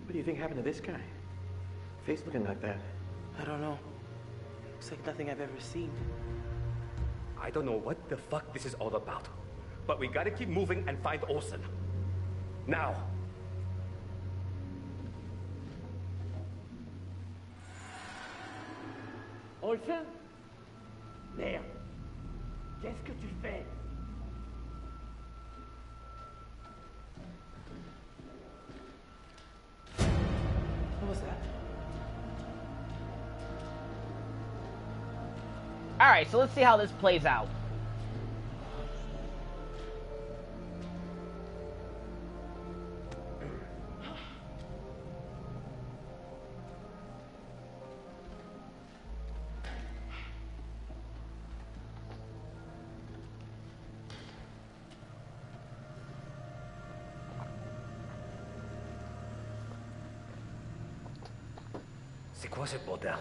H: What do you think happened to this guy? Face looking like that.
L: I don't know. Looks like nothing I've ever seen.
M: I don't know what the fuck this is all about, but we gotta keep moving and find Olsen. Now.
U: Olsen? Merde. Qu'est-ce que tu fais?
L: What was that?
A: Alright, so let's see how this plays out.
M: C'est quoi ce bordel?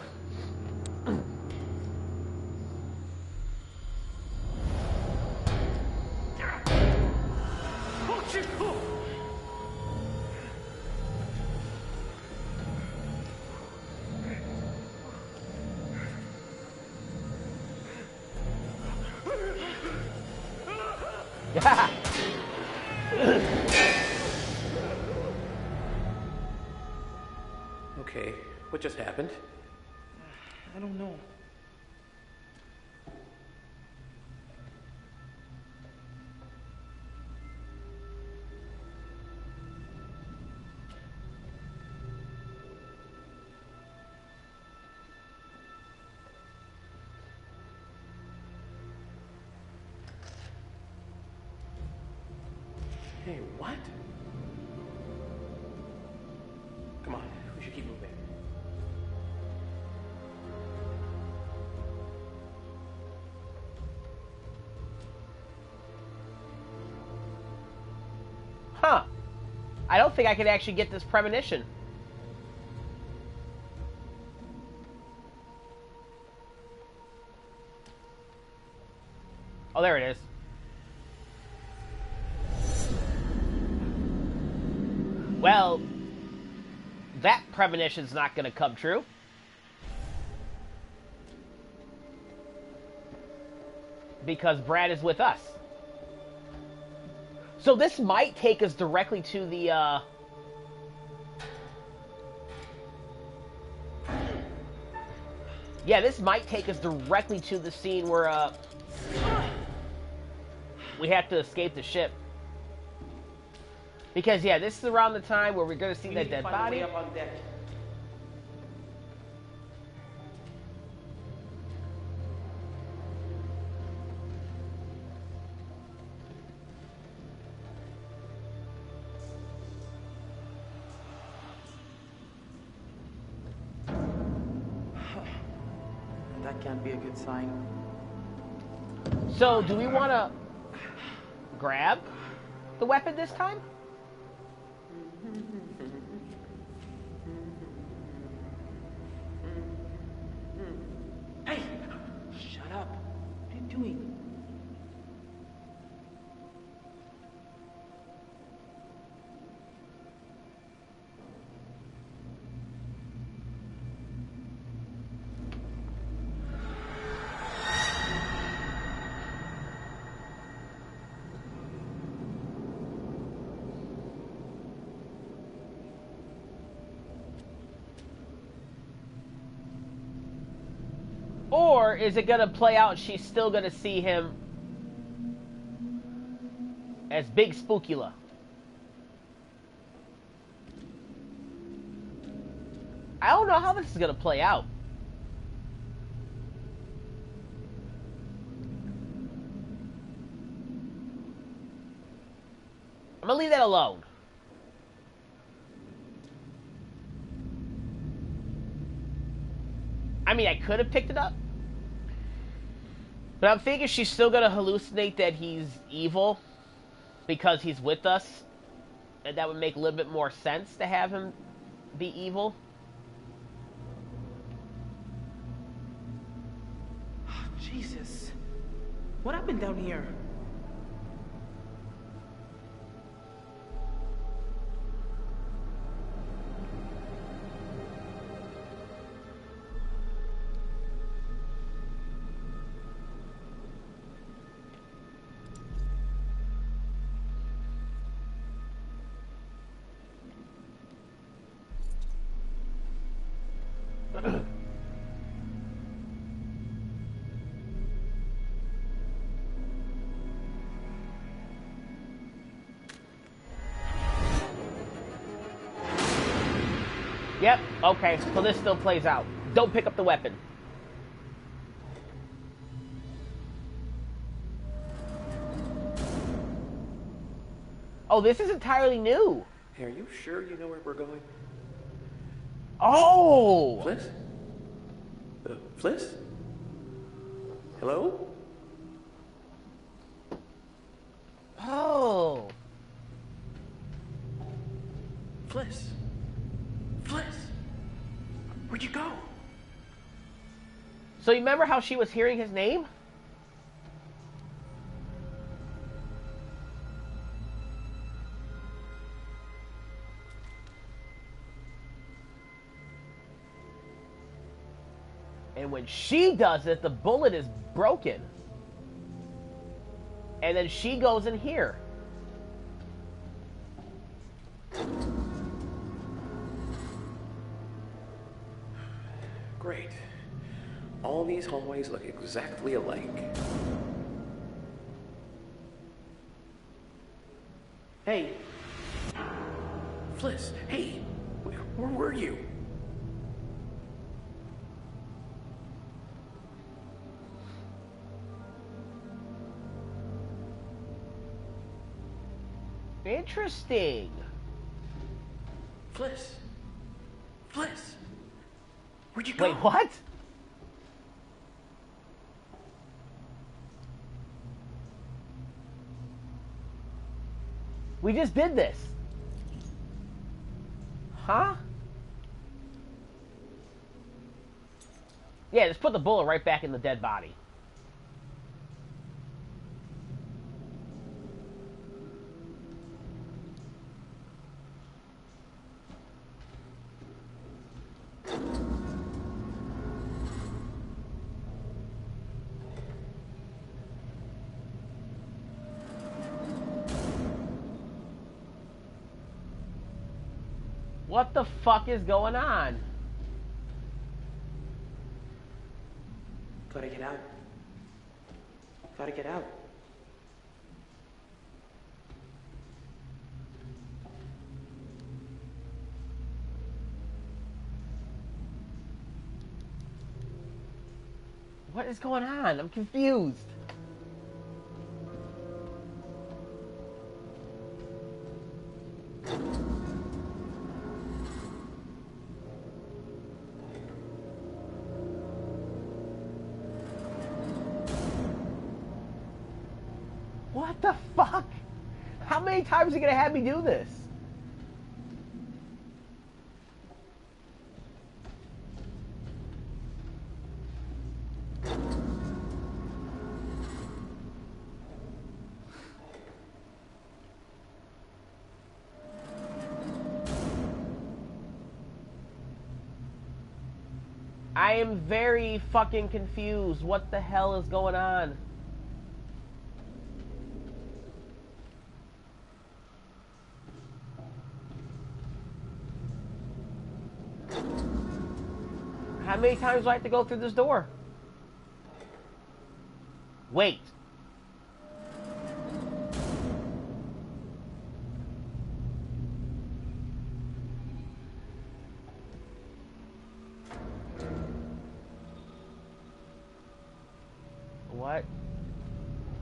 A: Yeah.
H: Okay, what just happened?
L: I don't know.
H: Hey, what? Come on, we should keep moving.
A: Huh. I don't think I could actually get this premonition. Oh, there it is. Well, that premonition's not going to come true. Because Brad is with us. So this might take us directly to the, yeah, this might take us directly to the scene where, we have to escape the ship. Because, yeah, this is around the time where we're going to see that dead body.
L: Up on deck. That can't be a good sign.
A: So, do we want to grab the weapon this time?
L: Hey! Shut up. What are you doing?
A: Or is it going to play out and she's still going to see him as Big Spookula? I don't know how this is going to play out. I'm going to leave that alone. I mean, I could have picked it up. But I'm thinking she's still going to hallucinate that he's evil because he's with us. And that would make a little bit more sense to have him be evil.
L: Jesus. What happened down here?
A: Yep, okay, so this still plays out. Don't pick up the weapon. Oh, this is entirely new.
H: Hey, are you sure you know where we're going?
A: Oh!
H: Fliss? Fliss? Hello?
A: Oh.
H: Fliss? Fliss? Where'd you go?
A: So you remember how she was hearing his name? And when she does it, the bullet is broken. And then she goes in here.
H: Great. All these hallways look exactly alike. Hey. Fliss, hey. Where were you?
A: Interesting.
H: Fliss. Fliss. Where'd you go?
A: Wait, what? We just did this. Huh? Yeah, just put the bullet right back in the dead body. What the fuck is going on?
H: Gotta get out. Gotta get out.
A: What is going on? I'm confused. What the fuck? How many times are you gonna have me do this? I am very fucking confused. What the hell is going on? How many times do I have to go through this door? Wait. What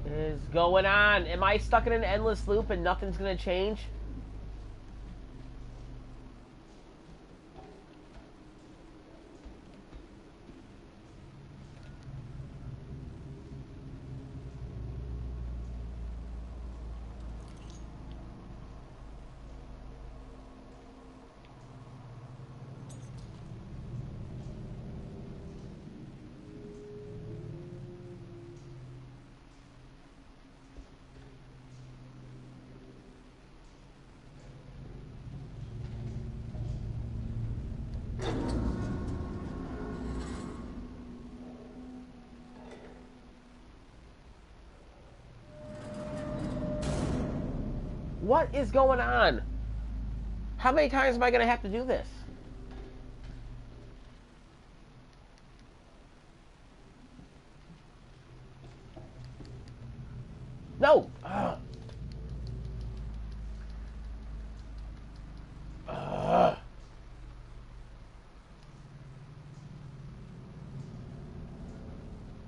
A: is going on? Am I stuck in an endless loop and nothing's gonna change? What is going on? How many times am I going to have to do this? No!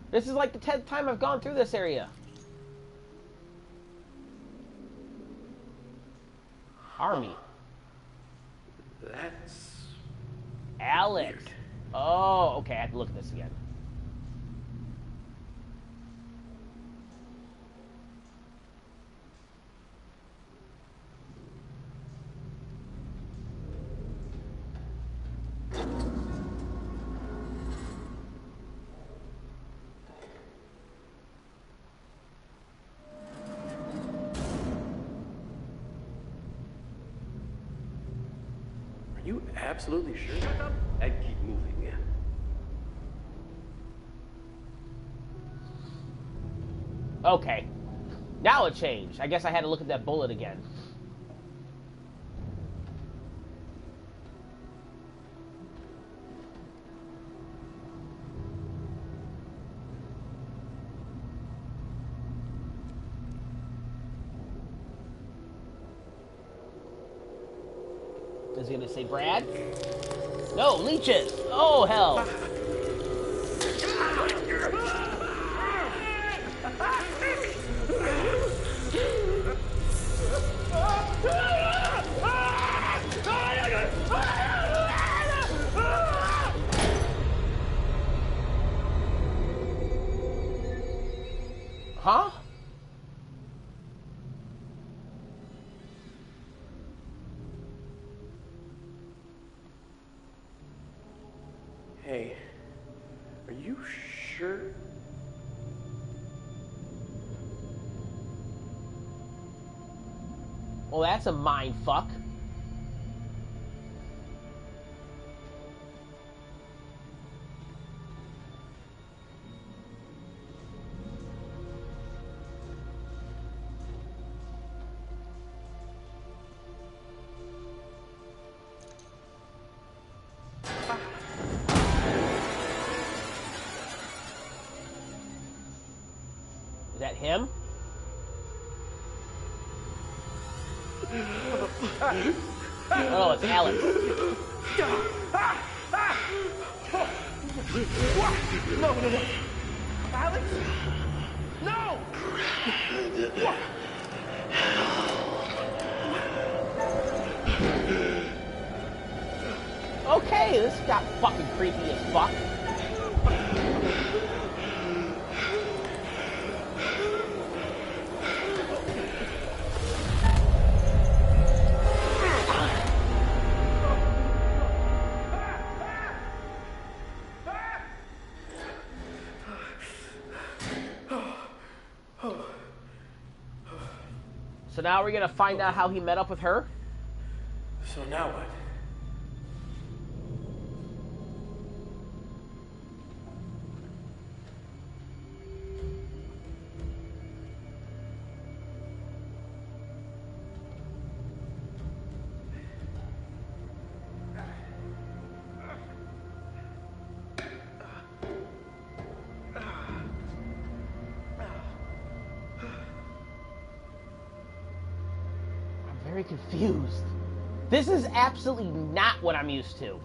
A: This is like the 10th time I've gone through this area. Army.
H: That's...
A: Alex.
H: weird.
A: Oh, okay, I have to look at this again.
H: Are you absolutely sure? Shut up and keep moving.
A: Okay. Now it changed. I guess I had to look at that bullet again. Is he gonna say Brad? No, leeches! Oh, hell! Huh?
H: Hey, are you sure?
A: Well, that's a mind fuck. Is that him? Oh, it's Alex.
I: No, no, no. Alex? No!
A: Okay, this got fucking creepy as fuck. So now we're gonna find out how he met up with her?
H: So now what?
A: very confused. This is absolutely not what I'm used to.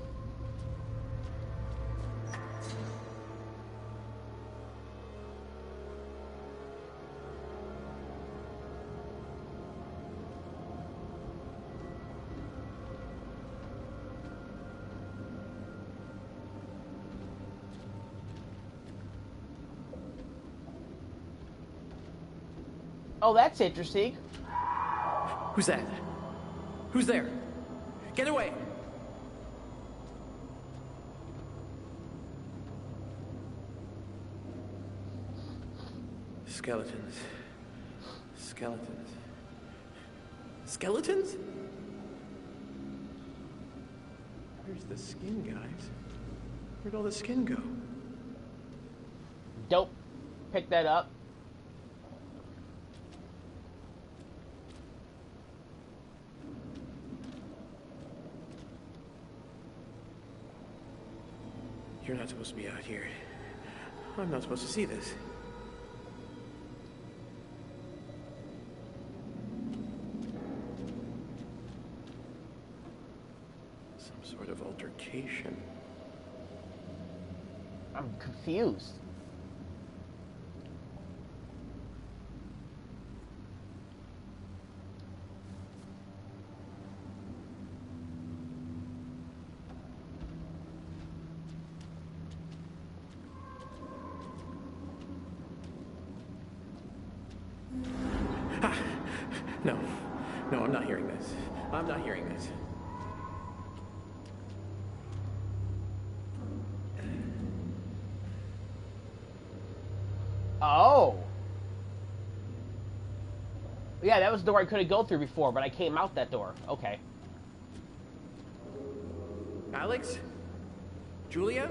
A: Oh, that's interesting.
H: Who's that? Who's there? Get away! Skeletons. Skeletons. Skeletons? Where's the skin, guys? Where'd all the skin go?
A: Dope. Pick that up.
H: You're not supposed to be out here. I'm not supposed to see this. Some sort of altercation.
A: I'm confused.
H: No. No, I'm not hearing this. I'm not hearing this.
A: Oh. Yeah, that was the door I couldn't go through before, but I came out that door. Okay.
H: Alex? Julia?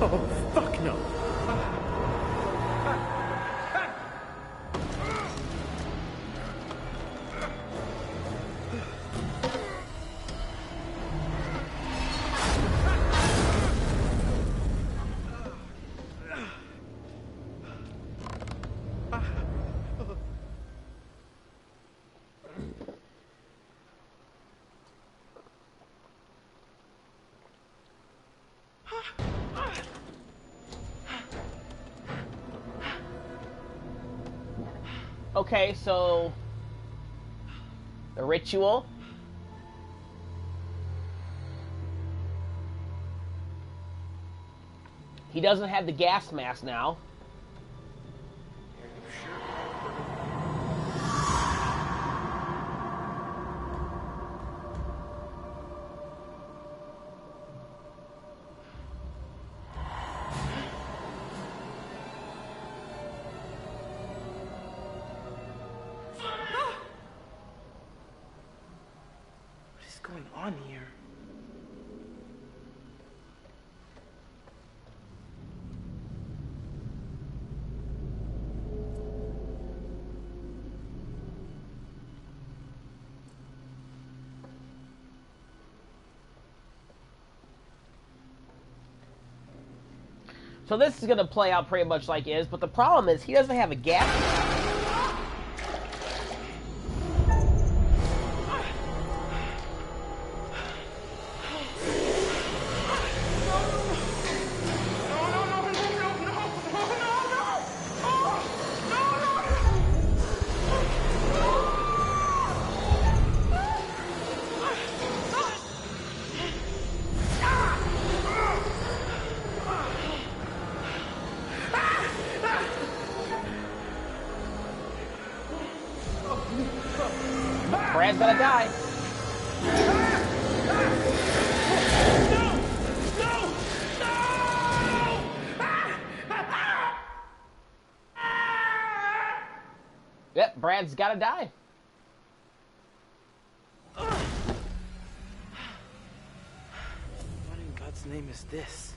H: Oh, fuck no.
A: Okay, so the ritual. He doesn't have the gas mask now.
L: Going on here?
A: So this is going to play out pretty much like is, but the problem is he doesn't have a gas mask. Brad's gonna die. Yep, Brad's gotta die.
L: What in God's name is this?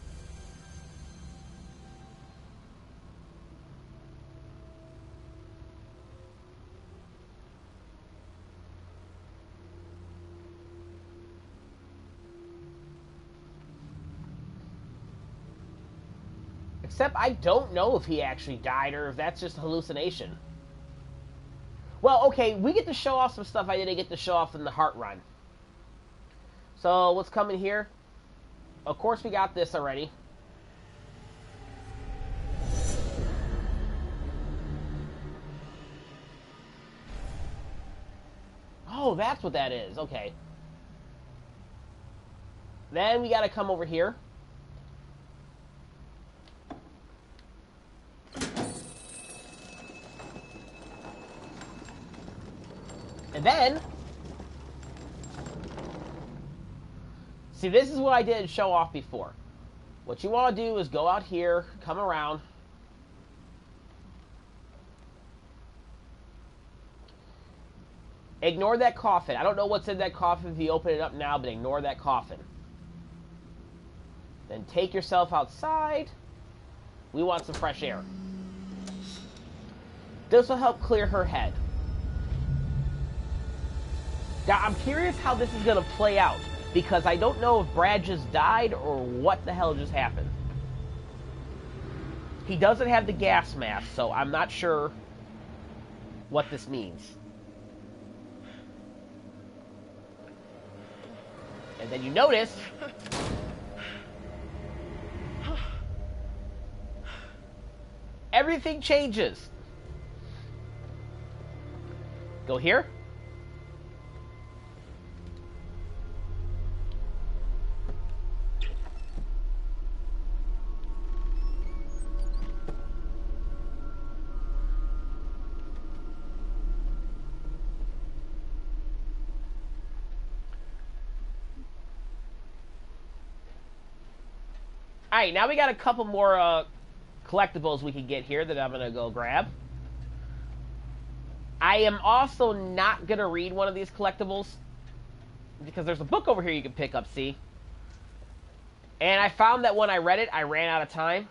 A: Except I don't know if he actually died or if that's just a hallucination. Well, okay, we get to show off some stuff I didn't get to show off in the Heart Run. So, what's coming here? Of course, we got this already. Oh, that's what that is. Okay. Then we got to come over here. And then, see, this is what I didn't show off before. What you want to do is go out here, come around. Ignore that coffin. I don't know what's in that coffin if you open it up now, but ignore that coffin. Then take yourself outside. We want some fresh air. This will help clear her head. Now, I'm curious how this is going to play out, because I don't know if Brad just died or what the hell just happened. He doesn't have the gas mask, so I'm not sure what this means. And then you notice everything changes. Go here. Alright, now we got a couple more collectibles we can get here that I'm going to go grab. I am also not going to read one of these collectibles, because there's a book over here you can pick up, see? And I found that when I read it, I ran out of time.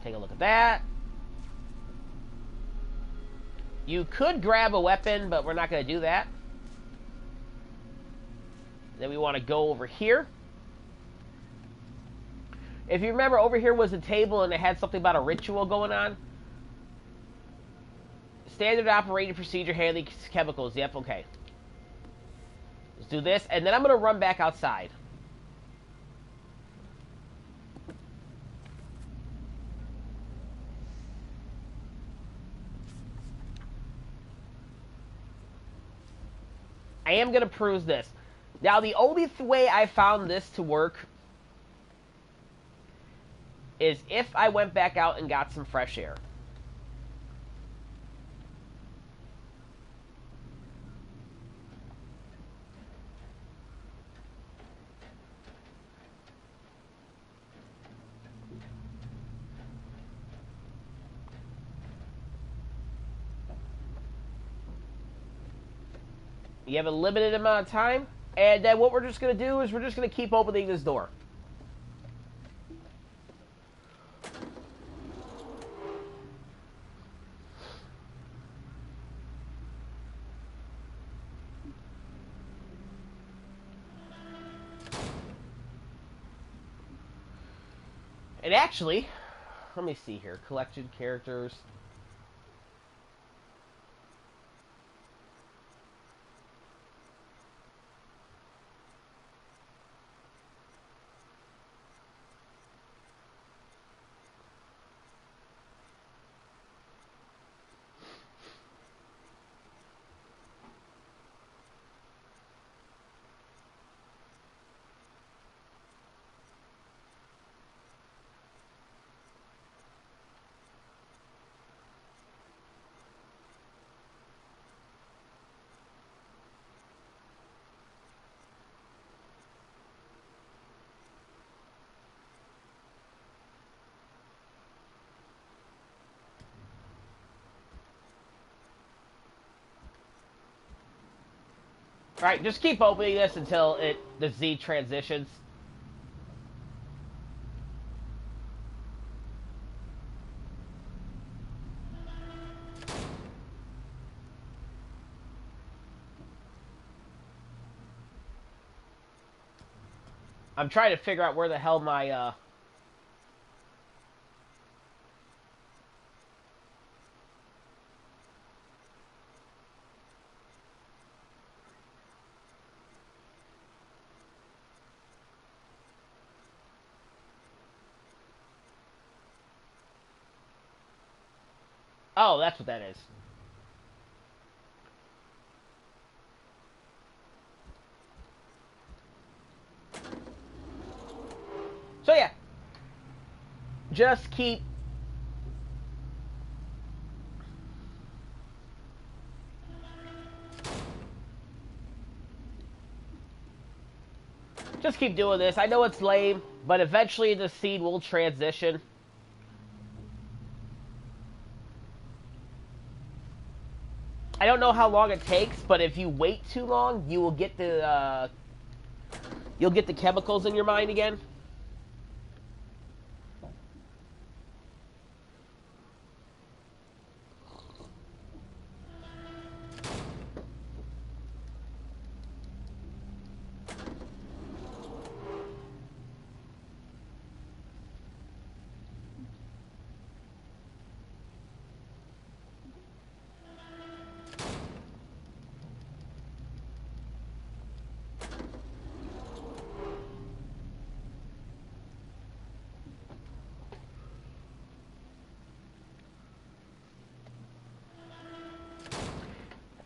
A: Take a look at that. You could grab a weapon, but we're not going to do that. Then we want to go over here. If you remember, over here was a table and it had something about a ritual going on. Standard operating procedure, handling chemicals. Yep, okay. Let's do this, and then I'm going to run back outside. I am going to peruse this. Now, the only way I found this to work is if I went back out and got some fresh air. You have a limited amount of time, and then what we're just going to do is we're just going to keep opening this door. And actually, let me see here. Collected characters. Alright, just keep opening this until the Z transitions. I'm trying to figure out where the hell my, Oh, that's what that is. So yeah, just keep doing this. I know it's lame, but eventually the scene will transition. I don't know how long it takes, but if you wait too long, you will get the you'll get the chemicals in your mind again.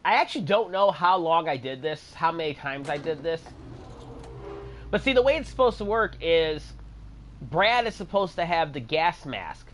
A: I actually don't know how long I did this, how many times I did this. But see, the way it's supposed to work is Brad is supposed to have the gas mask.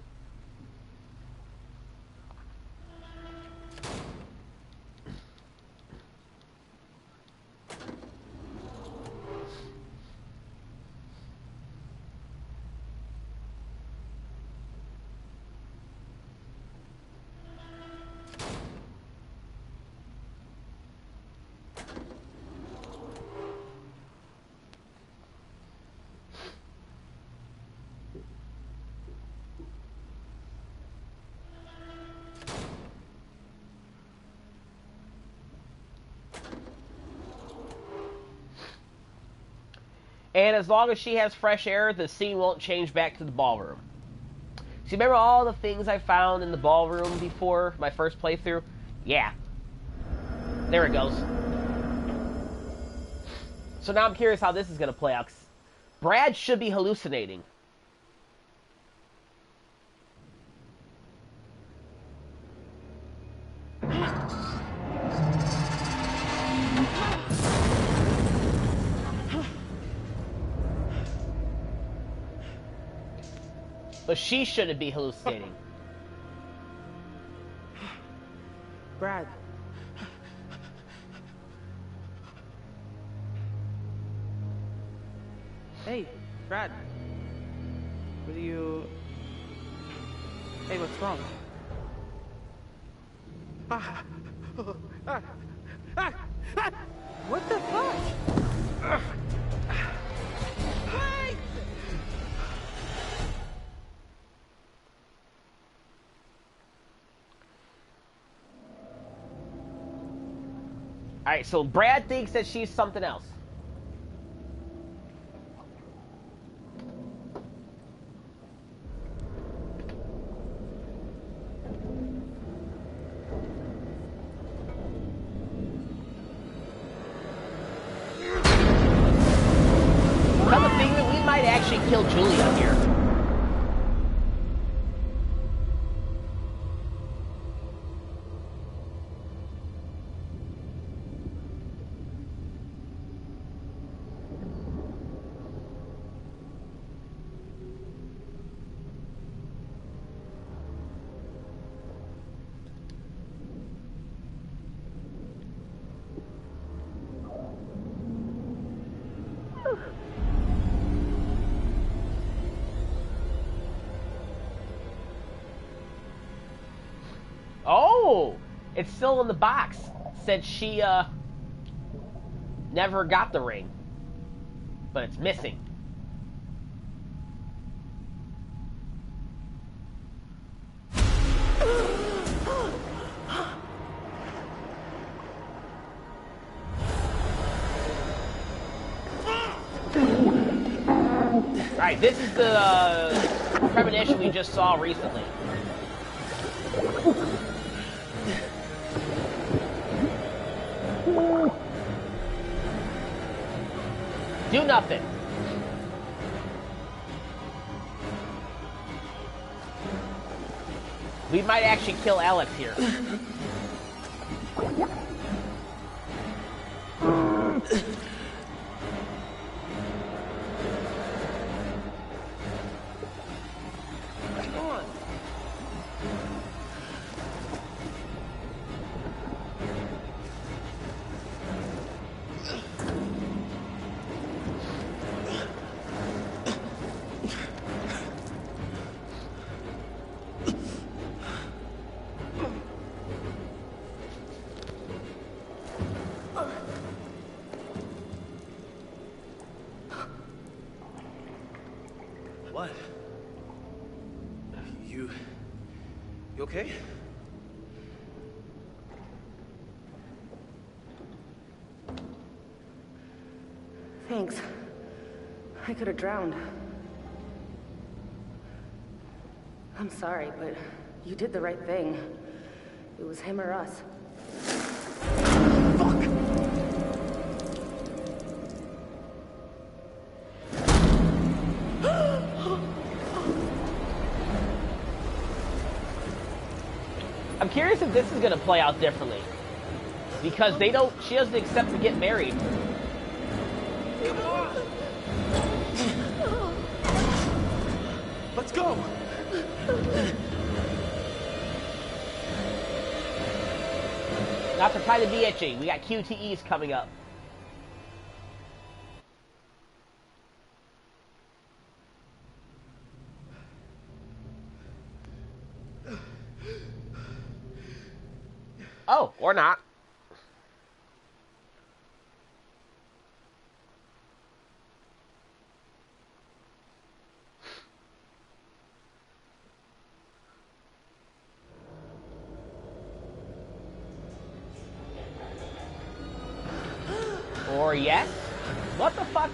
A: And as long as she has fresh air, the scene won't change back to the ballroom. So you remember all the things I found in the ballroom before my first playthrough? Yeah. There it goes. So now I'm curious how this is going to play out. Brad should be hallucinating. But she shouldn't be hallucinating.
L: Brad. Hey, Brad. What do you... Hey, what's wrong? What the fuck? Wait!
A: Alright, so Brad thinks that she's something else. Come to think of it, we might actually kill Julia here. Oh, it's still in the box since she never got the ring, but it's missing. Alright, this is the premonition we just saw recently. Do nothing. We might actually kill Alex here.
I: What? You okay?
J: Thanks. I could have drowned. I'm sorry, but you did the right thing. It was him or us.
A: I'm curious if this is gonna play out differently. Because she doesn't accept to get married.
I: Come on! Let's go!
A: Not to try to be itchy. We got QTEs coming up. Oh, or not. Or yes? What the fuck?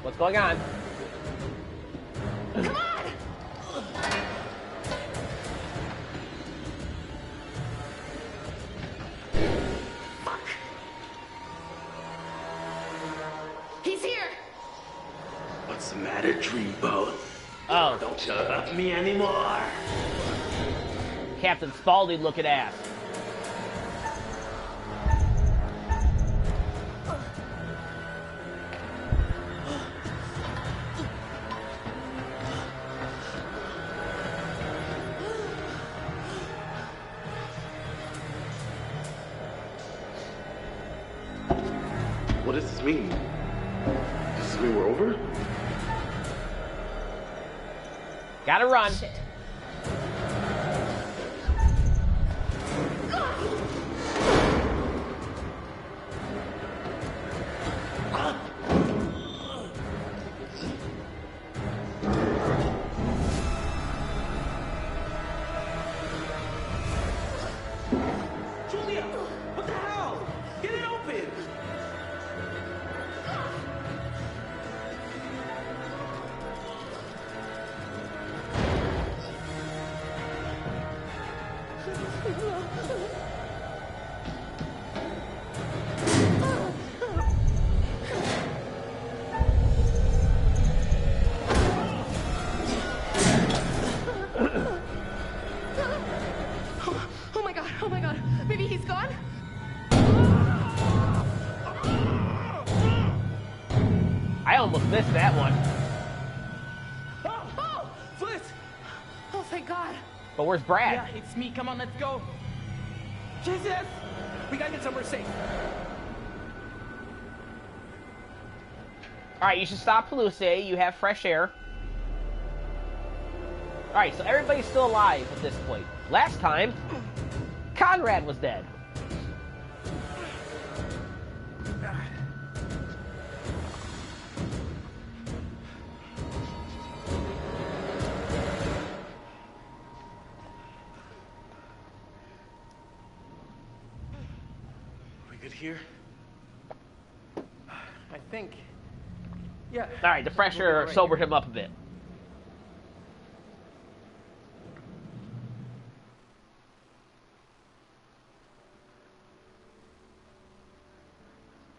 A: What's going on?
J: Come on! He's here!
U: What's the matter, Dreamboat?
A: Oh.
U: Don't you love me anymore?
A: Captain Spaulding looking ass.
U: What does this mean? Does this mean we're over?
A: Gotta run.
J: Shit.
I: Julia! What the hell? Get it open!
J: Oh my god, oh my god. Maybe he's gone?
A: I almost missed that one.
L: Oh! Fliss!
J: Oh, thank God.
A: But where's Brad?
L: Yeah, it's me. Come on, let's go. Jesus! We gotta get somewhere safe.
A: Alright, you should stop hallucinating. You have fresh air. Alright, so everybody's still alive at this point. Last time, Conrad was dead.
I: We good here?
L: I think. Yeah.
A: All right, the pressure sobered him up a bit.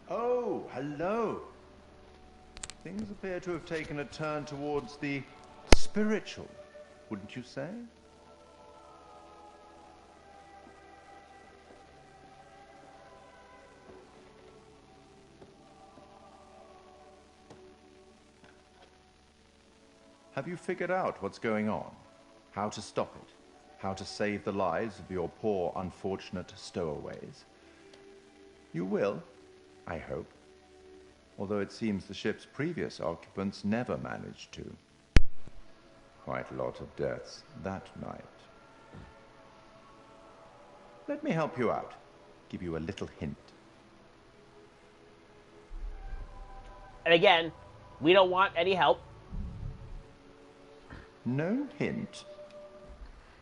G: Oh, hello. Things appear to have taken a turn towards the spiritual, wouldn't you say? Have you figured out what's going on? How to stop it? How to save the lives of your poor, unfortunate stowaways? You will, I hope. Although it seems the ship's previous occupants never managed to. Quite a lot of deaths that night. Let me help you out. Give you a little hint.
A: And again, we don't want any help.
G: No hint?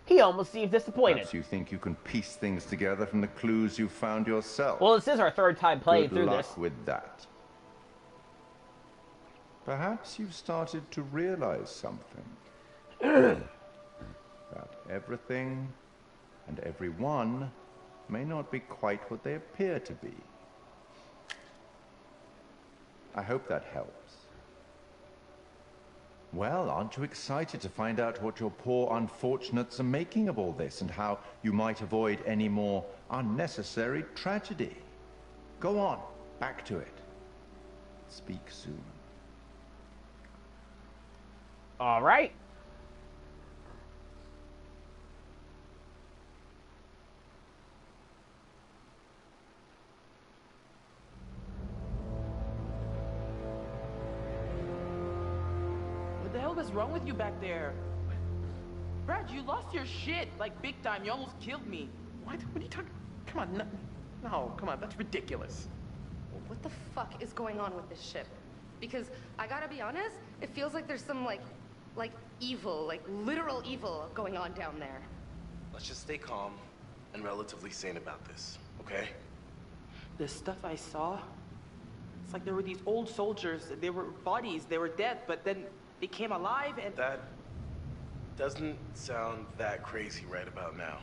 A: He almost seems disappointed.
G: Perhaps you think you can piece things together from the clues you found yourself.
A: Well, this is our third time playing through
G: Good luck
A: this.
G: with that. Perhaps you've started to realize something. That everything and everyone may not be quite what they appear to be. I hope that helps. Well, aren't you excited to find out what your poor unfortunates are making of all this and how you might avoid any more unnecessary tragedy? Go on, back to it. Speak soon.
A: All right.
L: What the hell is wrong with you back there? Brad, you lost your shit, like big time. You almost killed me.
H: What? What are you talking? Come on, no, come on, that's ridiculous.
J: What the fuck is going on with this ship? Because I gotta be honest, it feels like there's some like evil, like literal evil going on down there.
I: Let's just stay calm and relatively sane about this, okay?
L: The stuff I saw, it's like there were these old soldiers. They were bodies, they were dead, but then they came alive and...
I: That doesn't sound that crazy right about now.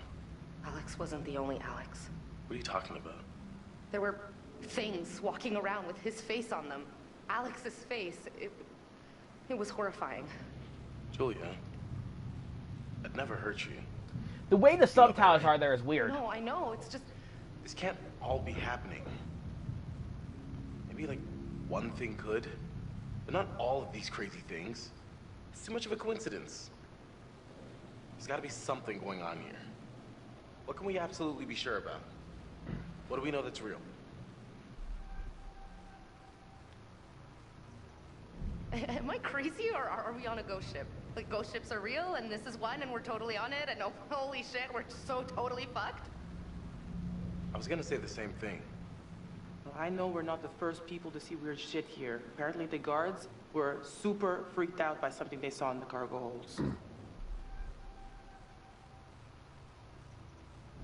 J: Alex wasn't the only Alex.
I: What are you talking about?
J: There were things walking around with his face on them. Alex's face. It was horrifying.
I: Julia, I'd never hurt you.
A: The way the subtitles are there is weird.
J: No, I know. It's just...
I: This can't all be happening. Maybe, like, one thing could, but not all of these crazy things. It's too much of a coincidence. There's gotta be something going on here. What can we absolutely be sure about? What do we know that's real?
J: Am I crazy, or are we on a ghost ship? Like, ghost ships are real, and this is one, and we're totally on it, and oh, holy shit, we're so totally fucked?
I: I was gonna say the same thing.
L: Well, I know we're not the first people to see weird shit here. Apparently the guards were super freaked out by something they saw in the cargo holds.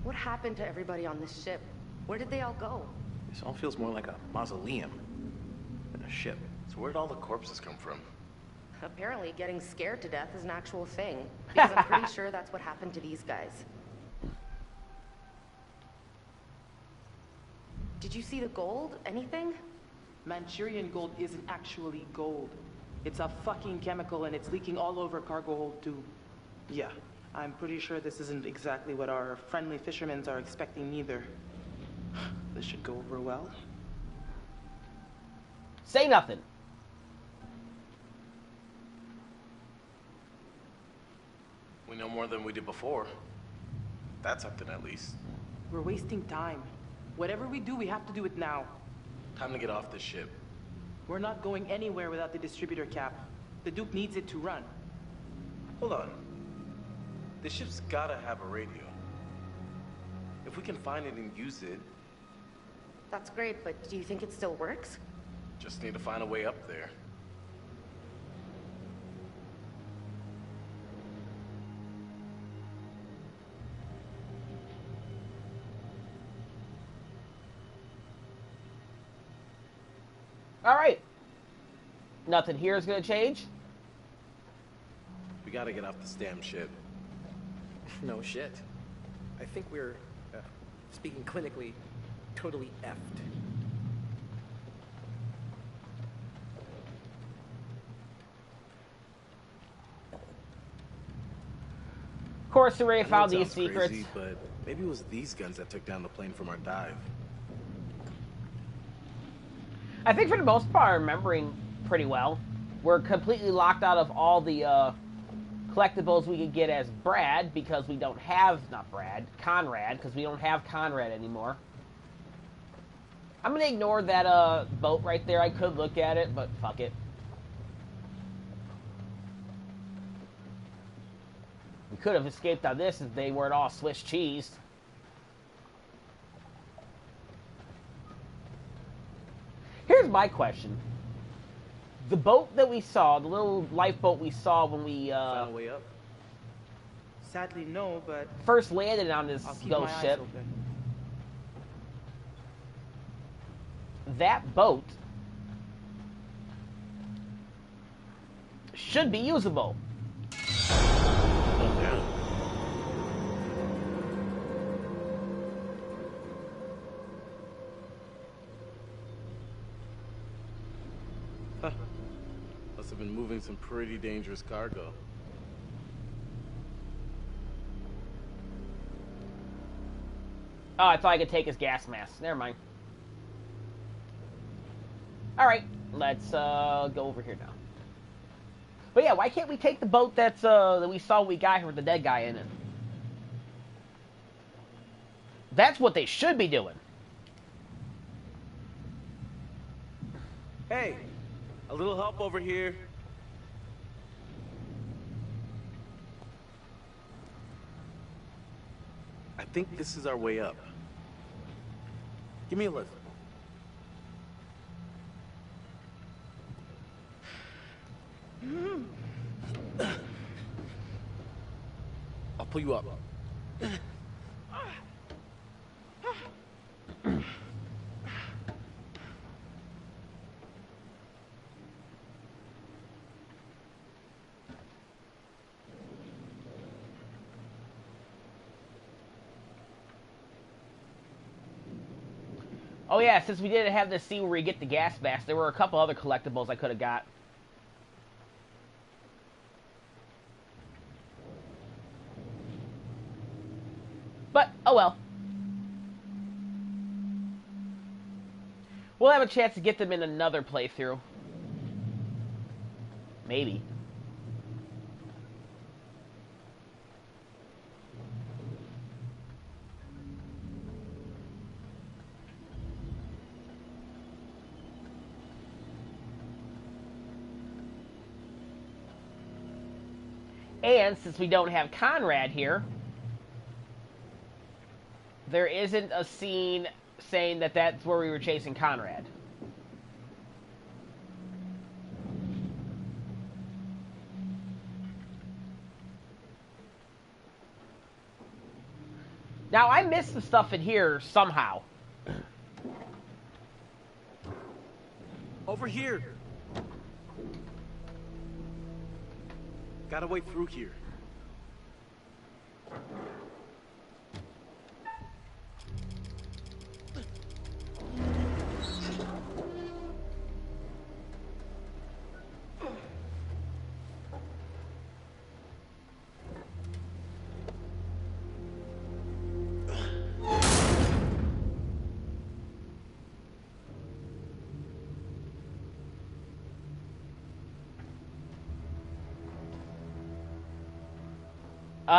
J: What happened to everybody on this ship? Where did they all go?
H: This all feels more like a mausoleum than a ship.
I: So where'd all the corpses come from?
J: Apparently getting scared to death is an actual thing. Because I'm pretty sure that's what happened to these guys. Did you see the gold? Anything?
L: Manchurian gold isn't actually gold. It's a fucking chemical and it's leaking all over cargo hold too. Yeah, I'm pretty sure this isn't exactly what our friendly fishermen are expecting either. This should go over well.
A: Say nothing.
I: We know more than we did before. That's something at least.
L: We're wasting time. Whatever we do, we have to do it now.
I: Time to get off this ship.
L: We're not going anywhere without the distributor cap. The Duke needs it to run.
I: Hold on. This ship's gotta have a radio. If we can find it and use it...
J: That's great, but do you think it still works?
I: Just need to find a way up there.
A: All right. Nothing here is going to change?
I: We gotta get off this damn ship.
H: No shit. I think we're, speaking clinically, totally effed.
A: Of course, Ray
I: I know
A: found
I: it
A: these
I: sounds
A: secrets.
I: crazy, but maybe it was these guns that took down the plane from our dive.
A: I think for the most part, I'm remembering pretty well. We're completely locked out of all the collectibles we could get as Brad because we don't have, not Brad, Conrad, because we don't have Conrad anymore. I'm going to ignore that boat right there. I could look at it, but fuck it. We could have escaped on this if they weren't all Swiss cheese. Here's my question. The boat that we saw, the little lifeboat we saw when we
I: Found a way up?
C: Sadly, no, but
A: first landed on this
C: I'll keep
A: ghost
C: my eyes
A: ship,
C: open.
A: that boat should be usable.
I: Oh, yeah. Huh. Must have been moving some pretty dangerous cargo.
A: Oh, I thought I could take his gas mask. Never mind. Alright, let's go over here now. But yeah, why can't we take the boat that's that we saw we got here with the dead guy in it? That's what they should be doing.
I: Hey, a little help over here. I think this is our way up. Give me a lift. I'll pull you up.
A: Oh yeah, since we didn't have this scene where we get the gas mask, there were a couple other collectibles I could have got. But, oh well. We'll have a chance to get them in another playthrough. Maybe. And since we don't have Conrad here, there isn't a scene saying that that's where we were chasing Conrad. Now, I missed some stuff in here somehow.
I: Over here. Gotta wait through here.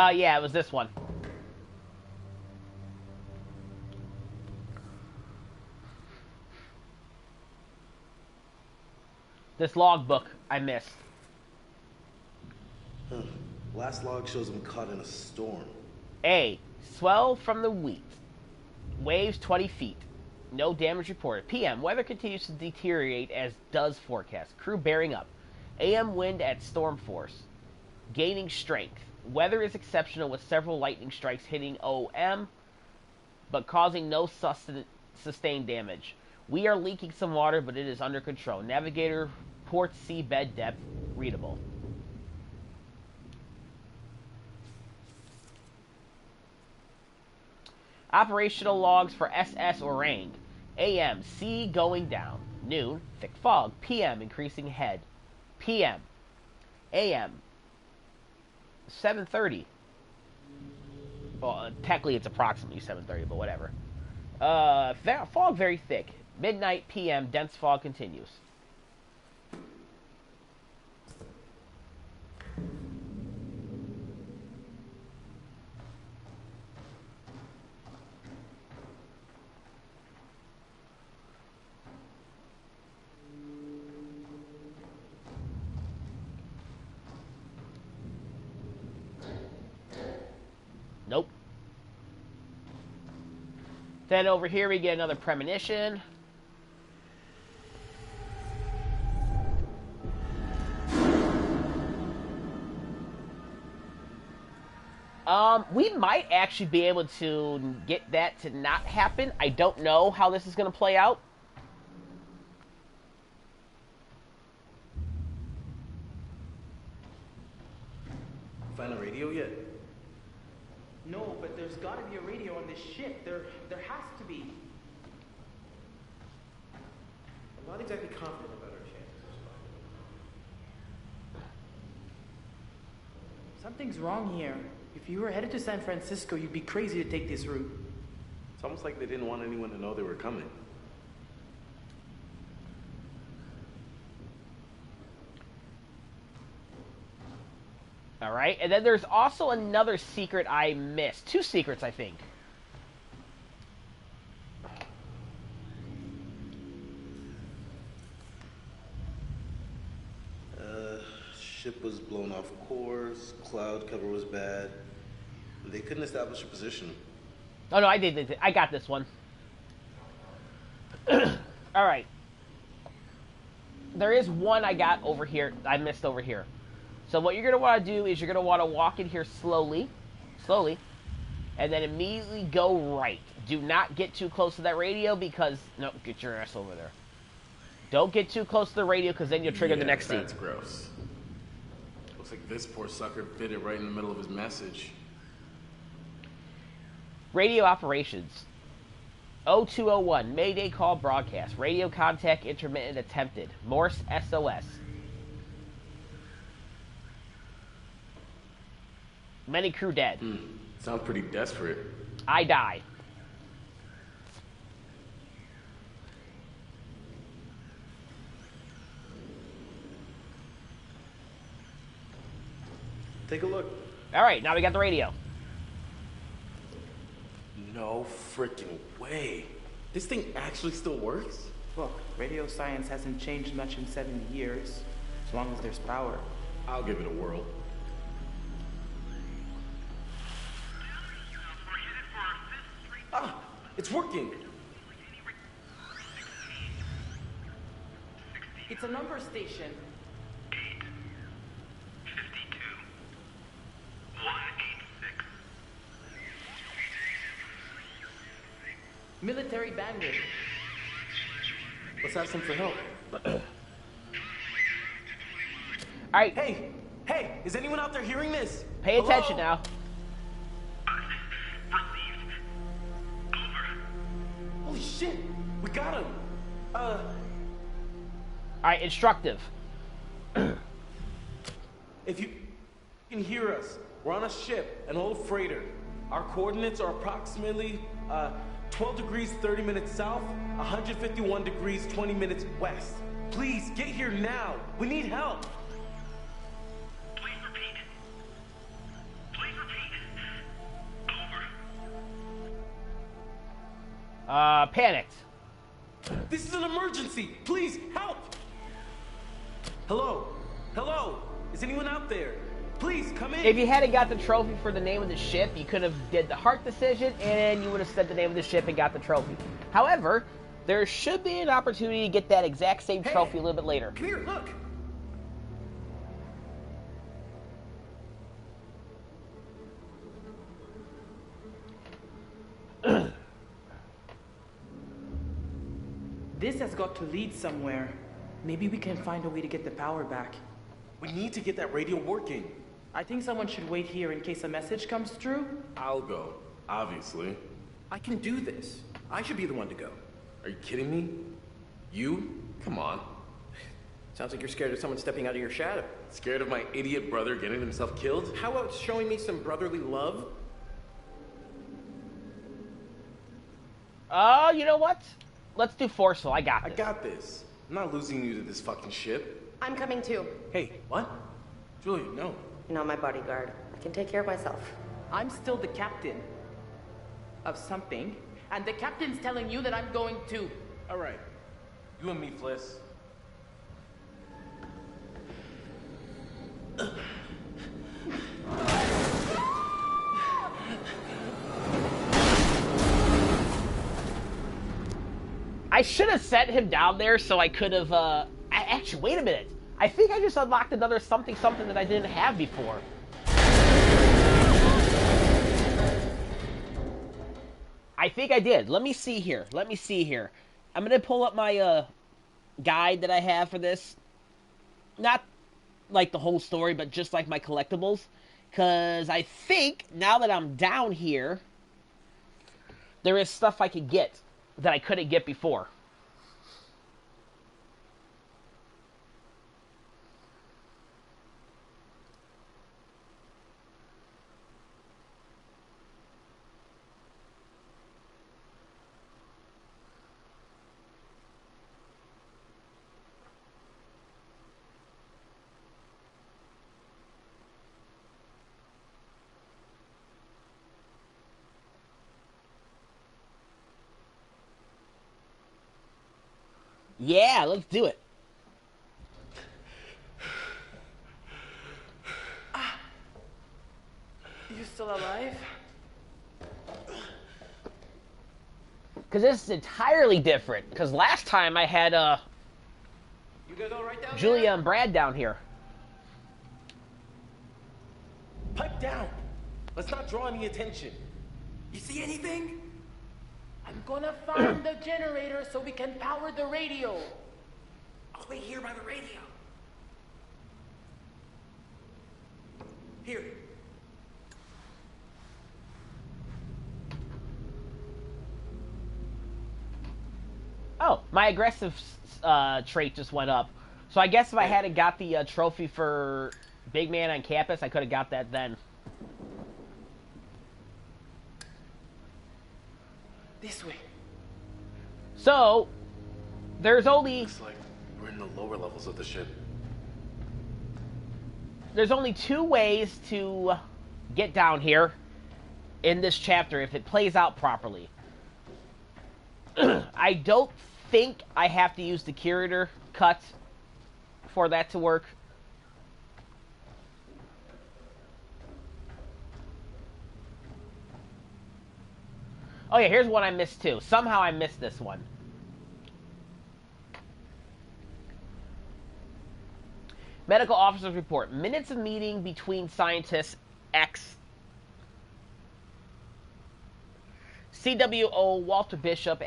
A: Yeah, it was this one. This logbook I missed.
T: Huh. Last log shows him caught in a storm.
A: A. Swell from the wheat. Waves 20 feet. No damage reported. PM. Weather continues to deteriorate as does forecast. Crew bearing up. AM wind at storm force. Gaining strength. Weather is exceptional with several lightning strikes hitting OM, but causing no sustained damage. We are leaking some water, but it is under control. Navigator Port seabed depth readable. Operational logs for SS Orang. AM, sea going down. Noon, thick fog. PM, increasing head. PM. AM, 7:30. Well, technically it's approximately 7:30, but whatever. Fog very thick. Midnight PM, dense fog continues. Nope. Then over here we get another premonition. We might actually be able to get that to not happen. I don't know how this is going to play out.
I: Find a radio yet?
L: No, but there's gotta be a radio on this ship. There has to be.
I: I'm not exactly confident about our chances.
L: Something's wrong here. If you were headed to San Francisco, you'd be crazy to take this route.
I: It's almost like they didn't want anyone to know they were coming.
A: Alright, and then there's also another secret I missed. 2 secrets, I think.
T: Ship was blown off course, cloud cover was bad. They couldn't establish a position.
A: Oh, no, I did. I got this one. Alright. There is one I got over here. I missed over here. So what you're going to want to do is you're going to want to walk in here slowly, and then immediately go right. Do not get too close to that radio because... No, get your ass over there. Don't get too close to the radio because then you'll trigger the next scene.
I: That's gross. Looks like this poor sucker bit it right in the middle of his message.
A: Radio operations. 0201, Mayday call broadcast. Radio contact intermittent attempted. Morse SOS. Many crew dead.
I: Sounds pretty desperate.
A: I die.
I: Take a look.
A: Alright, now we got the radio.
I: No freaking way. This thing actually still works?
L: Look, radio science hasn't changed much in 70 years, as long as there's power.
I: I'll give it a whirl. Ah, it's working.
L: It's a number station. 186. Military bandit.
I: Let's ask them for help.
A: Alright.
I: Hey, is anyone out there hearing this?
A: Pay attention now.
I: Holy shit, we got him.
A: Alright, instructive.
I: If you can hear us, we're on a ship, an old freighter. Our coordinates are approximately 12 degrees 30 minutes south, 151 degrees 20 minutes west. Please, get here now. We need help.
O: Please repeat. Over.
A: Panicked.
I: This is an emergency. Please, help. Hello? Is anyone out there? Please, come in.
A: If you hadn't got the trophy for the name of the ship, you could have did the heart decision, and you would have said the name of the ship and got the trophy. However, there should be an opportunity to get that exact same trophy a little bit later.
I: Come here, look.
L: This has got to lead somewhere. Maybe we can find a way to get the power back.
I: We need to get that radio working.
L: I think someone should wait here in case a message comes through.
I: I'll go, obviously.
H: I can do this. I should be the one to go.
I: Are you kidding me? You? Come on.
H: Sounds like you're scared of someone stepping out of your shadow.
I: Scared of my idiot brother getting himself killed?
H: How about showing me some brotherly love?
A: Oh, you know what? Let's do forceful. I got this.
I: I got this. I'm not losing you to this fucking ship.
J: I'm coming too.
I: Hey, what? Julia, no.
J: You're not my bodyguard. I can take care of myself.
L: I'm still the captain of something, and the captain's telling you that I'm going too.
I: All right. You and me, Fliss.
A: I should have set him down there so I could have, actually, wait a minute. I think I just unlocked another something that I didn't have before. I think I did. Let me see here. I'm going to pull up my, guide that I have for this. Not, like, the whole story, but just, like, my collectibles. Because I think, now that I'm down here, there is stuff I could get that I couldn't get before. Yeah, let's do it.
L: You still alive?
A: Because this is entirely different. Because last time I had
L: You guys all right down
A: Julia
L: there?
A: and Brad down here.
I: Pipe down. Let's not draw any attention. You see anything?
L: I'm gonna find the generator so we can power the radio.
H: I'll wait here by the radio. Here.
A: Oh, my aggressive trait just went up. So I guess if I hadn't got the trophy for Big Man on campus, I could have got that then.
L: This way.
A: So, there's only...
I: Looks like we're in the lower levels of the ship.
A: There's only 2 ways to get down here in this chapter if it plays out properly. I don't think I have to use the curator cut for that to work. Oh yeah, here's one I missed too. Somehow I missed this one. Medical officers report. Minutes of meeting between scientists X, CWO Walter Bishop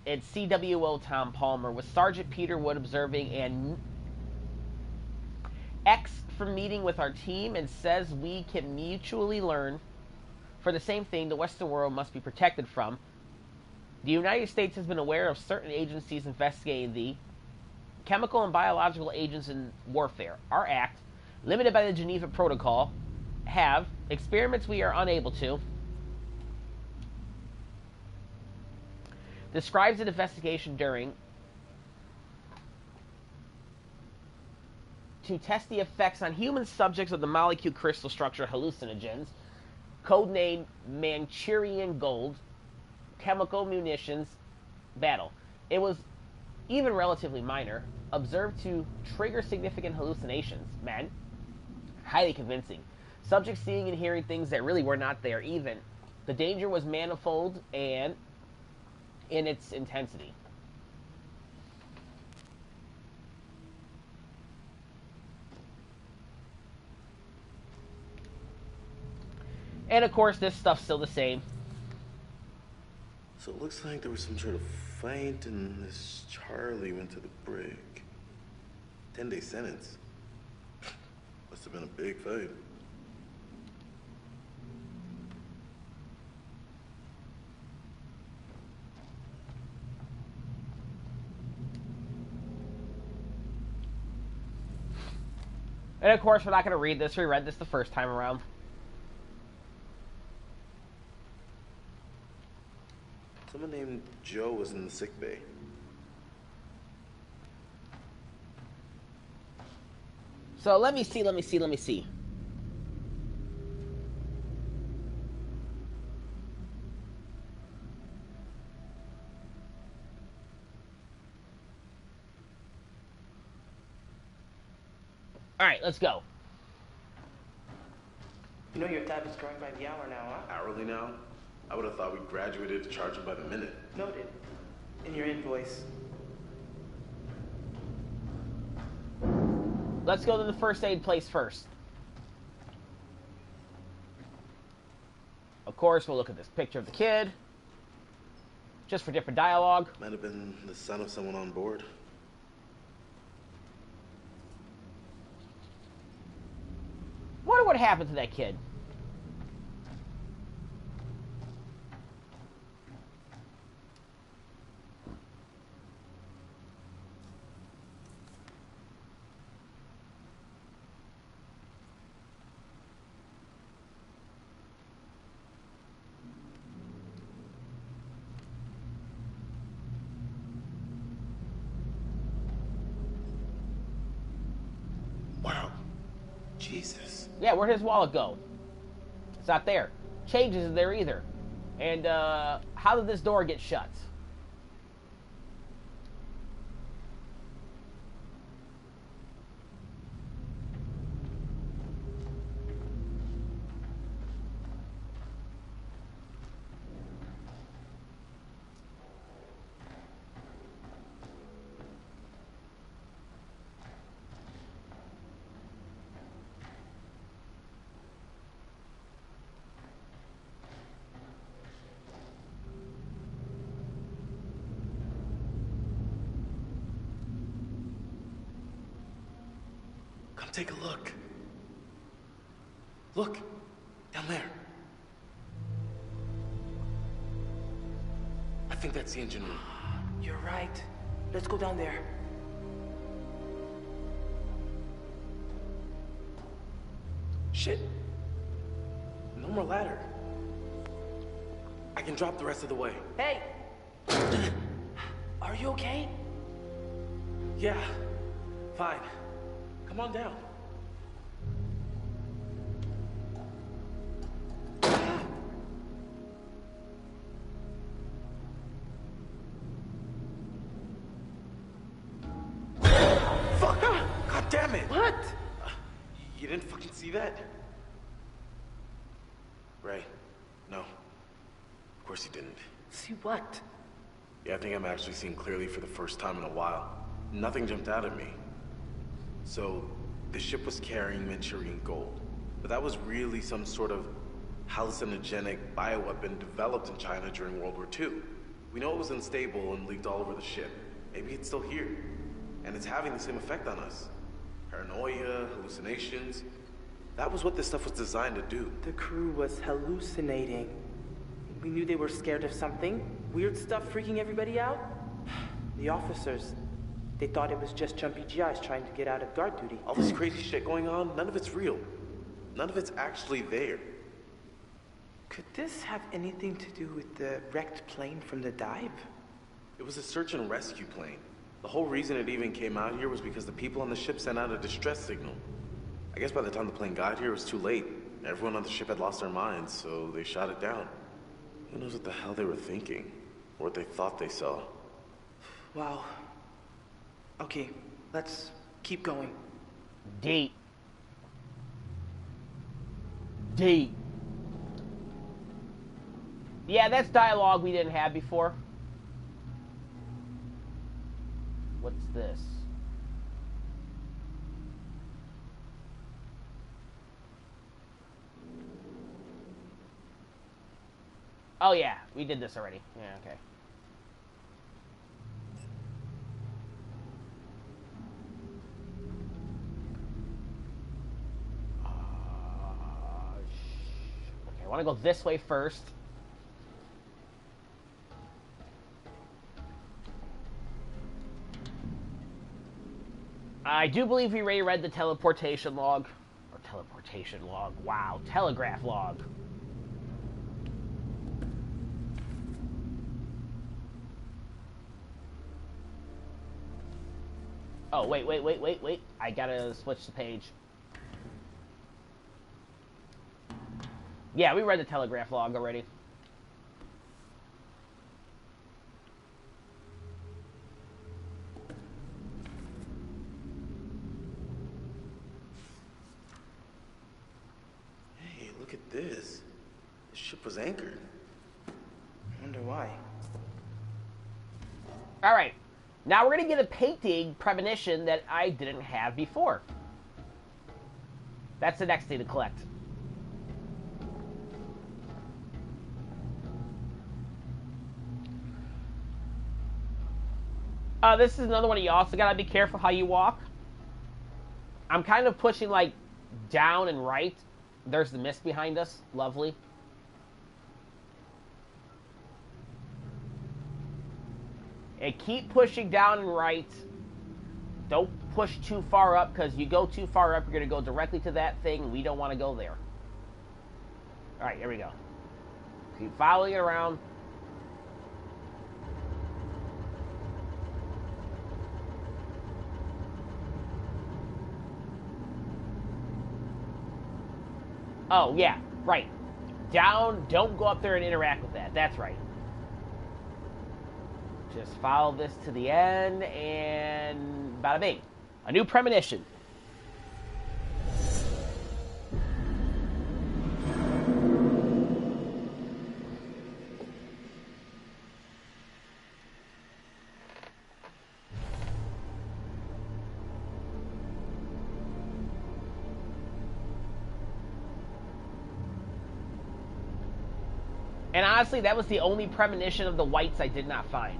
A: and CWO Tom Palmer, with Sergeant Peter Wood observing, and X from meeting with our team and says we can mutually learn for the same thing the Western world must be protected from. The United States has been aware of certain agencies investigating the chemical and biological agents in warfare. Our act, limited by the Geneva Protocol, have experiments we are unable to. Describes an investigation during to test the effects on human subjects of the molecule crystal structure hallucinogens, codename Manchurian Gold, chemical munitions battle. It was even relatively minor, observed to trigger significant hallucinations. Man, highly convincing. Subjects seeing and hearing things that really were not there even. The danger was manifold and in its intensity. And of course, this stuff's still the same.
T: So it looks like there was some sort of fight, and this Charlie went to the brig. 10-day sentence. Must have been a big fight.
A: And of course, we're not going to read this. We read this the first time around.
T: Someone named Joe was in the sick bay.
A: So let me see. Alright, let's go.
L: You know your tab is growing by the hour now, huh?
T: Hourly now? I would have thought we graduated to charge them by the minute.
L: Noted. In your invoice.
A: Let's go to the first aid place first. Of course, we'll look at this picture of the kid. Just for different dialogue.
T: Might have been the son of someone on board.
A: Wonder what happened to that kid.
T: Wow. Jesus.
A: Yeah, where'd his wallet go? It's not there. Change isn't there either. And, how did this door get shut?
T: Come take a look. Look, down there. I think that's the engine room.
L: You're right. Let's go down there.
T: Shit. No more ladder. I can drop the rest of the way.
L: Hey! Are you okay?
T: Yeah, fine. Come on down. Fuck! God damn it!
L: What?
T: You didn't fucking see that? Ray, no. Of course you didn't.
L: See what?
T: Yeah, I think I'm actually seeing clearly for the first time in a while. Nothing jumped out at me. So, the ship was carrying Manchurian gold. But that was really some sort of hallucinogenic bioweapon developed in China during World War II. We know it was unstable and leaked all over the ship. Maybe it's still here. And it's having the same effect on us. Paranoia, hallucinations. That was what this stuff was designed to do.
L: The crew was hallucinating. We knew they were scared of something. Weird stuff freaking everybody out. The officers, they thought it was just jumpy GIs trying to get out of guard duty.
T: All this crazy shit going on, none of it's real. None of it's actually there.
L: Could this have anything to do with the wrecked plane from the dive?
T: It was a search and rescue plane. The whole reason it even came out here was because the people on the ship sent out a distress signal. I guess by the time the plane got here, it was too late. Everyone on the ship had lost their minds, so they shot it down. Who knows what the hell they were thinking? Or what they thought they saw.
L: Wow. Okay, let's keep going.
A: Deep. Yeah, that's dialogue we didn't have before. What's this? Oh yeah, we did this already. Yeah, okay. I want to go this way first. I do believe we already read the teleportation log. Or teleportation log. Wow. Telegraph log. Oh, wait. I gotta switch the page. Yeah, we read the telegraph log already.
T: Hey, look at this. The ship was anchored.
I: I wonder why.
A: Alright. Now we're going to get a painting premonition that I didn't have before. That's the next thing to collect. This is another one you also got to be careful how you walk. I'm kind of pushing like down and right. There's the mist behind us. Lovely. And keep pushing down and right. Don't push too far up, because you go too far up, you're going to go directly to that thing. We don't want to go there. Alright, here we go. Keep following it around. Oh, yeah, right. Down, don't go up there and interact with that. That's right. Just follow this to the end, and bada bing. A new premonition. And honestly, that was the only premonition of the whites I did not find.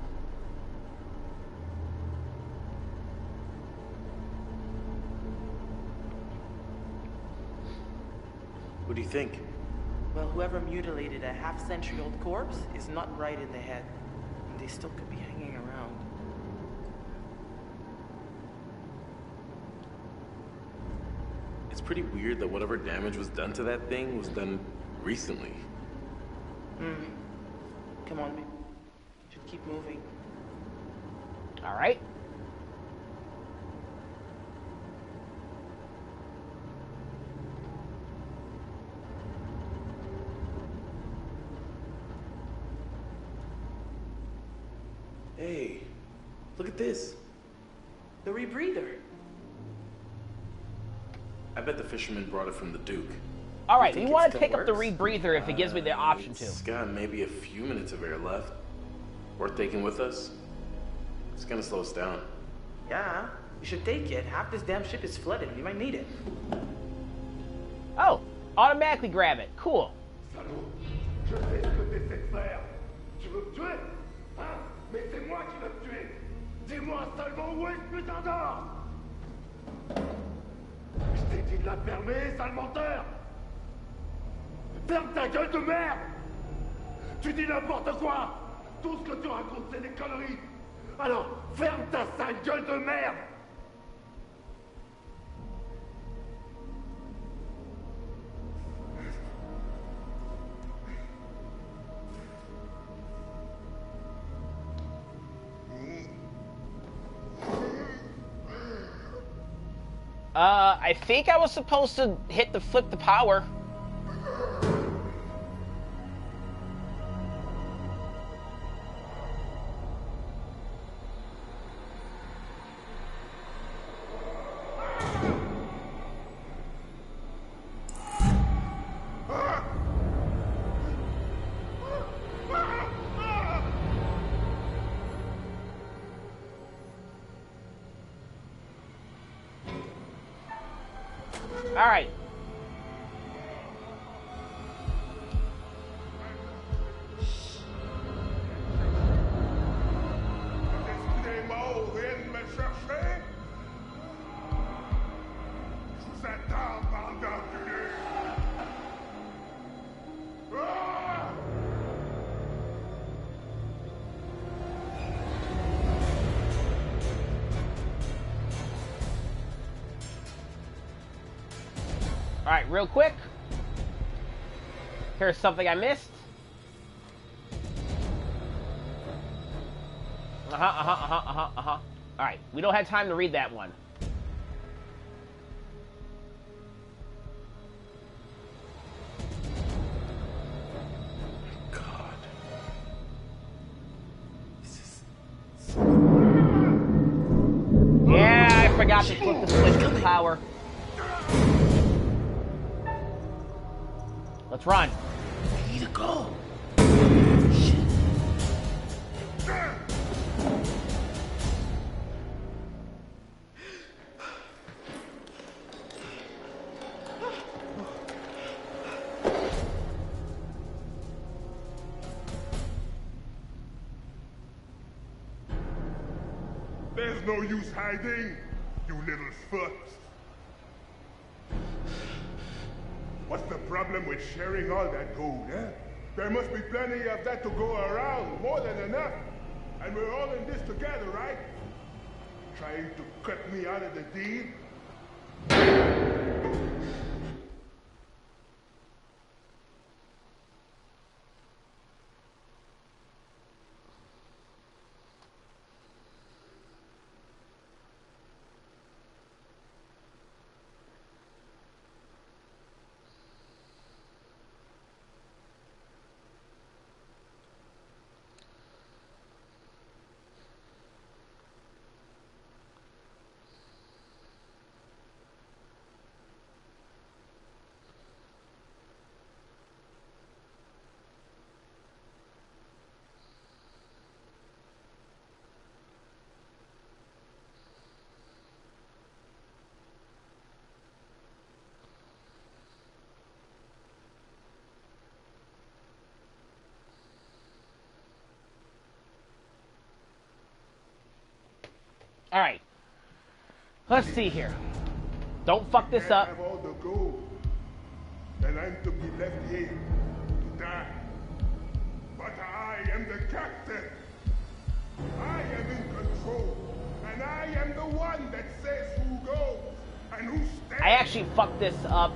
T: What do you think?
L: Well, whoever mutilated a half-century-old corpse is not right in the head. And they still could be hanging around.
T: It's pretty weird that whatever damage was done to that thing was done recently.
L: Come on, we should keep moving.
A: All right.
T: Hey, look at this.
L: The rebreather.
T: I bet the fisherman brought it from the Duke.
A: All right, we want to pick up the rebreather if it gives me the option to.
T: It's got maybe a few minutes of air left. Worth taking with us? It's gonna slow us down.
L: Yeah, you should take it. Half this damn ship is flooded. We might need it.
A: Oh, automatically grab it. Cool.
O: Salaud, je sais ce que t'essaies de faire. Tu veux me tuer? Hein? Mais c'est moi qui veux te tuer. Dis-moi seulement où est ce putain d'or? Je t'ai dit de la fermer, sale menteur! Ferme ta gueule de merde! Tu dis n'importe quoi! Tout ce que tu racontes, c'est des conneries! Alors, ferme ta sale gueule de merde!
A: I think I was supposed to hit the flip the power. All right.
O: Les morts viennent me chercher? Je vous attends, bande d'enculés!
A: Alright, real quick. Here's something I missed. Alright, we don't have time to read that one.
O: God.
A: Yeah, I forgot to flip the switch with power. Let's run.
O: We need to go.
D: There's no use hiding, you little fucks. What's the problem with sharing all that gold, eh? There must be plenty of that to go around, more than enough. And we're all in this together, right? Trying to cut me out of the deal?
A: Alright. Let's see here. Don't fuck this up.
D: I have all the gold. And I'm to be left here to die. But I am the captain. I am in control. And I am the one that says who goes and who stays.
A: I actually fucked this up.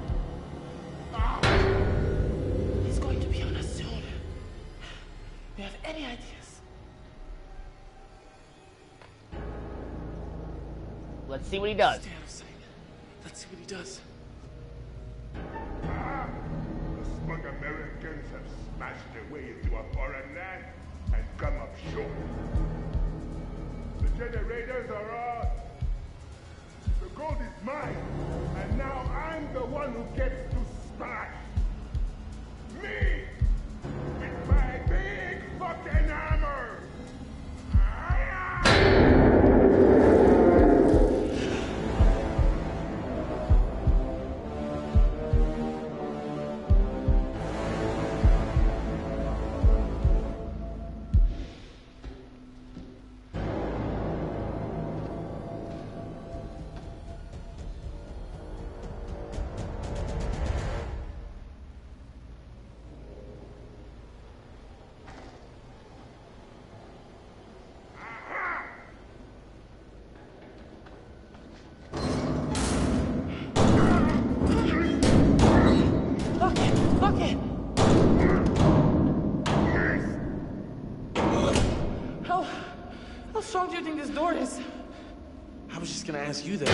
L: He's going to be on us soon. You have any ideas?
A: Let's see what he does.
L: Stay out of sight. Let's see what he does.
D: The smug Americans have smashed their way into a foreign land and come up short. The generators are on. The gold is mine, and now I'm the one who gets to smash. Me! With my big fucking hammer!
L: How strong do you think this door is?
T: I was just gonna ask you that.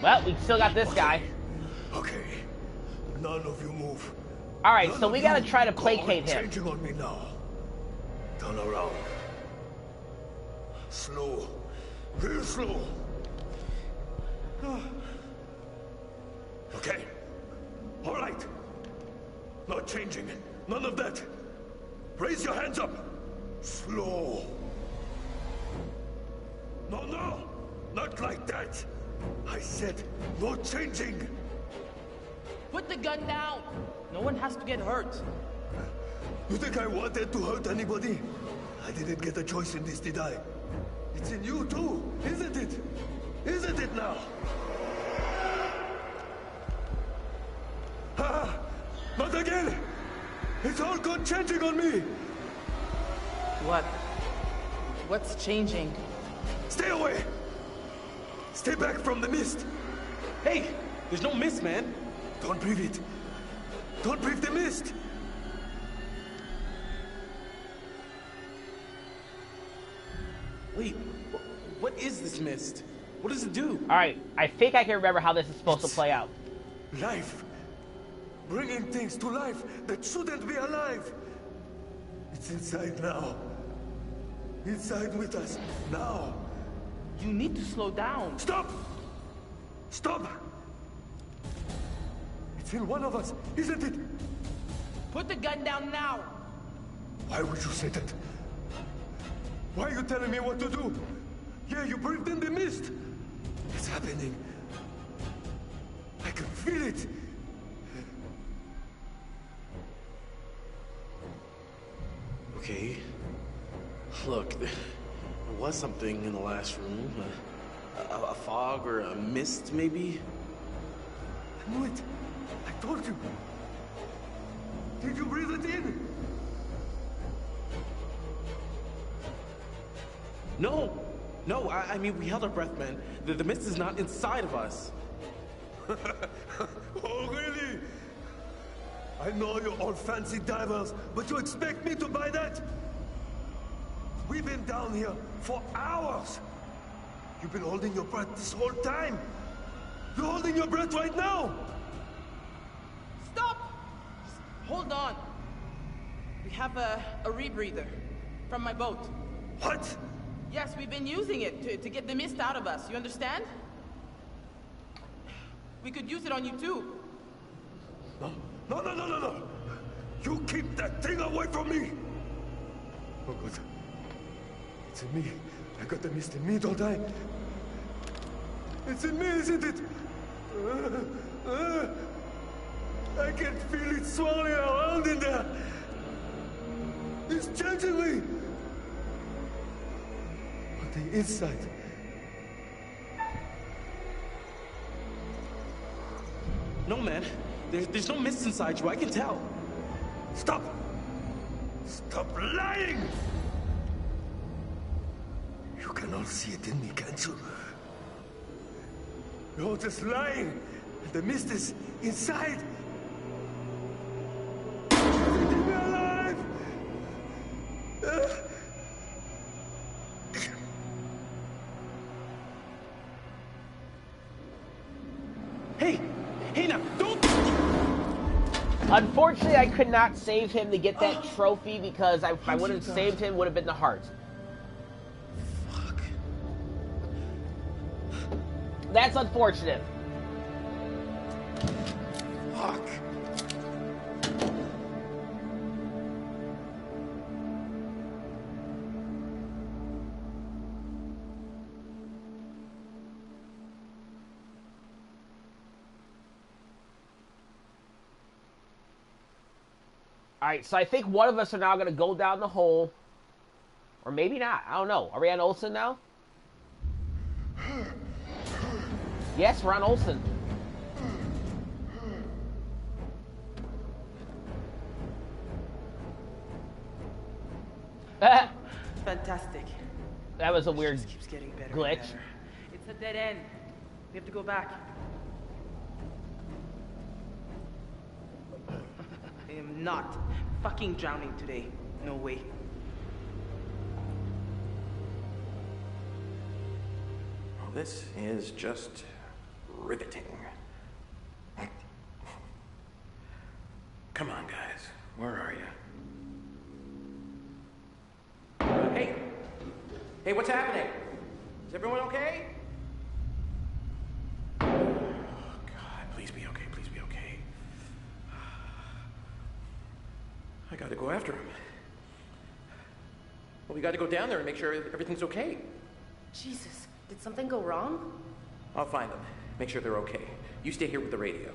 A: Well, we still got this guy.
O: Okay. None of you move.
A: Alright, so we gotta try to placate him.
O: Changing on me now. Turn around. Slow. Real slow. Okay. All right. Not changing. None of that. Raise your hands up. Slow. No, no. Not like that. I said no changing.
L: Put the gun down. No one has to get hurt.
O: You think I wanted to hurt anybody? I didn't get a choice in this, did I? It's in you too, isn't it? Isn't it now? Ah, not again! It's all gone changing on me!
L: What? What's changing?
I: Stay away! Stay back from the mist! Hey! There's no mist, man! Don't breathe it! Don't breathe the mist! Wait, what is this mist? What does it do?
A: Alright, I think I can remember how this is supposed to play out.
I: Life! Bringing things to life that shouldn't be alive! It's inside now. Inside with us, now.
L: You need to slow down.
I: Stop! Stop! It's in one of us, isn't it?
L: Put the gun down now!
I: Why would you say that? Why are you telling me what to do? Yeah, you breathed in the mist. It's happening. I can feel it. Okay. Look, there was something in the last room. A fog or a mist, maybe? I knew it. I told you. Did you breathe it in? No! No, I mean, we held our breath, man. The mist is not inside of us. Oh, really? I know you're all fancy divers, but you expect me to buy that? We've been down here for hours. You've been holding your breath this whole time. You're holding your breath right now.
L: Stop! Hold on. We have a rebreather from my boat.
I: What?
L: Yes, we've been using it to get the mist out of us. You understand? We could use it on you too.
I: No. You keep that thing away from me. Oh, God. It's in me. I got the mist in me, don't I? It's in me, isn't it? I can feel it swirling around in there. It's changing me. But the inside. No, man. There's no mist inside you. I can tell. Stop! Stop lying! You can all see it in me, can't you? You're just lying. The mist is inside. Keep me alive! Hey, now, don't...
A: Unfortunately, I could not save him to get that trophy because if I would have saved him, it would have been the heart.
I: Fuck.
A: That's unfortunate.
I: Fuck.
A: Alright, so I think one of us are now going to go down the hole. Or maybe not. I don't know. Are we on Olsen now? Yes, we're on Olsen.
L: Fantastic.
A: That was a weird
L: It keeps getting better
A: glitch.
L: and better. It's a dead end. We have to go back. I am not fucking drowning today. No way.
H: Well, this is just riveting. Come on, guys. Where are you? Hey! Hey, what's happening? Is everyone okay? Oh, God, please be okay. Please be okay. I gotta go after him. Well, we gotta go down there and make sure everything's okay.
J: Jesus, did something go wrong?
H: I'll find them. Make sure they're okay. You stay here with the radio.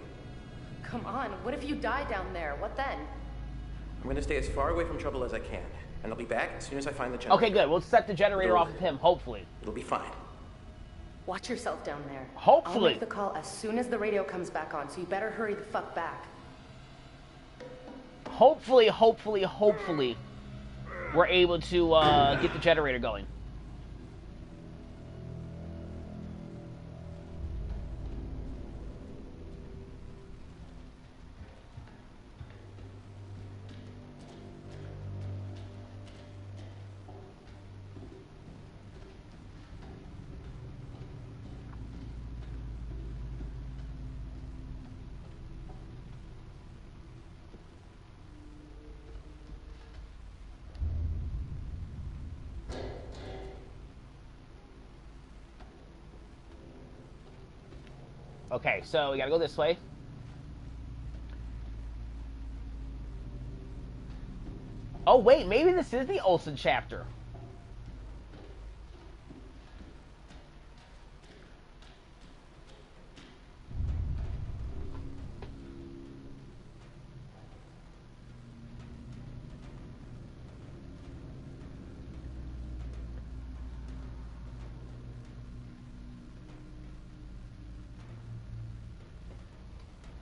J: Come on, what if you die down there? What then?
H: I'm gonna stay as far away from trouble as I can, and I'll be back as soon as I find the generator.
A: Okay, good. We'll set the generator off of him, hopefully.
H: It'll be fine.
J: Watch yourself down there.
A: Hopefully.
J: I'll make the call as soon as the radio comes back on, so you better hurry the fuck back.
A: Hopefully. we're able to get the generator going. Okay, so we gotta go this way. Oh, wait, maybe this is the Olsen chapter.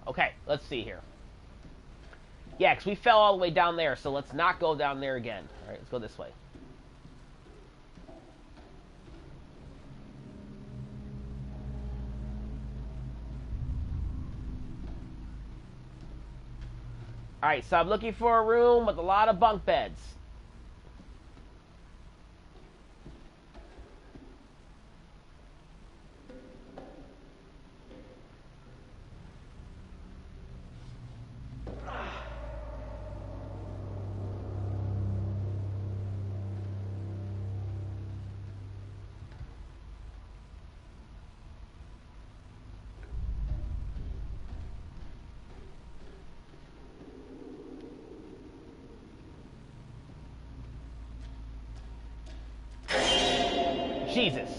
A: Okay, let's see here. Yeah, because we fell all the way down there, so let's not go down there again. All right, let's go this way. All right, so I'm looking for a room with a lot of bunk beds. Jesus.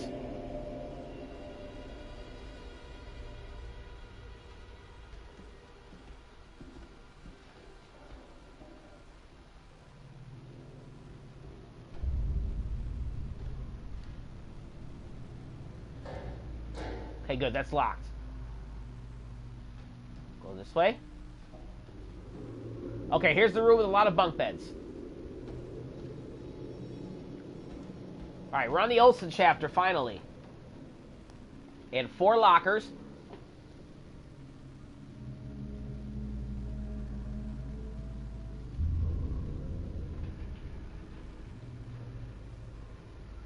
A: Okay, good. That's locked. Go this way. Okay, here's the room with a lot of bunk beds. Alright, we're on the Olsen chapter, finally. And 4 lockers.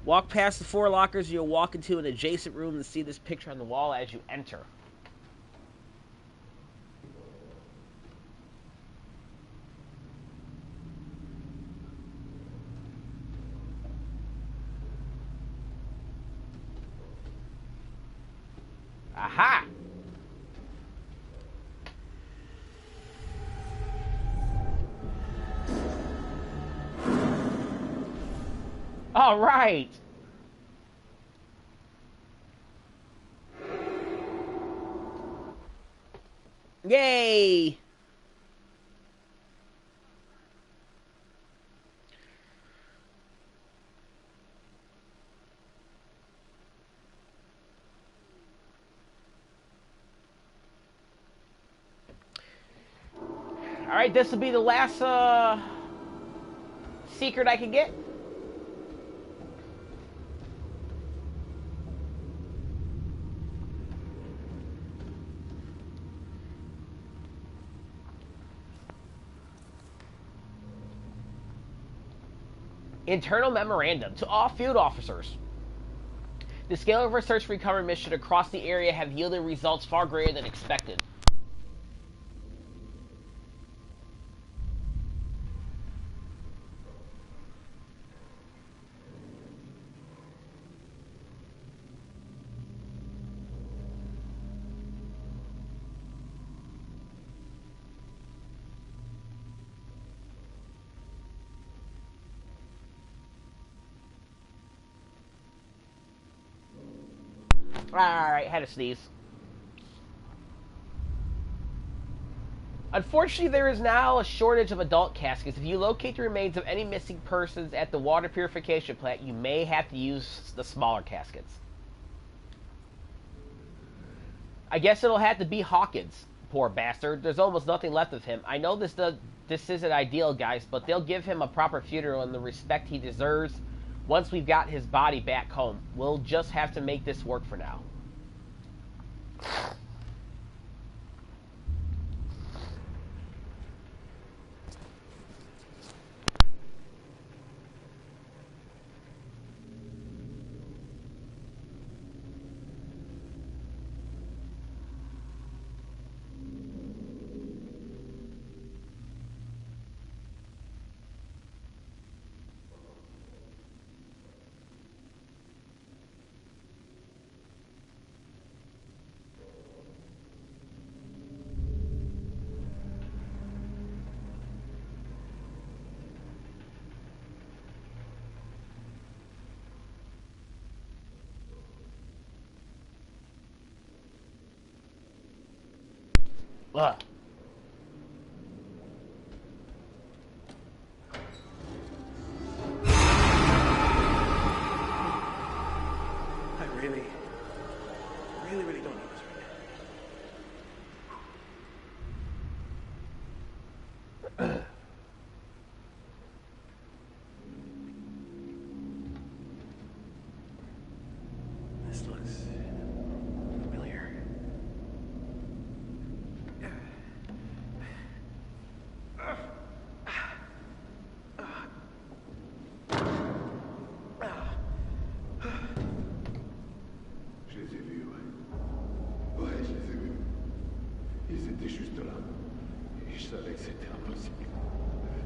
A: Walk past the 4 lockers, and you'll walk into an adjacent room and see this picture on the wall as you enter. Aha! All right. Yay! All right, this will be the last secret I can get. Internal memorandum to all field officers. The scale of our search and recovery mission across the area have yielded results far greater than expected. Alright, had to sneeze. Unfortunately, there is now a shortage of adult caskets. If you locate the remains of any missing persons at the water purification plant, you may have to use the smaller caskets. I guess it'll have to be Hawkins. Poor bastard. There's almost nothing left of him. I know this this isn't ideal, guys, but they'll give him a proper funeral and the respect he deserves once we've got his body back home. We'll just have to make this work for now. Ugh.
H: I really don't need this right now. This looks familiar.
O: Je les ai vus, ouais. Ouais, je les ai vus. Ils étaient juste là. Et je savais que c'était impossible.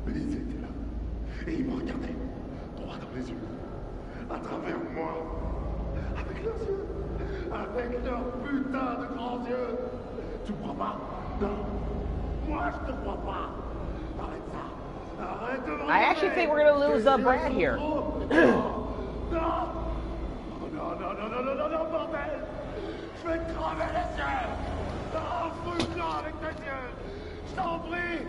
O: Mais ils étaient là. Et ils me regardaient. Droit dans les yeux. À travers moi. Avec leurs yeux. Avec leurs putains de grands yeux. Tu me crois pas? Non. Moi, je te crois pas. Arrête ça. Arrête de me regarder.
A: I actually think we're gonna lose Brad here.
O: Non. Non, bordel! Je vais te crever les yeux! Oh, fous-le avec tes yeux! Je t'en prie!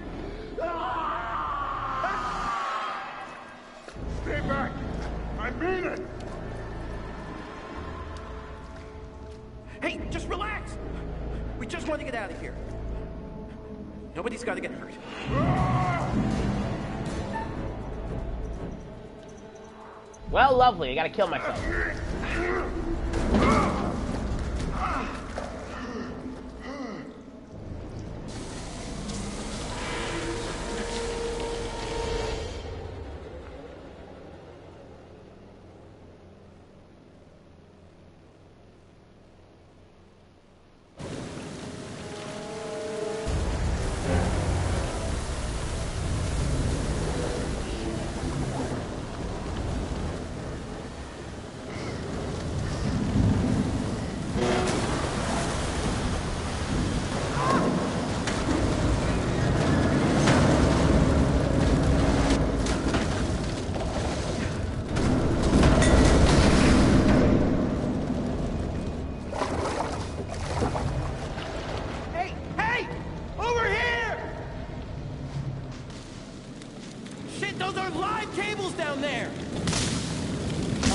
O: Stay back! I mean it!
H: Hey, just relax! We just want to get out of here. Nobody's got to get hurt.
A: Well, lovely. I gotta kill myself.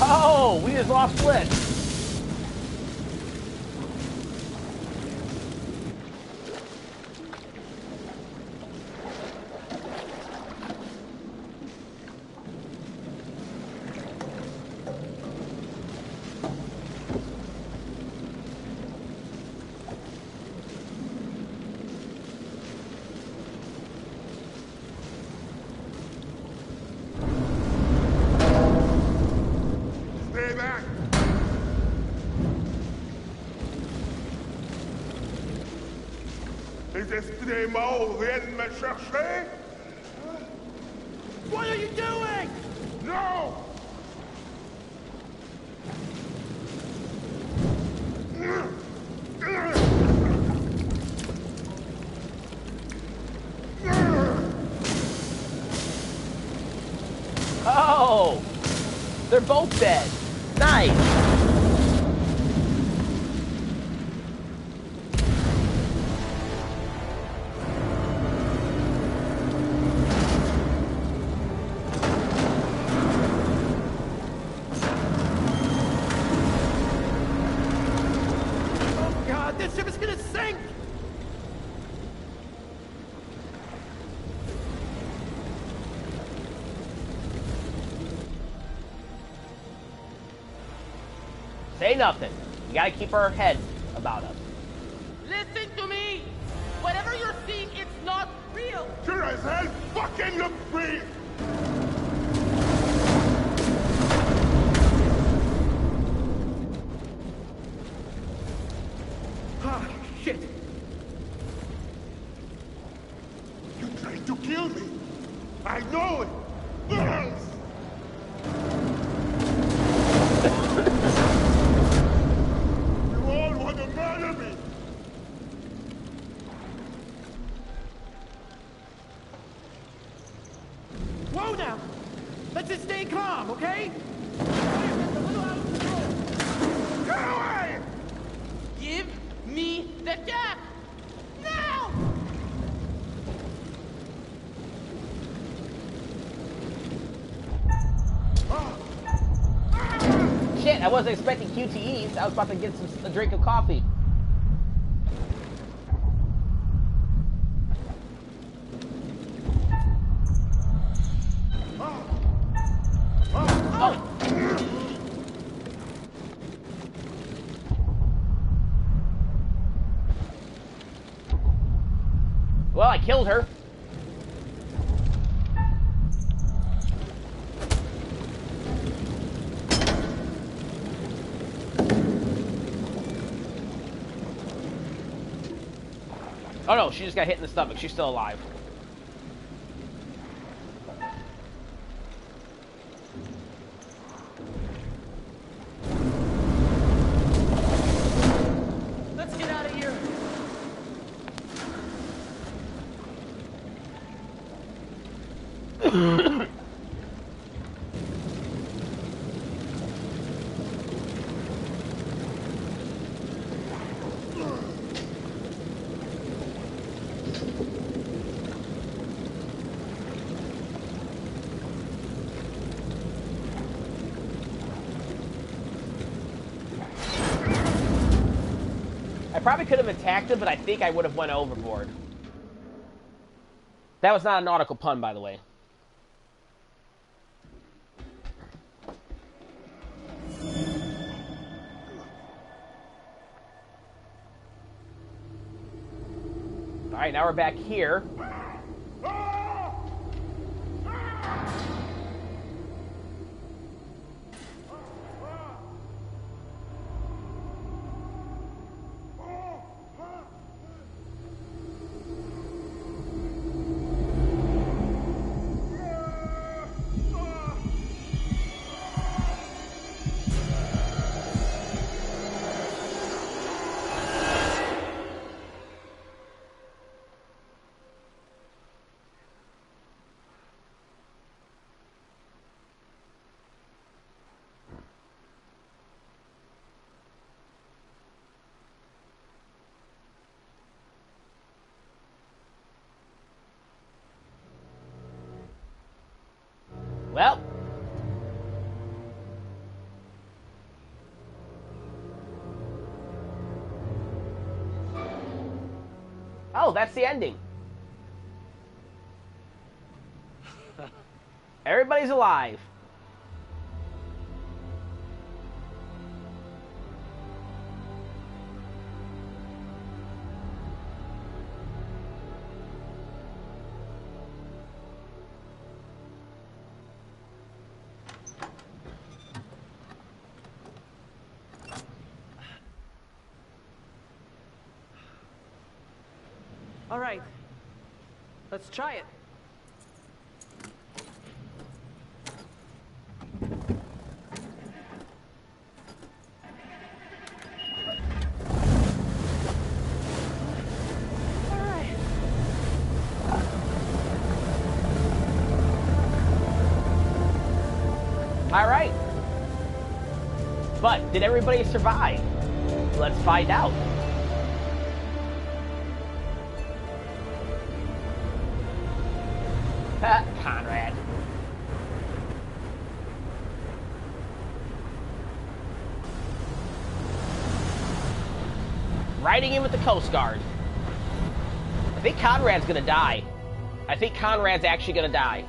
A: Oh, we just lost Split.
O: Les esprits des morts viennent me chercher?
H: What are you doing?
O: No!
A: Oh! They're both dead. Nice!
H: This ship is gonna sink!
A: Say nothing. We gotta keep our head about us.
R: Listen to me! Whatever you're seeing, it's not real!
D: Sure as hell fucking look real!
O: Ah, shit!
D: You tried to kill me! I know it! Yes! You all want to murder me!
O: Whoa now! Let's just stay calm, okay?
D: Get away!
R: Give me the cap! Now!
A: Shit, I wasn't expecting QTEs. I was about to get a drink of coffee. Oh. Well, I killed her. Oh no, she just got hit in the stomach. She's still alive.
R: Let's get out of here!
A: I probably could have attacked him, but I think I would have went overboard. That was not a nautical pun, by the way. Alright, now we're back here. Well. Oh, that's the ending. Everybody's alive.
R: All right. Let's try it.
A: All right. But did everybody survive? Let's find out. Conrad. Riding in with the Coast Guard. I think Conrad's gonna die. I think Conrad's actually gonna die.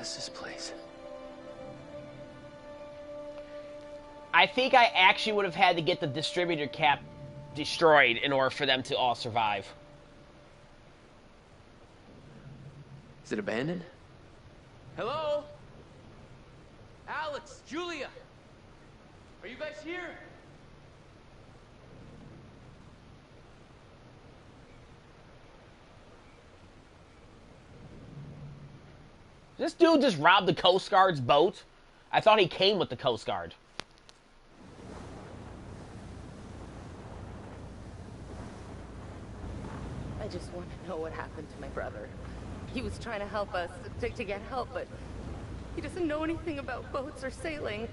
H: is this place?
A: I think I actually would have had to get the distributor cap destroyed in order for them to all survive.
H: Is it abandoned?
K: Hello? Alex, Julia! Are you guys here?
A: This dude just robbed the Coast Guard's boat? I thought he came with the Coast Guard.
J: I just want to know what happened to my brother. He was trying to help us, to get help, but he doesn't know anything about boats or sailing.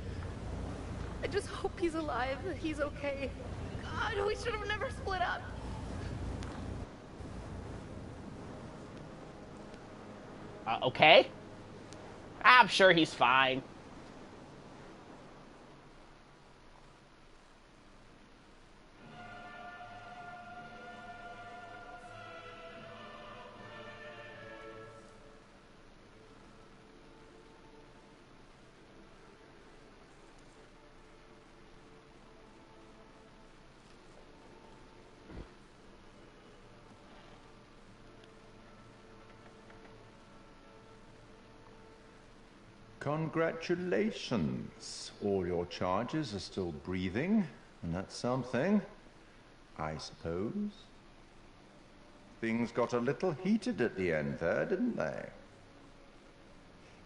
J: I just hope he's alive, that he's okay. God, we should have never split up.
A: Okay? I'm sure he's fine.
G: Congratulations. All your charges are still breathing, and that's something, I suppose. Things got a little heated at the end there, didn't they?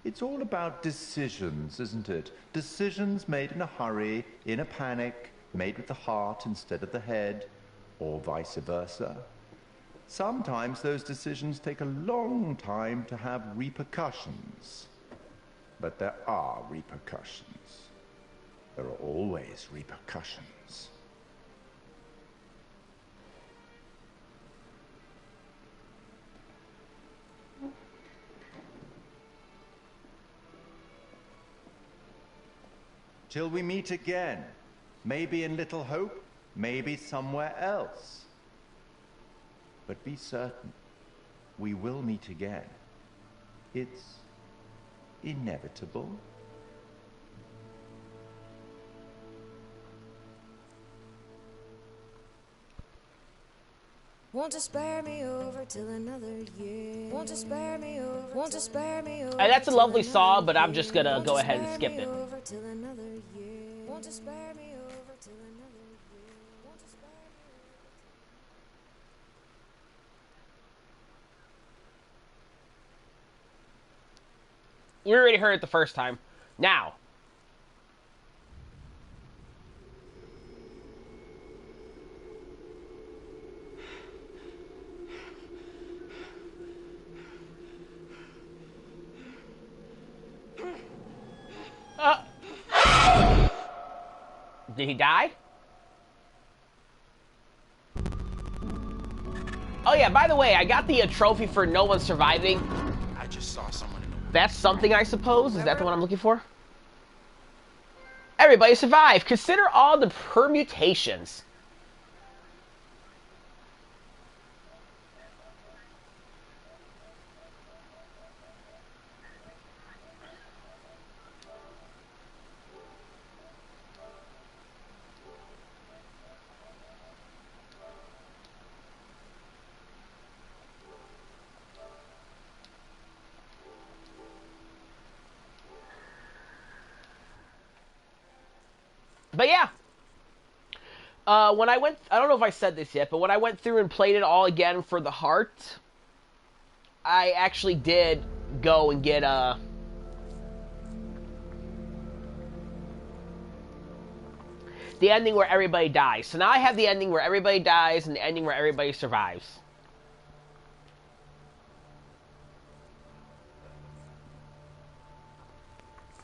G: It's all about decisions, isn't it? Decisions made in a hurry, in a panic, made with the heart instead of the head, or vice versa. Sometimes those decisions take a long time to have repercussions. But there are repercussions. There are always repercussions. Till we meet again. Maybe in Little Hope, maybe somewhere else. But be certain, we will meet again. It's inevitable.
F: Won't you spare me over till another year? Won't you spare me over? Won't you spare me over?
A: And that's a lovely song, but I'm just gonna go ahead and skip it.
F: Over till another year. Won't you spare me over till another year? Won't you spare me over?
A: We already heard it the first time. Now. Did he die? Oh yeah, by the way, I got the trophy for no one surviving.
Q: I just saw someone in the...
A: That's something, I suppose? Is that the one I'm looking for? Everybody survived. Consider all the permutations. But yeah, when I went, I don't know if I said this yet, but when I went through and played it all again for the heart, I actually did go and get the ending where everybody dies. So now I have the ending where everybody dies and the ending where everybody survives.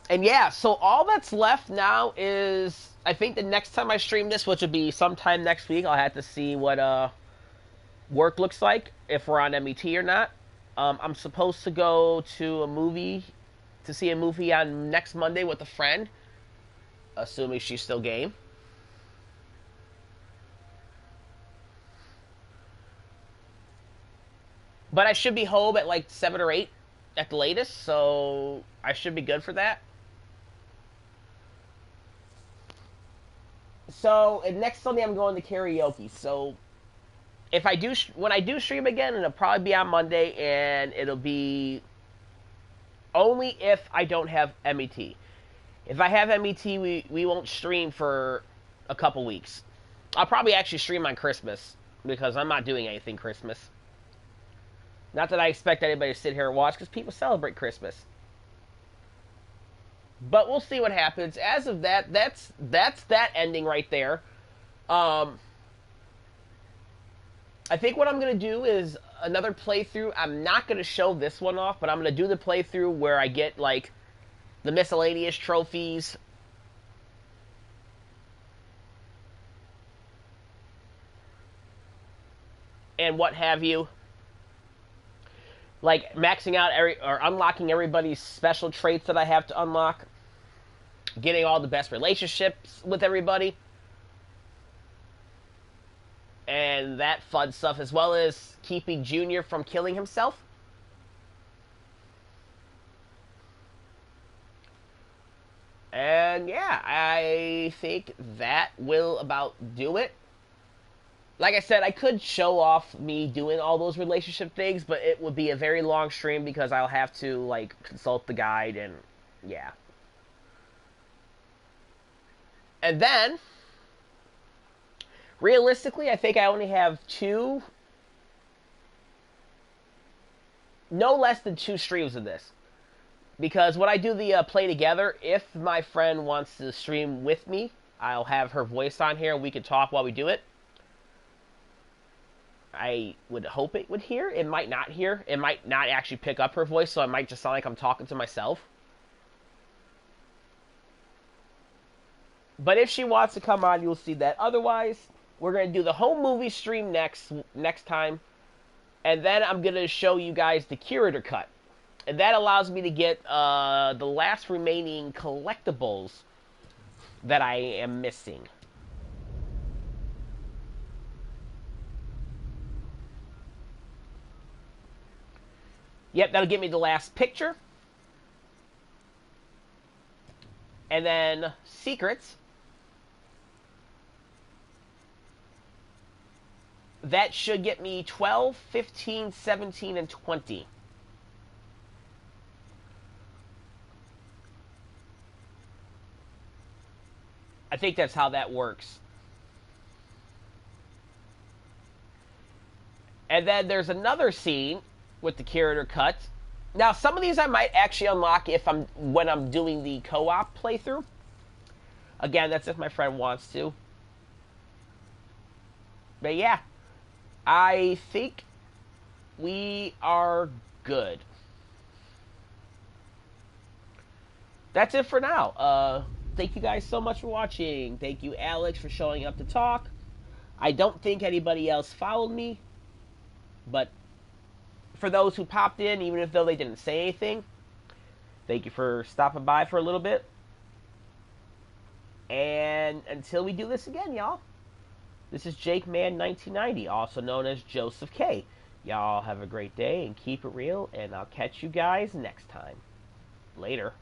A: And yeah, so all that's left now is, I think the next time I stream this, which would be sometime next week, I'll have to see what work looks like, if we're on MET or not. I'm supposed to go to a movie, to see a movie on next Monday with a friend, assuming she's still game. But I should be home at like 7 or 8, at the latest, so I should be good for that. So, and next Sunday I'm going to karaoke. So, if I do, when I do stream again, it'll probably be on Monday, and it'll be only if I don't have MET. If I have MET, we won't stream for a couple weeks. I'll probably actually stream on Christmas, because I'm not doing anything Christmas. Not that I expect anybody to sit here and watch, because people celebrate Christmas. But we'll see what happens. As of that, that's that ending right there. I think what I'm going to do is another playthrough. I'm not going to show this one off, but I'm going to do the playthrough where I get, like, the miscellaneous trophies. And what have you. Like, maxing out or unlocking everybody's special traits that I have to unlock. Getting all the best relationships with everybody. And that fun stuff, as well as keeping Junior from killing himself. And yeah, I think that will about do it. Like I said, I could show off me doing all those relationship things, but it would be a very long stream because I'll have to, like, consult the guide and, yeah. And then, realistically, I think I only have no less than 2 streams of this. Because when I do the play together, if my friend wants to stream with me, I'll have her voice on here and we can talk while we do it. I would hope it would hear. It might not hear. It might not actually pick up her voice, so it might just sound like I'm talking to myself. But if she wants to come on, you'll see that. Otherwise, we're going to do the home movie stream next time. And then I'm going to show you guys the curator cut. And that allows me to get the last remaining collectibles that I am missing. Yep, that'll get me the last picture. And then secrets. That should get me 12, 15, 17, and 20. I think that's how that works. And then there's another scene with the curator cut. Now, some of these I might actually unlock when I'm doing the co-op playthrough. Again, that's if my friend wants to. But yeah, I think we are good. That's it for now. Thank you guys so much for watching. Thank you, Alex, for showing up to talk. I don't think anybody else followed me, but for those who popped in, even if though they didn't say anything, thank you for stopping by for a little bit. And until we do this again, y'all, this is Jake Man 1990, also known as Joseph K. Y'all have a great day and keep it real, and I'll catch you guys next time. Later.